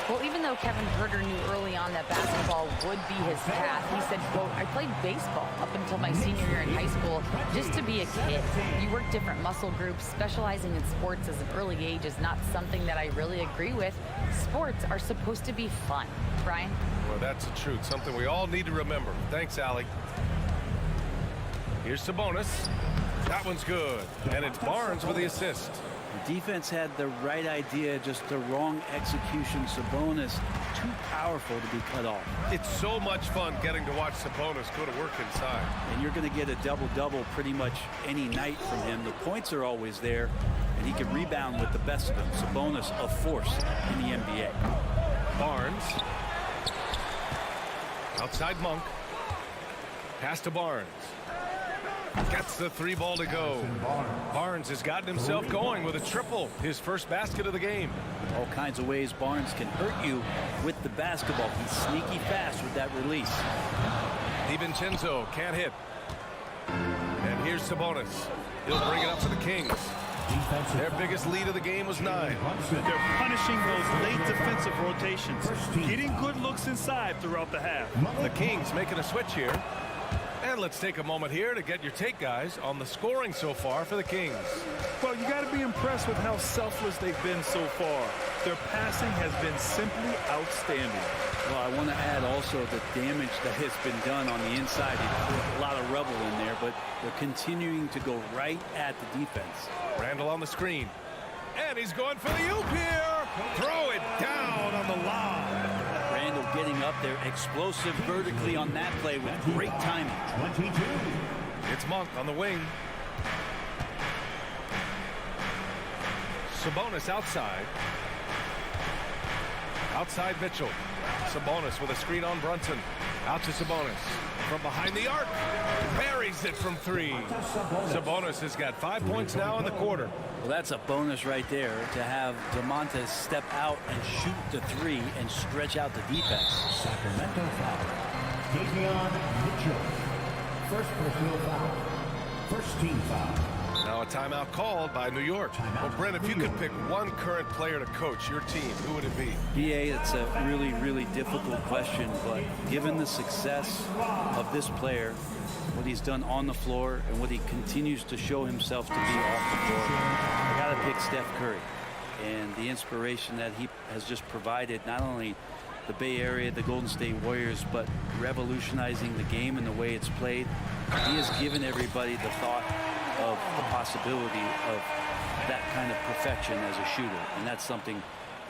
Well, even though Kevin Herter knew early on that basketball would be his path, he said, quote, I played baseball up until my senior year in high school just to be a kid. You work different muscle groups. Specializing in sports as an early age is not something that I really agree with. Sports are supposed to be fun. Brian? Well, that's the truth. Something we all need to remember. Thanks, Allie. Here's Sabonis. That one's good. And it's Barnes with the assist. The defense had the right idea, just the wrong execution. Sabonis, too powerful to be cut off. It's so much fun getting to watch Sabonis go to work inside. And you're going to get a double-double pretty much any night from him. The points are always there, and he can rebound with the best of them. Sabonis, a force in the NBA. Barnes. Outside Monk. Pass to Barnes. Gets the 3 ball to go. Barnes has gotten himself going with a triple, his first basket of the game. All kinds of ways Barnes can hurt you with the basketball. He's sneaky fast with that release. DiVincenzo can't hit. And here's Sabonis. He'll bring it up for the Kings. Their biggest lead of the game was 9. They're punishing those late defensive rotations, getting good looks inside throughout the half. The Kings making a switch here. And let's take a moment here to get your take, guys, on the scoring so far for the Kings. Well, you got to be impressed with how selfless they've been so far. Their passing has been simply outstanding. Well, I want to add also the damage that has been done on the inside. A lot of rubble in there, but they're continuing to go right at the defense. Randall on the screen. And he's going for the oop here. Throw it down on the lob. Randall getting up there, explosive vertically on that play with great timing. 22. It's Monk on the wing. Sabonis outside. Outside Mitchell. Sabonis with a screen on Brunson. Out to Sabonis. From behind the arc. Buries it from 3. Sabonis has got 5 points now in the quarter. Well, that's a bonus right there to have DeMontis step out and shoot the 3 and stretch out the defense. Sacramento foul. Davion Mitchell. First personal foul. First team foul. Now a timeout called by New York. Well, Brent, if you could pick one current player to coach your team, who would it be? BA, it's a really, really difficult question, but given the success of this player, what he's done on the floor and what he continues to show himself to be off the floor, I got to pick Steph Curry. And the inspiration that he has just provided, not only the Bay Area, the Golden State Warriors, but revolutionizing the game and the way it's played. He has given everybody the thought of the possibility of that kind of perfection as a shooter. And that's something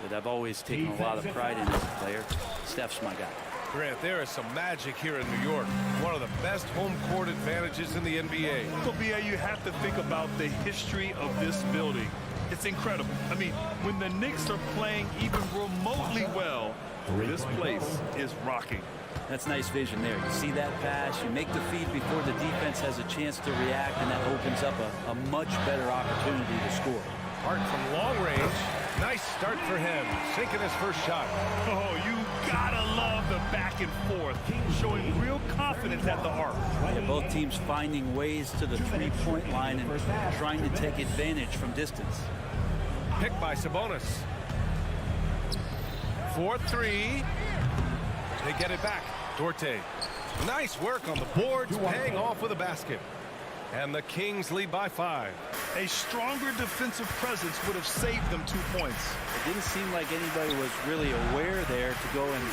that I've always taken a lot of pride in as a player. Steph's my guy. Grant, there is some magic here in New York. One of the best home court advantages in the NBA. So, B.A., you have to think about the history of this building. It's incredible. I mean, when the Knicks are playing even remotely well, this place is rocking. That's nice vision there. You see that pass, you make the feed before the defense has a chance to react, and that opens up a much better opportunity to score. Hart from long range Nice start for him, sinking his first shot. Oh, you gotta love the back and forth, showing real confidence at the arc. Yeah, both teams finding ways to the three-point line and trying to take advantage from distance. Picked by Sabonis. 4-3. They get it back. Duarte. Nice work on the boards, paying off with a basket. And the Kings lead by 5. A stronger defensive presence would have saved them 2 points. It didn't seem like anybody was really aware there to go and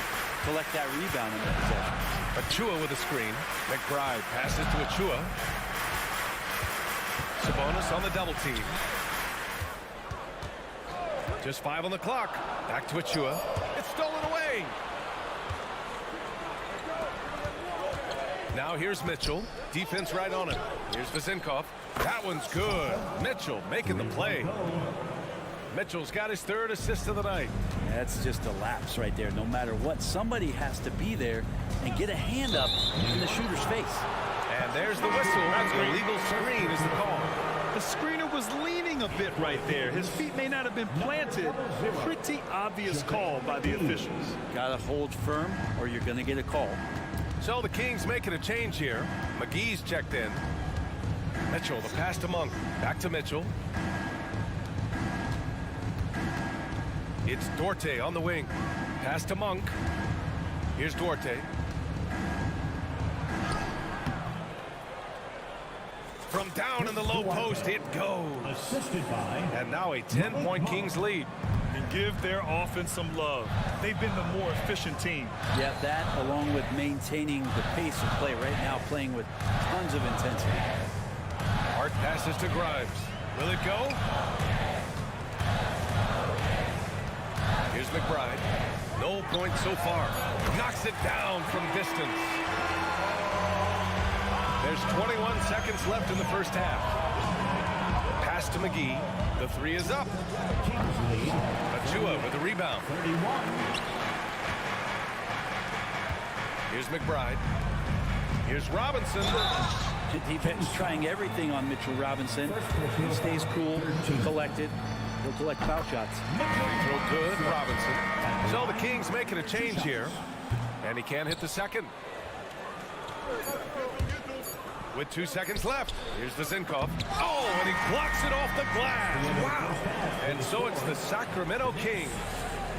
collect that rebound in the possession. Achua with a screen. McBride passes to Achua. Sabonis on the double team. Just 5 on the clock. Back to Achua. It's stolen away. Now here's Mitchell. Defense right on him. Here's Vezinkov. That one's good. Mitchell making the play. Mitchell's got his 3rd assist of the night. That's just a lapse right there. No matter what, somebody has to be there and get a hand up in the shooter's face. And there's the whistle. That's an illegal screen is the call. The screener was leaning a bit right there. His feet may not have been planted. Pretty obvious call by the officials. Got to hold firm or you're going to get a call. So the Kings making a change here. McGee's checked in. Mitchell, the pass to Monk. Back to Mitchell. It's Duarte on the wing. Pass to Monk. Here's Duarte. From down in the low post, it goes. Assisted by. And now a 10-point Kings lead. And give their offense some love. They've been the more efficient team. Yeah, that along with maintaining the pace of play right now, playing with tons of intensity. Hart passes to Grimes. Will it go? Here's McBride. No point so far. Knocks it down from distance. There's 21 seconds left in the first half. Pass to McGee. The 3 is up. Achua with the rebound. Here's McBride. Here's Robinson. The defense trying everything on Mitchell Robinson. He stays cool, collected. He'll collect foul shots. Throw good, Robinson. So the Kings making a change here. And he can't hit the second. With 2 seconds left. Here's Vezinkov. Oh, and he blocks it off the glass. Wow. And so it's the Sacramento Kings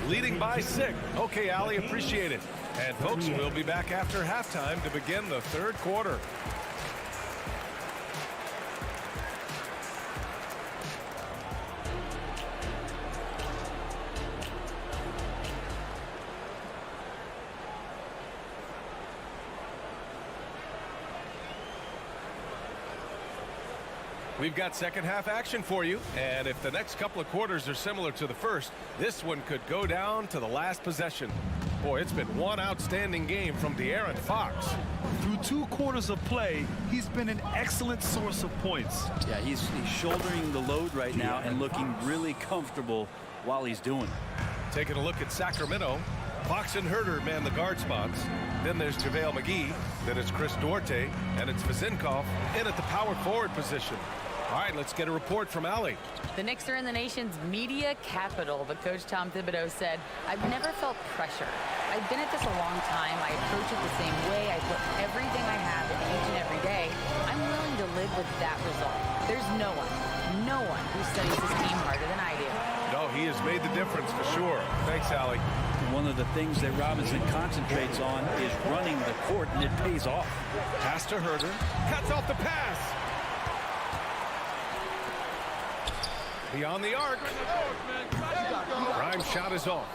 leading by 6. Okay, Allie, appreciate it. And folks, we'll be back after halftime to begin the 3rd quarter. We've got second half action for you, and if the next couple of quarters are similar to the first, this one could go down to the last possession. Boy, it's been one outstanding game from De'Aaron Fox. Through 2 quarters of play, he's been an excellent source of points. Yeah, he's shouldering the load right now and looking really comfortable while he's doing it. Taking a look at Sacramento, Fox and Herter man the guard spots. Then there's JaVale McGee. Then it's Chris Duarte, and it's Vezinkov in at the power forward position. All right, let's get a report from Allie. The Knicks are in the nation's media capital, but Coach Tom Thibodeau said, "I've never felt pressure. I've been at this a long time. I approach it the same way. I put everything I have in each and every day. I'm willing to live with that result. There's no one who studies this team harder than I do." No, he has made the difference for sure. Thanks, Allie. One of the things that Robinson concentrates on is running the court, and it pays off. Pass to Herter. Cuts off the pass. Beyond the arc. Grimes' shot is off.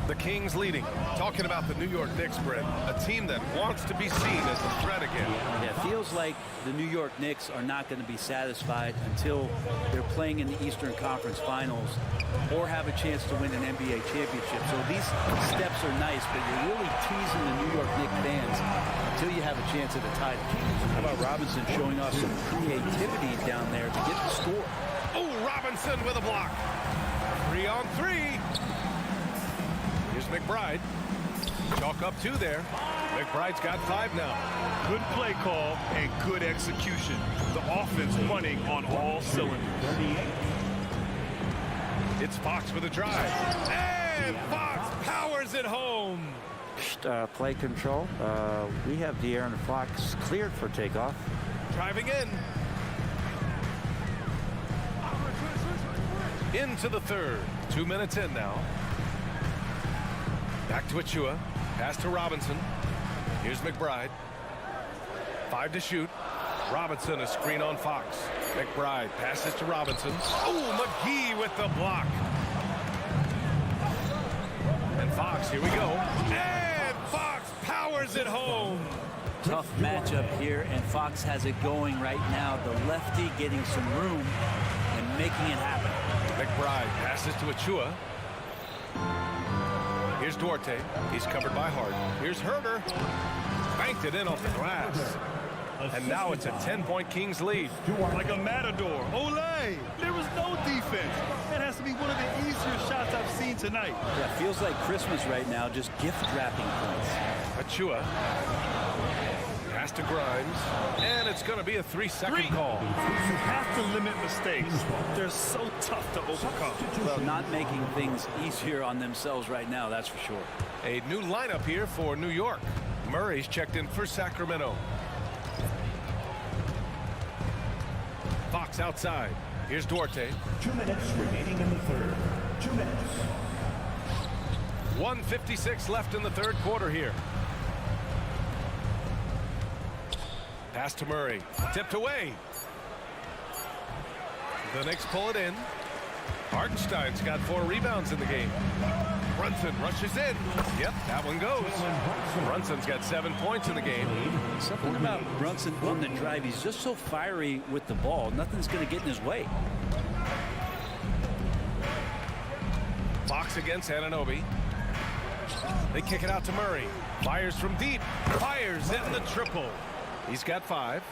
The Kings leading. Talking about the New York Knicks, Brent. A team that wants to be seen as a threat again. Yeah, it feels like the New York Knicks are not going to be satisfied until they're playing in the Eastern Conference Finals or have a chance to win an NBA championship. So these steps are nice, but you're really teasing the New York Knicks fans until you have a chance at a title. How about Robinson showing off some creativity down there to get the score? Oh, Robinson with a block. 3 on 3. Here's McBride. Chalk up 2 there. McBride's got 5 now. Good play call and good execution. The offense running on all cylinders. It's Fox with a drive. And Fox powers it home. Play control. We have De'Aaron Fox cleared for takeoff. Driving in. Into the third. 2 minutes in now. Back to Achua. Pass to Robinson. Here's McBride. 5 to shoot. Robinson, a screen on Fox. McBride passes to Robinson. Oh, McGee with the block. And Fox, here we go. And Fox powers it home. Tough matchup here, and Fox has it going right now. The lefty getting some room and making it happen. McBride passes to Achua. Here's Duarte. He's covered by Hart. Here's Herter. Banked it in off the glass. And now it's a 10-point Kings lead. Like a matador. Olay! There was no defense. That has to be one of the easier shots I've seen tonight. Yeah, feels like Christmas right now, just gift wrapping points. Achua. Pass to Grimes. And it's going to be a 3-second call. You have to limit mistakes. They're so tough to overcome. Well, not making things easier on themselves right now, that's for sure. A new lineup here for New York. Murray's checked in for Sacramento. Fox outside. Here's Duarte. 2 minutes remaining in the third. 2 minutes. 1:56 left in the third quarter here. Pass to Murray. Tipped away. The Knicks pull it in. Hartenstein's got 4 rebounds in the game. Brunson rushes in. Yep, that one goes. Brunson's got 7 points in the game. Something about Brunson on the drive. He's just so fiery with the ball. Nothing's going to get in his way. Fox against Anunoby. They kick it out to Murray. Fires from deep. Fires in the triple. He's got 5.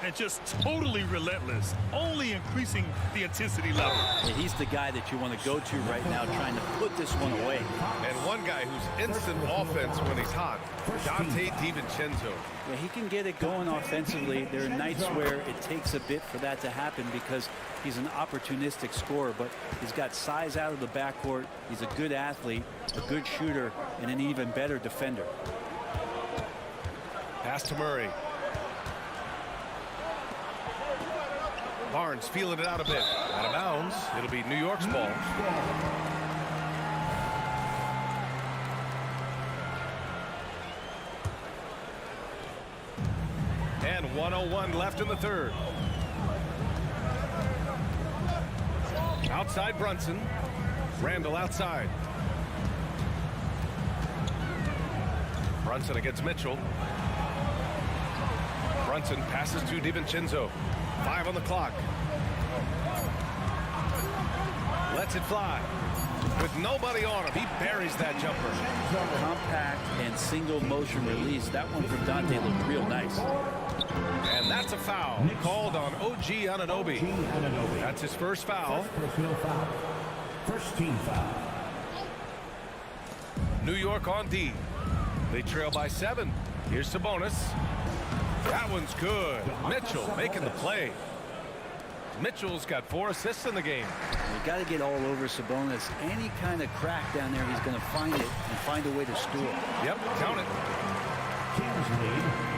And just totally relentless, only increasing the intensity level. Yeah, he's the guy that you want to go to right now, trying to put this one away. And one guy who's instant offense when he's hot, Dante DiVincenzo. Yeah, he can get it going offensively. There are nights where it takes a bit for that to happen because he's an opportunistic scorer, but he's got size out of the backcourt. He's a good athlete, a good shooter, and an even better defender. Pass to Murray. Barnes feeling it out a bit. Out of bounds. It'll be New York's ball. And 1:01 left in the third. Outside Brunson. Randall outside. Brunson against Mitchell. Brunson passes to DiVincenzo. 5 on the clock. Lets it fly. With nobody on him, he buries that jumper. Compact and single motion release. That one from Dante looked real nice. And that's a foul called on OG Anunoby. That's his first foul. First team foul. New York on D. They trail by 7. Here's Sabonis. That one's good. Mitchell making the play. Mitchell's got 4 assists in the game. You got to get all over Sabonis. Any kind of crack down there, he's going to find it and find a way to score. Yep, count it.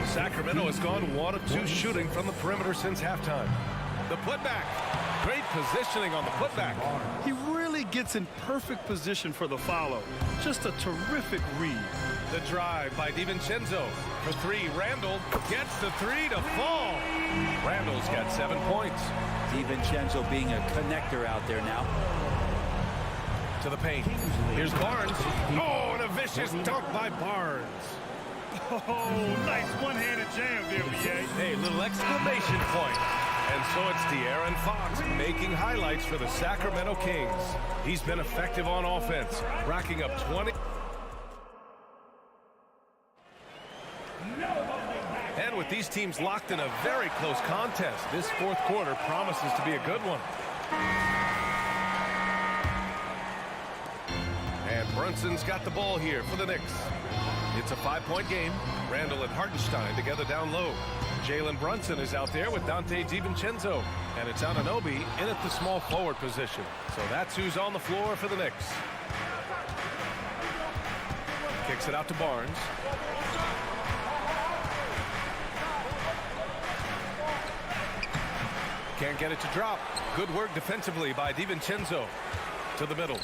Sacramento has gone 1 of 2 shooting from the perimeter since halftime. The putback. Great positioning on the putback. He really gets in perfect position for the follow. Just a terrific read. The drive by DiVincenzo. For 3, Randall gets the 3 to fall. Randall's got 7 points. DiVincenzo being a connector out there now. To the paint. Here's Barnes. Oh, and a vicious dunk by Barnes. Oh, nice one-handed jam there, B.A. Hey, little exclamation point. And so it's De'Aaron Fox making highlights for the Sacramento Kings. He's been effective on offense, racking up 20. And with these teams locked in a very close contest, this fourth quarter promises to be a good one. And Brunson's got the ball here for the Knicks. It's a 5-point game. Randall and Hartenstein together down low. Jalen Brunson is out there with Dante DiVincenzo. And it's Anunoby in at the small forward position. So that's who's on the floor for the Knicks. Kicks it out to Barnes. Can't get it to drop. Good work defensively by DiVincenzo. To the middle.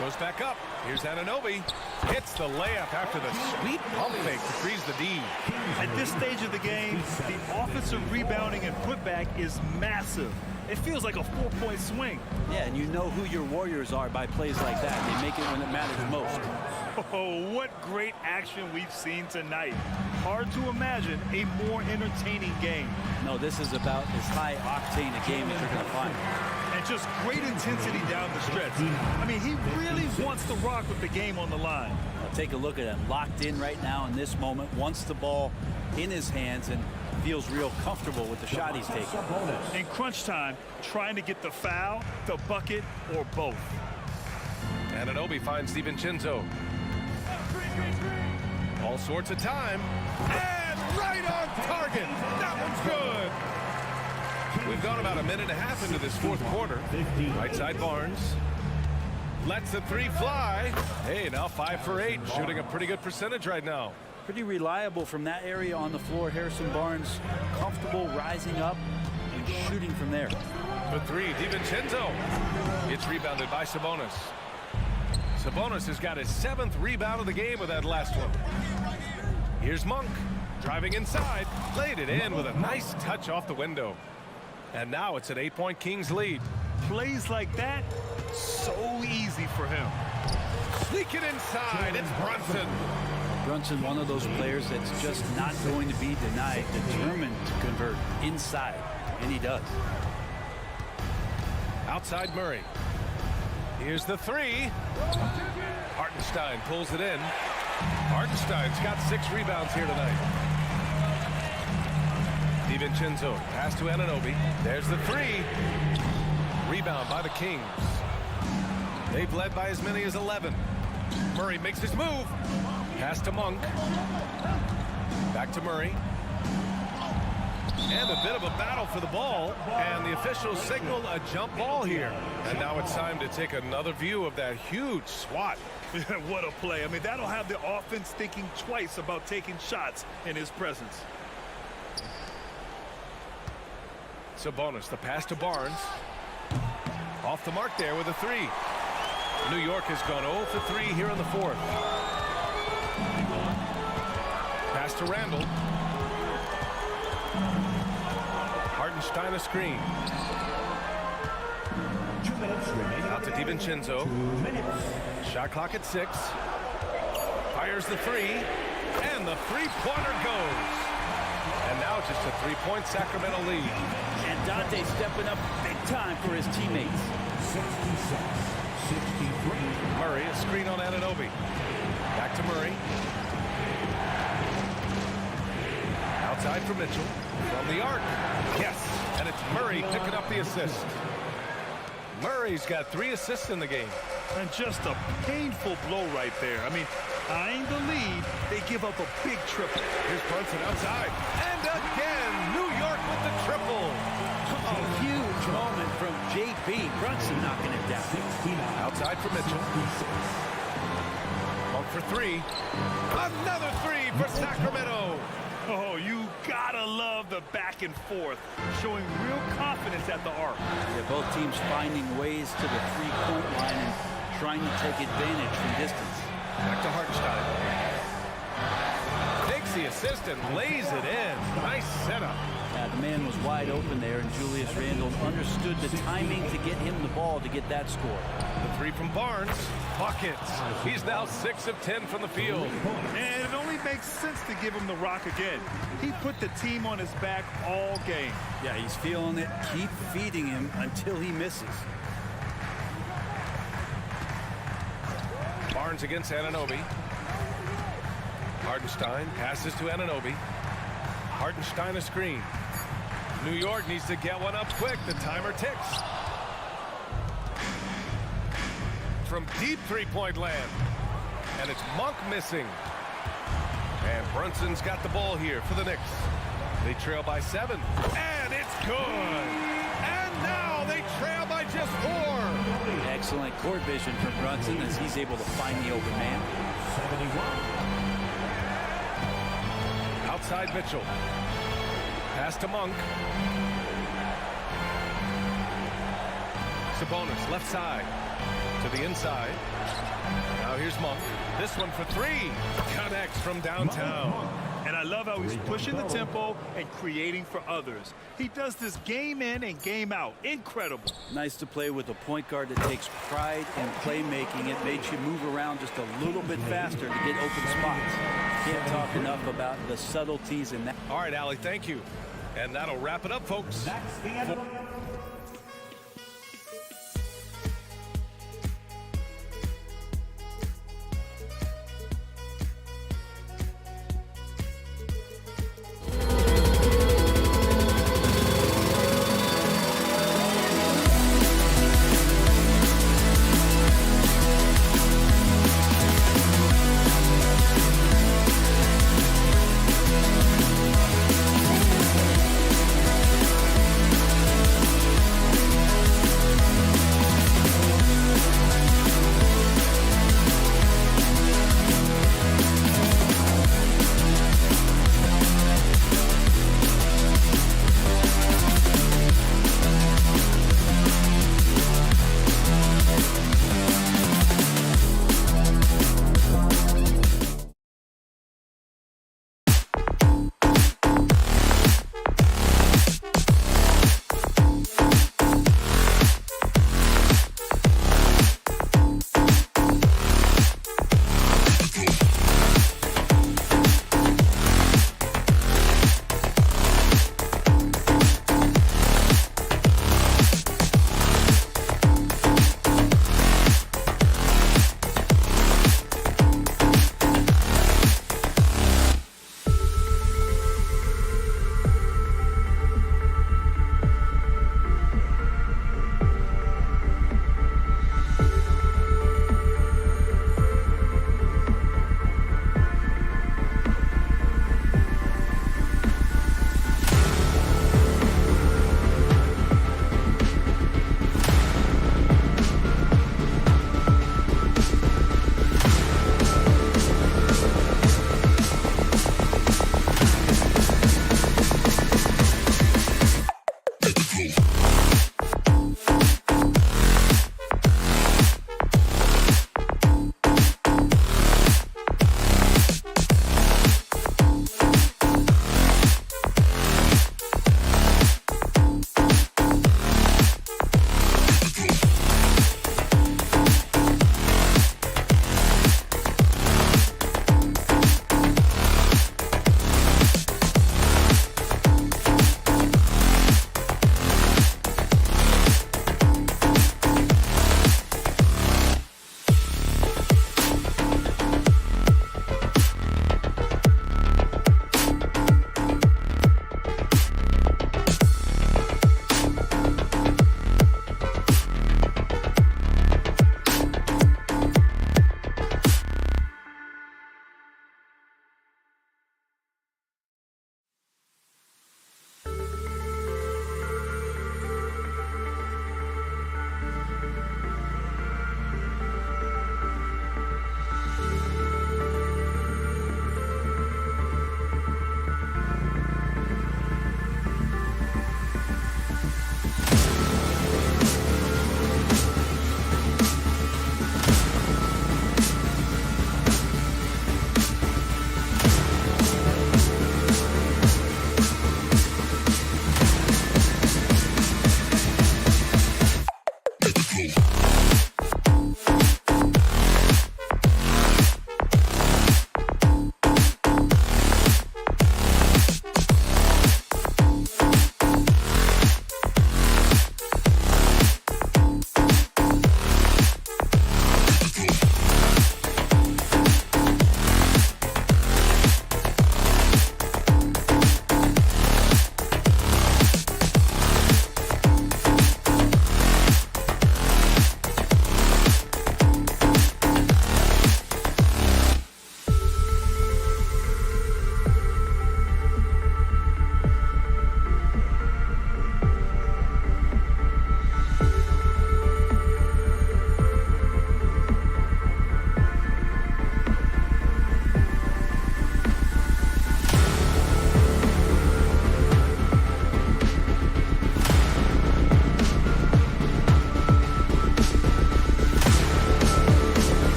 Goes back up. Here's Anunoby. Hits the layup after the sweet pump fake to freeze the D. At this stage of the game, the offensive rebounding and putback is massive. It feels like a 4-point swing. Yeah, and you know who your Warriors are by plays like that. They make it when it matters most. Oh, what great action we've seen tonight. Hard to imagine a more entertaining game. No, this is about as high octane a game as you're going to find. And just great intensity down the stretch. I mean, he really wants to rock with the game on the line. Now take a look at him. Locked in right now in this moment. Wants the ball in his hands and feels real comfortable with the shot he's taking. In crunch time, trying to get the foul, the bucket, or both. Anunoby finds DiVincenzo. All sorts of time. And right on target. That one's good. We've gone about a minute and a half into this fourth quarter. Right side Barnes. Lets the three fly. Hey, now 5 for 8. Shooting a pretty good percentage right now. Pretty reliable from that area on the floor. Harrison Barnes comfortable rising up and shooting from there. The three, DiVincenzo. It's rebounded by Sabonis. Sabonis has got his 7th rebound of the game with that last one. Here's Monk driving inside. Laid it in with a nice touch off the window. And now it's an 8-point Kings lead. Plays like that, so easy for him. Sneak it inside. It's Brunson. Brunson, one of those players that's just not going to be denied, determined to convert inside, and he does. Outside Murray. Here's the three. Hartenstein pulls it in. Hartenstein's got 6 rebounds here tonight. DiVincenzo, pass to Anunoby. There's the three. Rebound by the Kings. They've led by as many as 11. Murray makes his move. Pass to Monk. Back to Murray. And a bit of a battle for the ball. And the officials signal a jump ball here. And now it's time to take another view of that huge swat. What a play. I mean, that'll have the offense thinking twice about taking shots in his presence. Sabonis, the pass to Barnes. Off the mark there with a three. New York has gone 0 for 3 here in the fourth. Pass to Randall. Hartenstein a screen. Out to DiVincenzo. Shot clock at 6. Fires the three. And the three-pointer goes. And now just a 3-point Sacramento lead. And Dante stepping up big time for his teammates. 63. Murray, a screen on Anunoby. Back to Murray. Outside for Mitchell. From the arc. Yes. And it's Murray picking up the assist. Murray's got 3 assists in the game. And just a painful blow right there. I mean, eyeing the lead, they give up a big triple. Here's Brunson outside. And again, New York with the triple. A huge moment from JB. Brunson knocking it down. Outside for Mitchell. Monk for 3. Another 3 for Sacramento. Oh, you gotta love the back and forth, showing real confidence at the arc. Yeah, both teams finding ways to the three-point line and trying to take advantage from distance. Back to Hartenstein. Takes the assist and lays it in. Nice setup. Yeah, the man was wide open there, and Julius Randle understood the timing to get him the ball to get that score. The 3 from Barnes. Buckets. He's now 6 of 10 from the field. And it only makes sense to give him the rock again. He put the team on his back all game. Yeah, he's feeling it. Keep feeding him until he misses. Barnes against Anunoby. Hartenstein passes to Anunoby. Hartenstein a screen. New York needs to get one up quick. The timer ticks. From deep three-point land. And it's Monk missing. And Brunson's got the ball here for the Knicks. They trail by 7, and it's good. And now they trail by just 4. Excellent court vision from Brunson as he's able to find the open man. 71. Outside Mitchell. Pass to Monk. Sabonis left side to the inside. Now here's Monk. This one for 3. Connects from downtown. And I love how he's pushing the tempo and creating for others. He does this game in and game out. Incredible. Nice to play with a point guard that takes pride in playmaking. It makes you move around just a little bit faster to get open spots. Can't talk enough about the subtleties in that. All right, Allie, thank you. And that'll wrap it up, folks. That's the end of the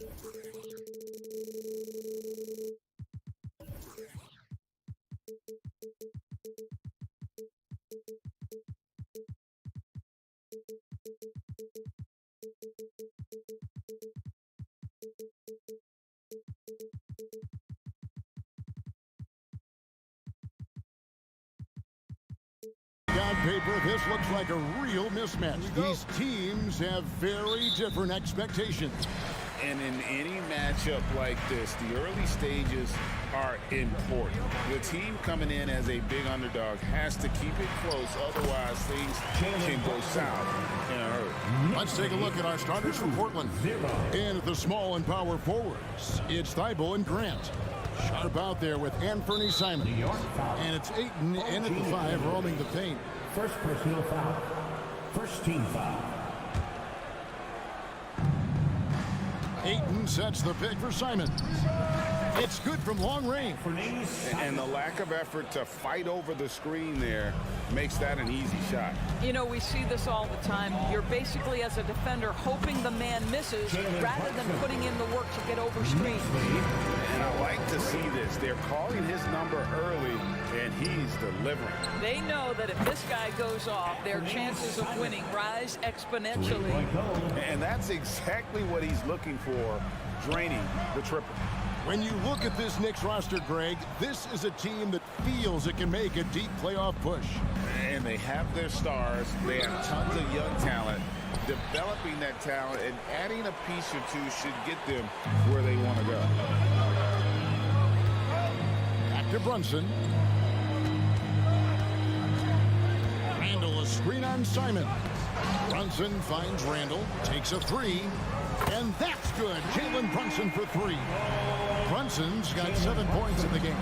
On paper, this looks like a real mismatch. These teams have very different expectations. And in any matchup like this, the early stages are important. The team coming in as a big underdog has to keep it close, otherwise things can go south in a hurry. Let's take a look at our starters from Portland. And at the small and power forwards, it's Thibault and Grant. Sharp out there with Anthony Simon. And it's Ayton in at the 5, roaming the paint. First personal foul. First team foul. Ayton sets the pick for Simon. It's good from long range. And the lack of effort to fight over the screen there makes that an easy shot. You know, we see this all the time. You're basically, as a defender, hoping the man misses rather than putting in the work to get over screen. And I like to see this. They're calling his number early, and he's delivering. They know that if this guy goes off, their chances of winning rise exponentially. And that's exactly what he's looking for, draining the triple. When you look at this Knicks roster, Greg, this is a team that feels it can make a deep playoff push. And they have their stars. They have tons of young talent. Developing that talent and adding a piece or two should get them where they want to go. Back to Brunson. Randall, a screen on Simon. Brunson finds Randall, takes a 3, and that's good. Jalen Brunson for 3. Brunson's got 7 points in the game.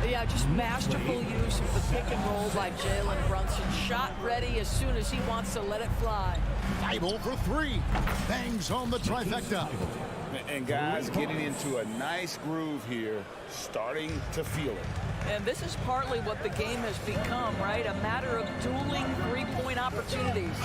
Yeah, just masterful use of the pick and roll by Jalen Brunson. Shot ready as soon as he wants to let it fly. Thibault for 3. Bangs home the trifecta. And guys getting into a nice groove here, starting to feel it. And this is partly what the game has become, right? A matter of dueling three-point opportunities.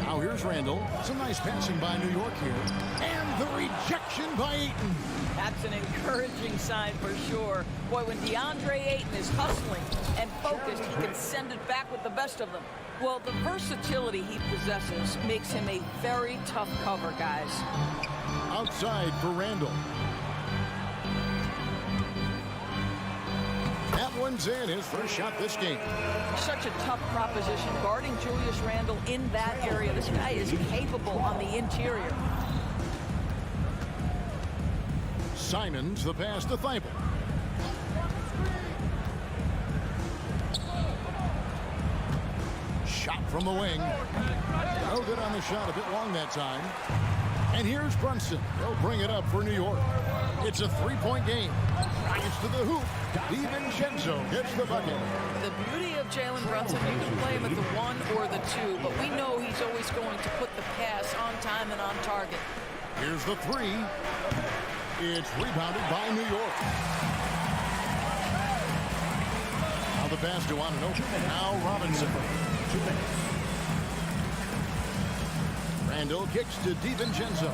Now here's Randall. Some nice passing by New York here. And the rejection by Ayton. That's an encouraging sign for sure. Boy, when DeAndre Ayton is hustling and focused, he can send it back with the best of them. Well, the versatility he possesses makes him a very tough cover, guys. Outside for Randall. That one's in, his first shot this game. Such a tough proposition, guarding Julius Randle in that area. This guy is capable on the interior. Simons the pass to Thibault. Shot from the wing. No good on the shot, a bit long that time. And here's Brunson. They'll bring it up for New York. It's a 3-point game. Drives to the hoop. DiVincenzo hits the bucket. The beauty of Jalen Brunson, you can play him at the 1 or the 2, but we know he's always going to put the pass on time and on target. Here's the 3. It's rebounded by New York. Now the pass to Ananobi. Now Robinson. Randall kicks to DiVincenzo.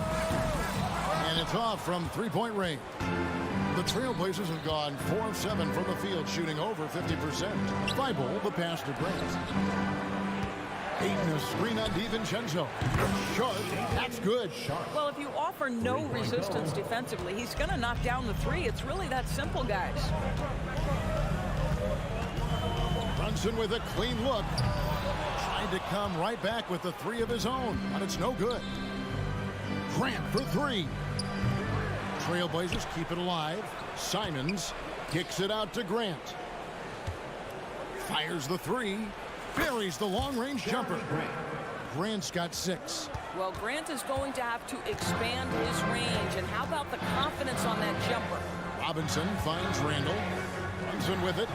And it's off from 3-point range. The Trailblazers have gone 4 of 7 from the field, shooting over 50%. Thibault, the pass to Grant. Ayton, a screen on DiVincenzo. Short, that's good. Well, if you offer no resistance defensively, he's going to knock down the 3. It's really that simple, guys. Brunson with a clean look. Trying to come right back with the 3 of his own, but it's no good. Grant for 3. Trailblazers keep it alive. Simons kicks it out to Grant. Fires the 3. Buries the long-range jumper. Grant's got 6. Well, Grant is going to have to expand his range. And how about the confidence on that jumper? Robinson finds Randall. Brunson with it.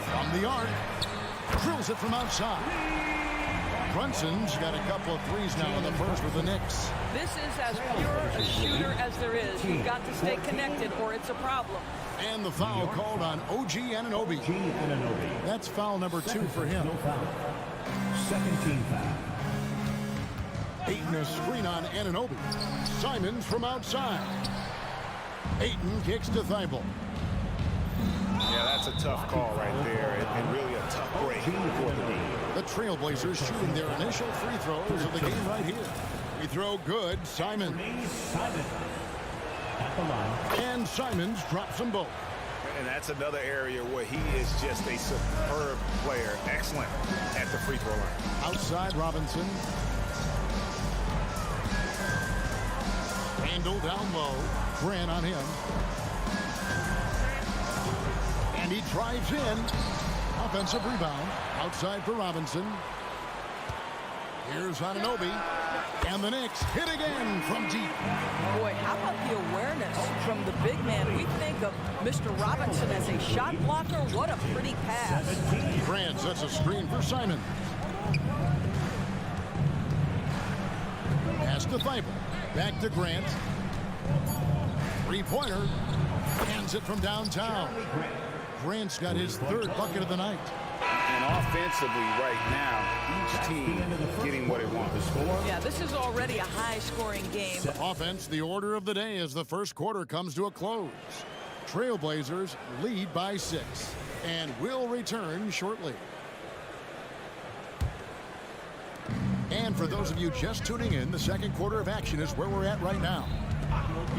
From the arc. Drills it from outside. Brunson's got a couple of 3s now in the first with the Knicks. This is as pure a shooter as there is. You've got to stay connected or it's a problem. And the foul called on OG Anunoby. That's foul number 2 for him. Second team foul. Ayton a screen on Anunoby. Simons from outside. Ayton kicks to Thibault. Yeah, that's a tough call right there, and really a tough break for the team. The Trailblazers shooting their initial free throws of the game right here. Free throw good, Simons. At the line. And Simons drops them both. And that's another area where he is just a superb player. Excellent at the free throw line. Outside Robinson. Randall down low. Grant on him. And he drives in. Offensive rebound. Outside for Robinson. Here's Anunoby. And the Knicks hit again from deep. Boy, how about the awareness from the big man? We think of Mr. Robinson as a shot blocker. What a pretty pass. Grant sets a screen for Simon. Pass to Thibault. Back to Grant. Three-pointer. Hands it from downtown. Grant's got his third bucket of the night. And offensively right now, each team getting what it wants. Yeah, this is already a high-scoring game. Offense, the order of the day as the first quarter comes to a close. Trailblazers lead by 6 and will return shortly. And for those of you just tuning in, the second quarter of action is where we're at right now.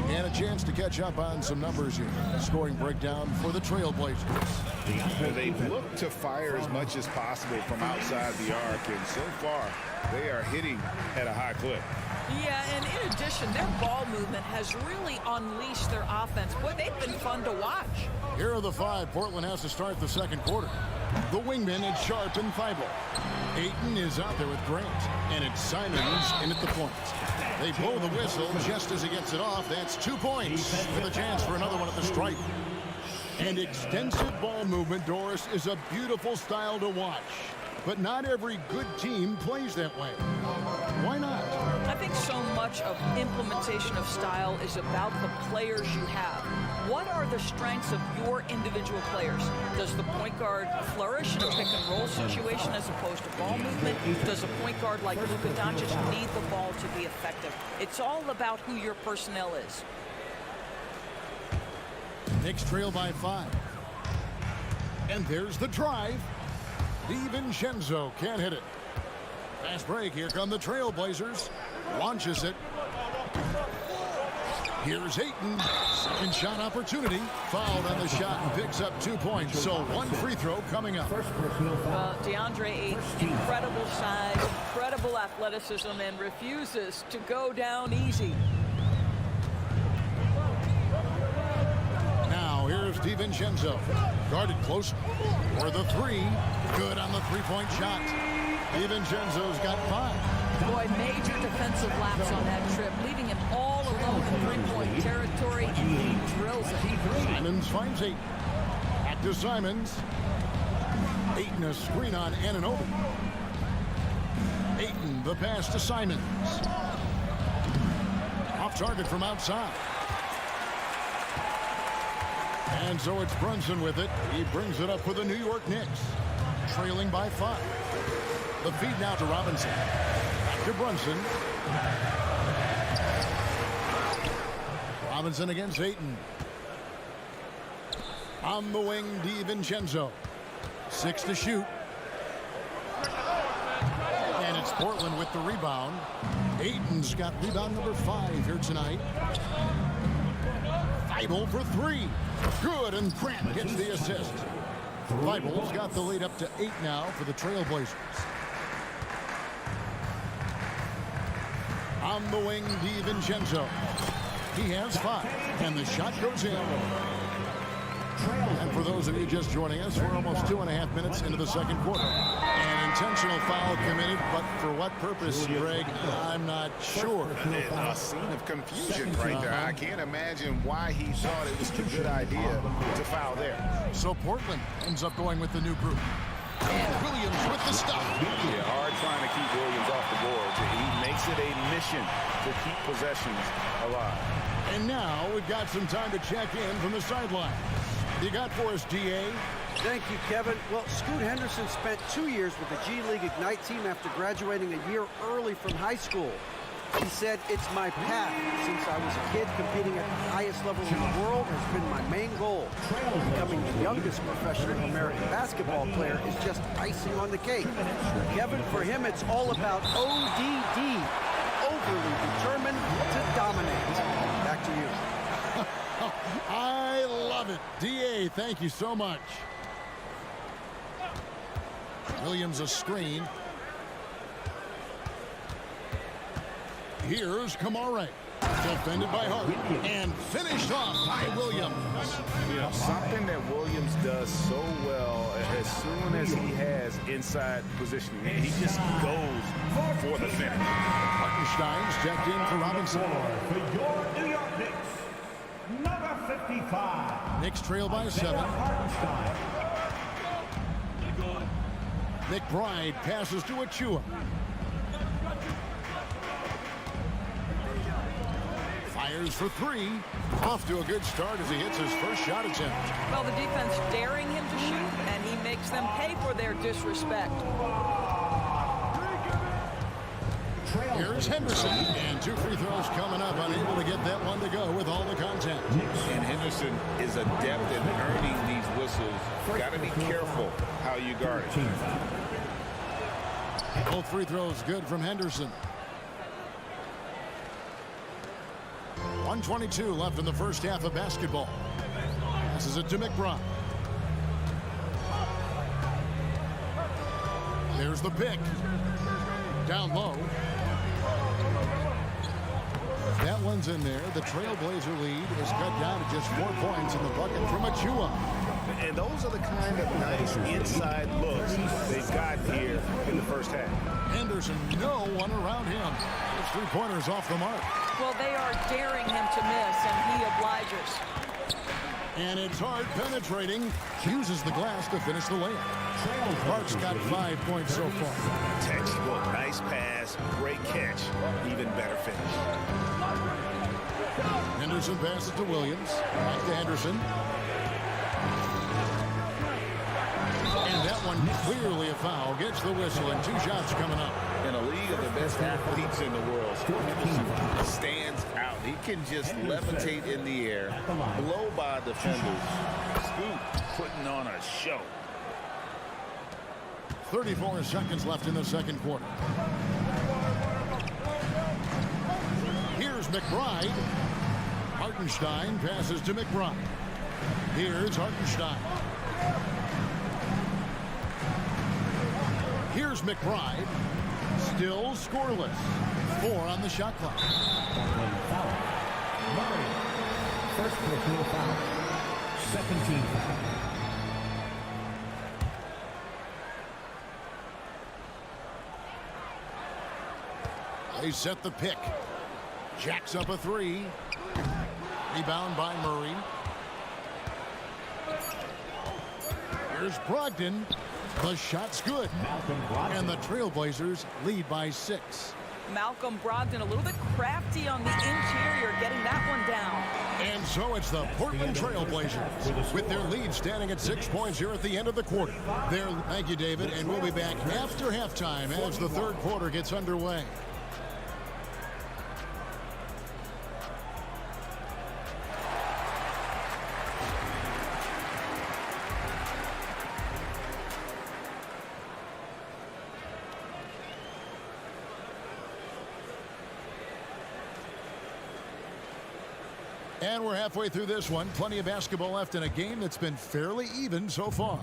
And a chance to catch up on some numbers here. Scoring breakdown for the Trailblazers. They've looked to fire as much as possible from outside the arc, and so far they are hitting at a high clip. Yeah, and in addition, their ball movement has really unleashed their offense. Boy, they've been fun to watch. Here are the 5 Portland has to start the second quarter. The wingmen, it's Sharp and Thibault. Ayton is out there with Grant, and it's Simons in at the point. They blow the whistle just as he gets it off. That's 2 points with a chance for another one at the stripe. And extensive ball movement, Doris, is a beautiful style to watch. But not every good team plays that way. Why not? I think so much of implementation of style is about the players you have. What are the strengths of your individual players? Does the point guard flourish in a pick and roll situation as opposed to ball movement? Does a point guard like Luka Doncic need the ball to be effective? It's all about who your personnel is. Knicks trail by 5. And there's the drive. DiVincenzo can't hit it. Fast break. Here come the Trailblazers. Launches it. Here's Ayton. Second shot opportunity. Fouled on the shot and picks up 2 points. So one free throw coming up. Well, DeAndre Ayton, incredible size, incredible athleticism, and refuses to go down easy. Now here's DiVincenzo. Guarded close for the 3. Good on the three-point shot. DiVincenzo's got 5. Boy, major defensive lapse on that trip, leaving him all alone in three-point territory, and he drills it. Simons finds Ayton. Back to Simons. Ayton a screen on Anunoby. Ayton the pass to Simons. Off target from outside. And so it's Brunson with it. He brings it up for the New York Knicks. Trailing by 5. The feed now to Robinson. Back to Brunson. Robinson against Ayton. On the wing, DiVincenzo. 6 to shoot. And it's Portland with the rebound. Ayton's got rebound number 5 here tonight. Thibault for 3. Good, and Grant gets the assist. Thibault's got the lead up to 8 now for the Trailblazers. On the wing, DiVincenzo. He has 5, and the shot goes in. And for those of you just joining us, we're almost 2.5 minutes into the second quarter. An intentional foul committed, but for what purpose, Greg, I'm not sure. A scene of confusion right there. I can't imagine why he thought it was a good idea to foul there. So Portland ends up going with the new group. And Williams with the stop. Yeah, hard trying to keep Williams off the board. He makes it a mission to keep possessions alive. And now we've got some time to check in from the sideline. You got for us, DA? Thank you, Kevin. Well, Scoot Henderson spent 2 years with the G League Ignite team after graduating a year early from high school. He said, "It's my path. Since I was a kid, competing at the highest level in the world has been my main goal. Becoming the youngest professional American basketball player is just icing on the cake." Kevin, for him, it's all about ODD, overly determined to dominate. Back to you. I love it. DA, thank you so much. Williams a screen. Here's Kamare. Defended by Hart. And finished off by Williams. You know, something that Williams does so well, as soon as he has inside positioning, he just goes for the finish. Hartenstein's checked in for Robinson. For your New York Knicks, number 55. Knicks trail by 7. McBride passes to Achua. Fires for 3. Off to a good start as he hits his first shot attempt. Well, the defense daring him to shoot, and he makes them pay for their disrespect. Here's Henderson, and 2 free throws coming up, unable to get that one to go with all the contact. And Henderson is adept in earning these whistles. Got to be careful how you guard it. Both free throws good from Henderson. 1:22 left in the first half of basketball. Passes it to McBride. There's the pick. Down low. That one's in there. The Trailblazer lead is cut down to just 4 points in the bucket from Achua. And those are the kind of nice inside looks they've got here in the first half. Henderson, no one around him. His 3-pointers off the mark. Well, they are daring him to miss, and he obliges. And it's Hart penetrating. Uses the glass to finish the layup. Hart's got 5 points so far. Textbook, nice pass, great catch, even better finish. Henderson passes to Williams. Back to Henderson. And that one clearly a foul. Gets the whistle and 2 shots coming up. In a league of the best athletes in the world, Henderson stands out. He can just levitate in the air, blow by defenders. Scoot putting on a show. 34 seconds left in the second quarter. Here's McBride. Hartenstein passes to McBride. Here's Hartenstein. Here's McBride. Still scoreless. 4 on the shot clock. Murray. First personal foul. Second team foul. They set the pick. Jacks up a 3. Rebound by Murray. Here's Brogdon. The shot's good. And the Trailblazers lead by 6. Malcolm Brogdon a little bit crafty on the interior, getting that one down. And so it's the Portland Trailblazers with their lead standing at 6 points here at the end of the quarter. Thank you, David, and we'll be back after halftime as the third quarter gets underway. And we're halfway through this one. Plenty of basketball left in a game that's been fairly even so far.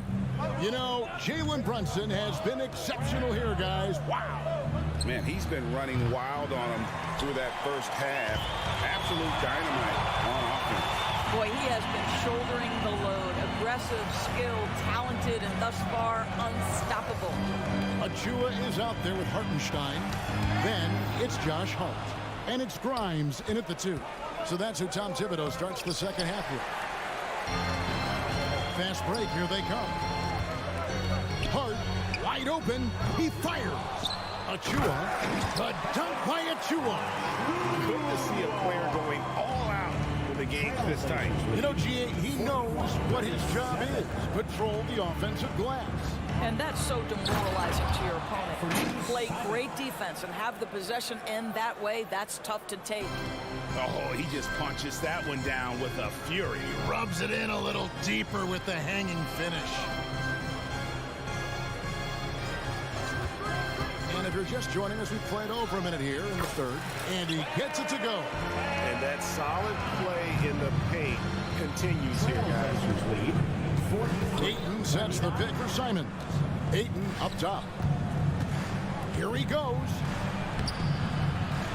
You know, Jalen Brunson has been exceptional here, guys. Wow. Man, he's been running wild on him through that first half. Absolute dynamite on offense. Boy, he has been shouldering the load. Aggressive, skilled, talented, and thus far unstoppable. Achua is out there with Hartenstein. Then it's Josh Hart. And it's Grimes in at the 2. So that's who Tom Thibodeau starts the second half with. Fast break, here they come. Hart, wide open, he fires. Achua, the dunk by Achua. Good to see a player going all out when the game this time. You know, G.A., he knows what his job is. Patrol the offensive glass. And that's so demoralizing to your opponent. Play great defense and have the possession end that way. That's tough to take. Oh, he just punches that one down with a fury. Rubs it in a little deeper with the hanging finish. And if you're just joining us, we've played over a minute here in the third. And he gets it to go. And that solid play in the paint continues here, guys. Ayton sets the pick for Simon. Ayton up top. Here he goes.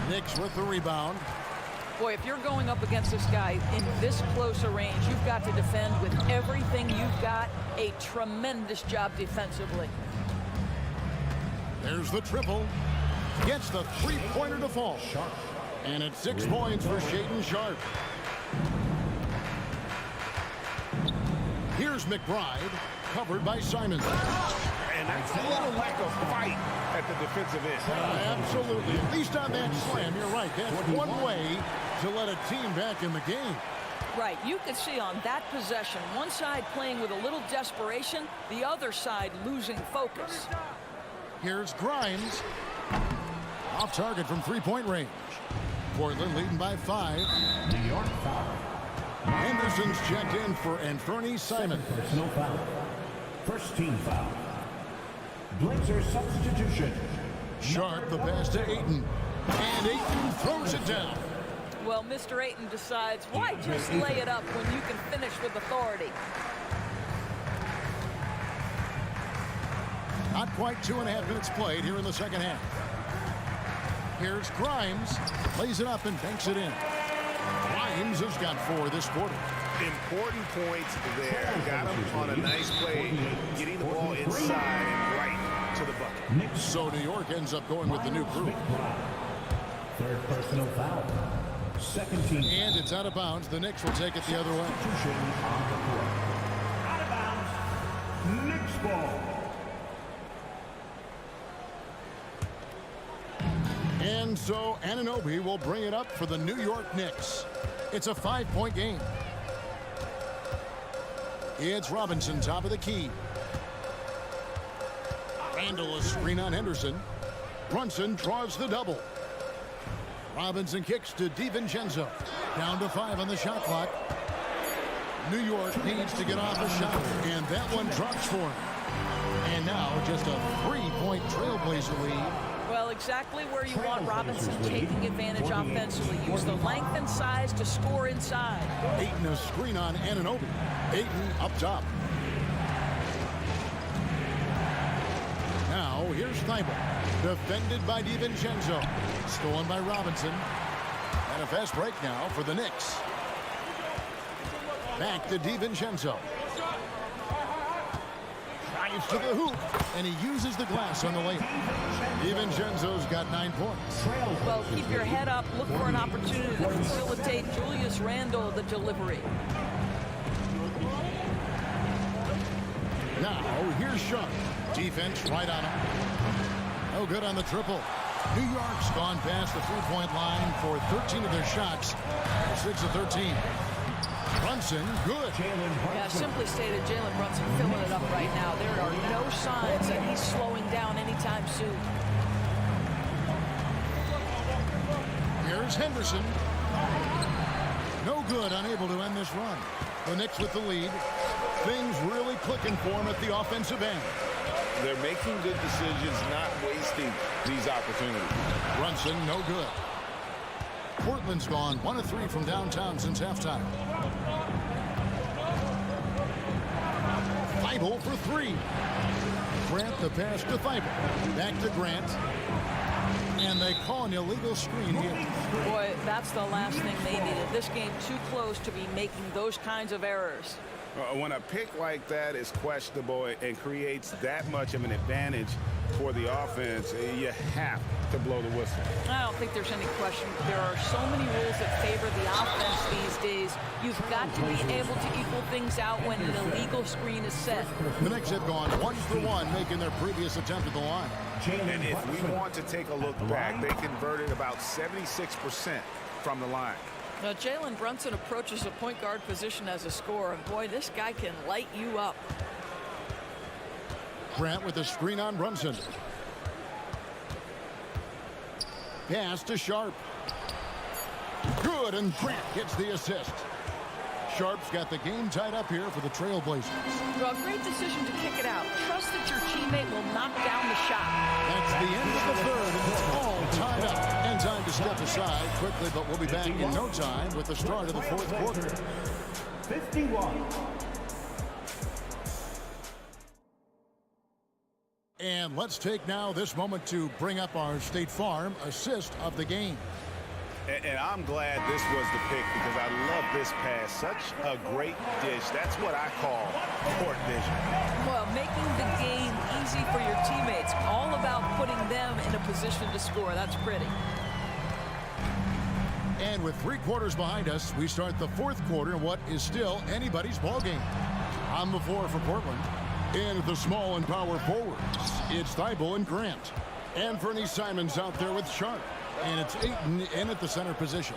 Knicks with the rebound. Boy, if you're going up against this guy in this close a range, you've got to defend with everything you've got. A tremendous job defensively. There's the triple. Gets the three-pointer to fall. And it's 6 points for Shaedon Sharpe. Here's McBride, covered by Simons. And that's a little lack of fight at the defensive end. Absolutely. At least on that slam, you're right. That's one way to let a team back in the game. Right. You could see on that possession, one side playing with a little desperation, the other side losing focus. Here's Grimes. Off target from three-point range. Portland leading by 5. New York foul. Henderson's checked in for Anthony Simons. Personal foul. First team foul. Blazers substitution. Sharpe the pass to Ayton. And Ayton throws it down. Well, Mr. Ayton decides, why just lay it up when you can finish with authority? Not quite 2.5 minutes played here in the second half. Here's Grimes. Lays it up and banks it in. Grimes has got 4 this quarter. Important points there. Got him on a nice play, getting the ball inside and right to the bucket. So New York ends up going with the new crew. Third personal foul. Second team. And it's out of bounds. The Knicks will take it the other way. Out of bounds. Knicks ball. And so Anunoby will bring it up for the New York Knicks. It's a 5-point game. It's Robinson, top of the key. Randall a screen on Henderson. Brunson draws the double. Robinson kicks to DiVincenzo. Down to 5 on the shot clock. New York needs to get off a shot, and that one drops for him. And now just a 3-point Trailblazer lead. Well, exactly where you want Robinson taking advantage offensively. Use the length and size to score inside. Ayton a screen on Anunoby. Ayton up top. Now here's Thibault. Defended by DiVincenzo. Stolen by Robinson. And a fast break now for the Knicks. Back to DiVincenzo. Drives to the hoop. And he uses the glass on the layup. DiVincenzo's got 9 points. Well, keep your head up. Look for an opportunity to facilitate Julius Randle the delivery. Now, here's Sharpe. Defense right on him. No good on the triple. New York's gone past the three-point line for 13 of their shots. 6 of 13. Brunson, good. Yeah, simply stated, Jalen Brunson filling it up right now. There are no signs that he's slowing down anytime soon. Here's Henderson. No good, unable to end this run. The Knicks with the lead. Things really clicking for him at the offensive end. They're making good decisions, not wasting these opportunities. Brunson, no good. Portland's gone 1 of 3 from downtown since halftime. Thibault for 3. Grant the pass to Thibault. Back to Grant. And they call an illegal screen here. Boy, that's the last thing they needed. This game too close to be making those kinds of errors. When a pick like that is questionable and creates that much of an advantage for the offense, you have to blow the whistle. I don't think there's any question. There are so many rules that favor the offense these days. You've got to be able to equal things out when an illegal screen is set. The Knicks have gone 1 for 1, making their previous attempt at the line. And if we want to take a look back, they converted about 76% from the line. Now, Jalen Brunson approaches the point guard position as a scorer, and boy, this guy can light you up. Grant with the screen on Brunson. Pass to Sharp. Good, and Grant gets the assist. Sharp's got the game tied up here for the Trailblazers. Well, great decision to kick it out. Trust that your teammate will knock down the shot. That's the end of the third, and it's all tied up. And time to step aside quickly, but we'll be back in no time with the start of the fourth quarter. 51. And let's take now this moment to bring up our State Farm assist of the game. And I'm glad this was the pick because I love this pass. Such a great dish. That's what I call court vision. Well, making the game easy for your teammates. All about putting them in a position to score. That's pretty. And with 3 quarters behind us, we start the fourth quarter in what is still anybody's ball game. On the floor for Portland. And the small and power forwards, it's Thibault and Grant. And Fernie Simons out there with Sharp. And it's Ayton in at the center position.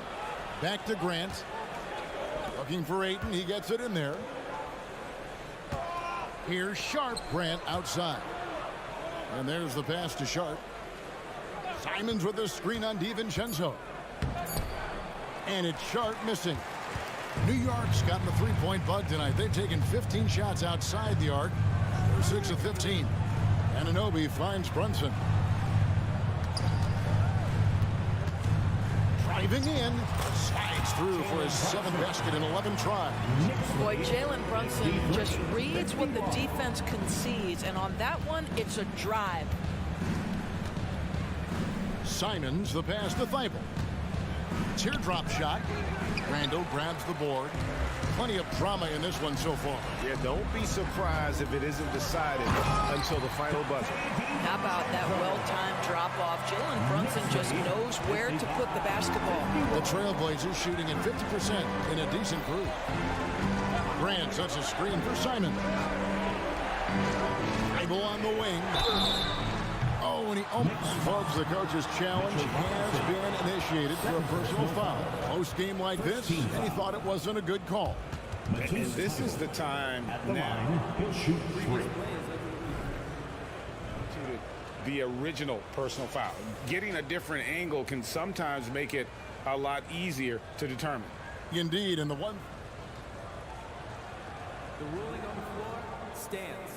Back to Grant. Looking for Ayton. He gets it in there. Here's Sharp. Grant outside. And there's the pass to Sharp. Simons with the screen on DiVincenzo. And it's Sharp missing. New York's gotten the three-point bug tonight. They've taken 15 shots outside the arc. They're 6 of 15. Anunoby finds Brunson. Driving in, slides through for his 7th basket in 11 tries. Boy, Jalen Brunson just reads what the defense concedes, and on that one, it's a drive. Simons, the pass to Thibault. Teardrop shot. Randall grabs the board. Plenty of drama in this one so far. Yeah, don't be surprised if it isn't decided until the final buzzer. How about that well-timed drop-off? Jalen Brunson just knows where to put the basketball. The Trailblazers shooting at 50% in a decent group. Grant sets a screen for Simon. Thibault on the wing. Oh, and he almost folks. The coach's challenge has been initiated for a personal foul. Close game like this, and he thought it wasn't a good call. And this is the time now. He'll shoot 3. The original personal foul. Getting a different angle can sometimes make it a lot easier to determine. Indeed, and the one. The ruling on the floor stands.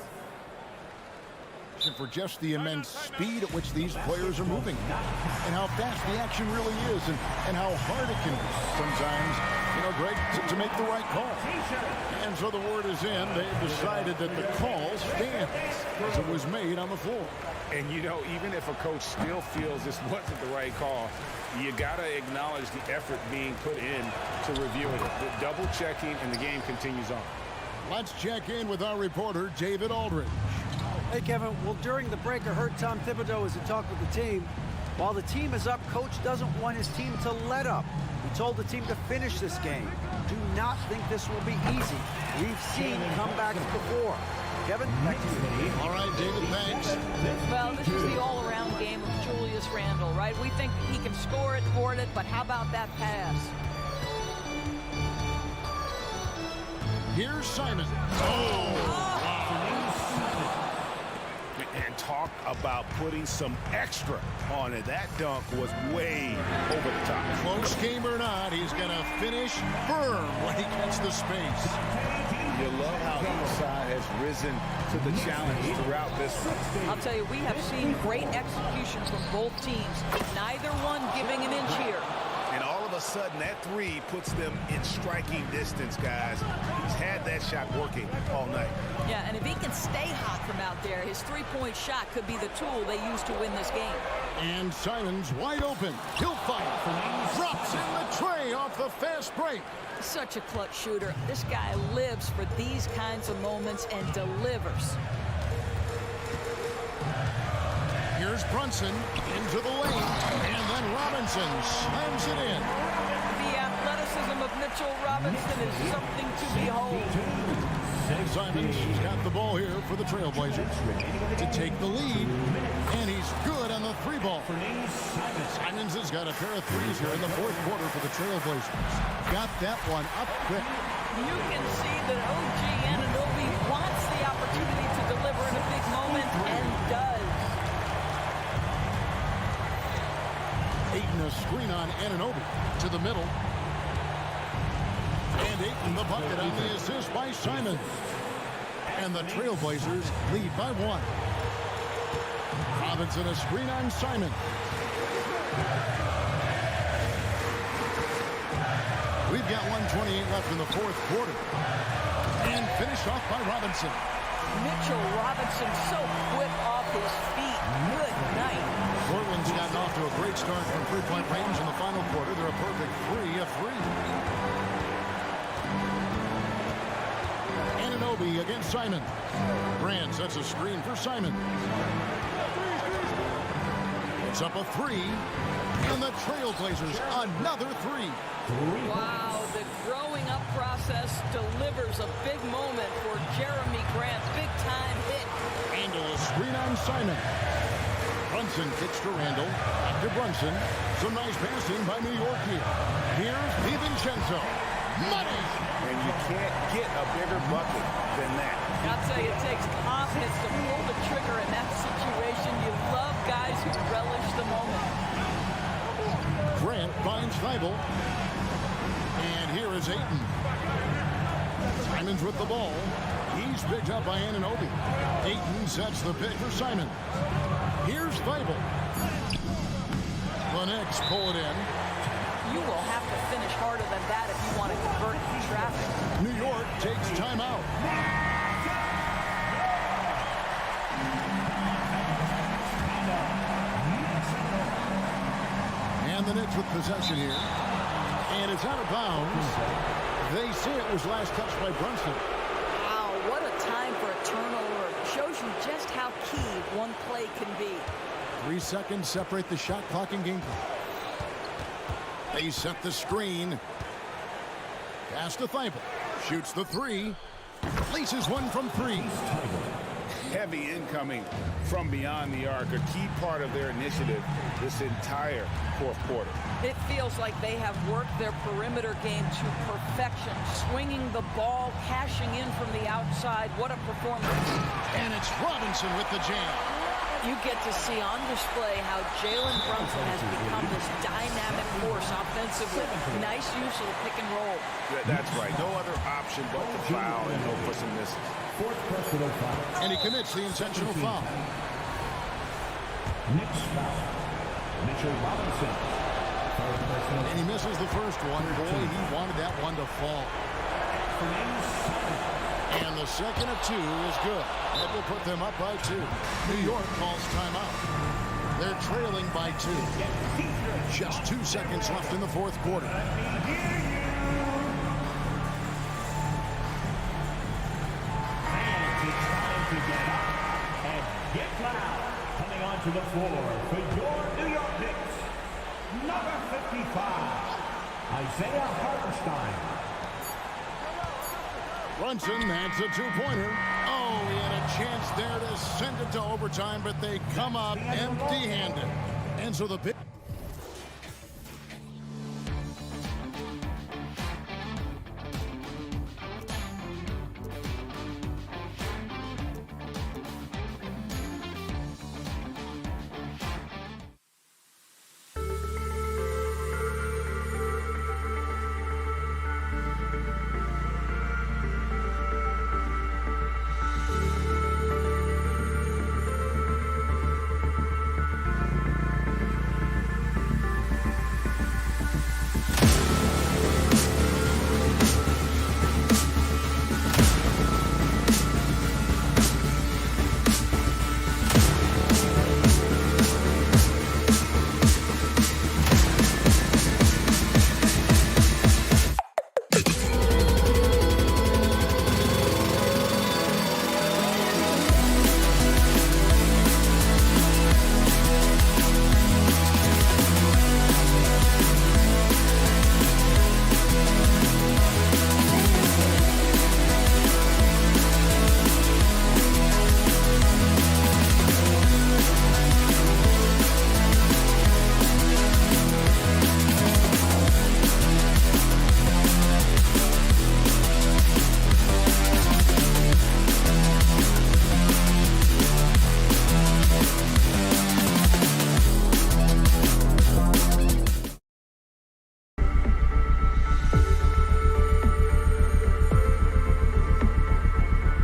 For just the immense speed at which these players are moving and how fast the action really is and how hard it can be sometimes, Greg, to make the right call. And so the word is in. They've decided that the call stands as it was made on the floor. And, even if a coach still feels this wasn't the right call, you got to acknowledge the effort being put in to reviewing it. The double checking, and the game continues on. Let's check in with our reporter, David Aldridge. Hey, Kevin. Well, during the break, I heard Tom Thibodeau as he talked with the team. While the team is up, Coach doesn't want his team to let up. He told the team to finish this game. Do not think this will be easy. We've seen comebacks before. Kevin, back to you. All right, David, thanks. Well, this is the all-around game of Julius Randle, right? We think he can score it, board it, but how about that pass? Here's Simon. And talk about putting some extra on it. That dunk was way over the top. Close game or not, he's going to finish firm when he gets the space. You love how each side has risen to the challenge throughout this one. I'll tell you, we have seen great execution from both teams. Neither one giving an inch here. And all of a sudden, that three puts them in striking distance, guys. He's had that shot working all night. Yeah, and if he can stay hot from out there, his three-point shot could be the tool they use to win this game. And Simons wide open. He'll fire. Drops in the tray off the fast break. Such a clutch shooter. This guy lives for these kinds of moments and delivers. Here's Brunson into the lane, and then Robinson slams it in. The athleticism of Mitchell Robinson is something to behold. Simons has got the ball here for the Trailblazers to take the lead, and he's good on the 3 ball. Simons has got a pair of threes here in the fourth quarter for the Trailblazers. Got that one up quick. You can see that OG Anunoby wants the opportunity to deliver in a big moment and does. Ayton a screen on Anunoby to the middle. And Ayton the bucket on the assist by Simons. And the Trailblazers lead by 1. Robinson a screen on Simon. We've got 1:28 left in the fourth quarter. And finished off by Robinson. Mitchell Robinson so quick off his feet. Good night. Portland's gotten off to a great start from three-point range in the final quarter. They're a perfect 3 of 3. Anunoby against Simon. Brand sets a screen for Simon. It's up a 3. And the Trailblazers another 3. Wow, the growing up process delivers a big moment for Jeremy Grant. Big time hit. Randall a screen on Simon. Brunson kicks to Randall. Back to Brunson. Some nice passing by New York here. Here's DiVincenzo. Money! And you can't get a bigger bucket than that. I'll tell you, it takes confidence to pull the trigger in that situation. You love guys who relish the moment. Grant finds Thibault. And here is Ayton. Simons with the ball. He's picked up by Anunoby. Ayton sets the pick for Simon. Here's Thibault. The Knicks pull it in. You will have to finish harder than that if you want to convert traffic. New York takes timeout. And the Knicks with possession here. And it's out of bounds. They say it was last touched by Brunson. Wow, what a time for a turnover. Shows you just how key one play can be. 3 seconds separate the shot clock and game clock. They set the screen. Pass to Thibault. Shoots the 3. Places one from 3. Heavy incoming from beyond the arc, a key part of their initiative this entire fourth quarter. It feels like they have worked their perimeter game to perfection, swinging the ball, cashing in from the outside. What a performance. And it's Robinson with the jam. You get to see on display how Jalen Brunson has become this dynamic force offensively. Nice use of the pick and roll. That's right. No other option but to foul and no push and misses. And he commits the intentional foul. Next foul. Mitchell Robinson. And he misses the first one. Boy, he wanted that one to fall. And the second of 2 is good. That will put them up by 2. New York calls timeout. They're trailing by 2. Just 2 seconds left in the fourth quarter. Get loud. Coming onto the floor for your New York Knicks, number 55, Isaiah Hartenstein. Brunson, that's a 2-pointer. Oh, he had a chance there to send it to overtime, but they come up empty-handed. And so the pick.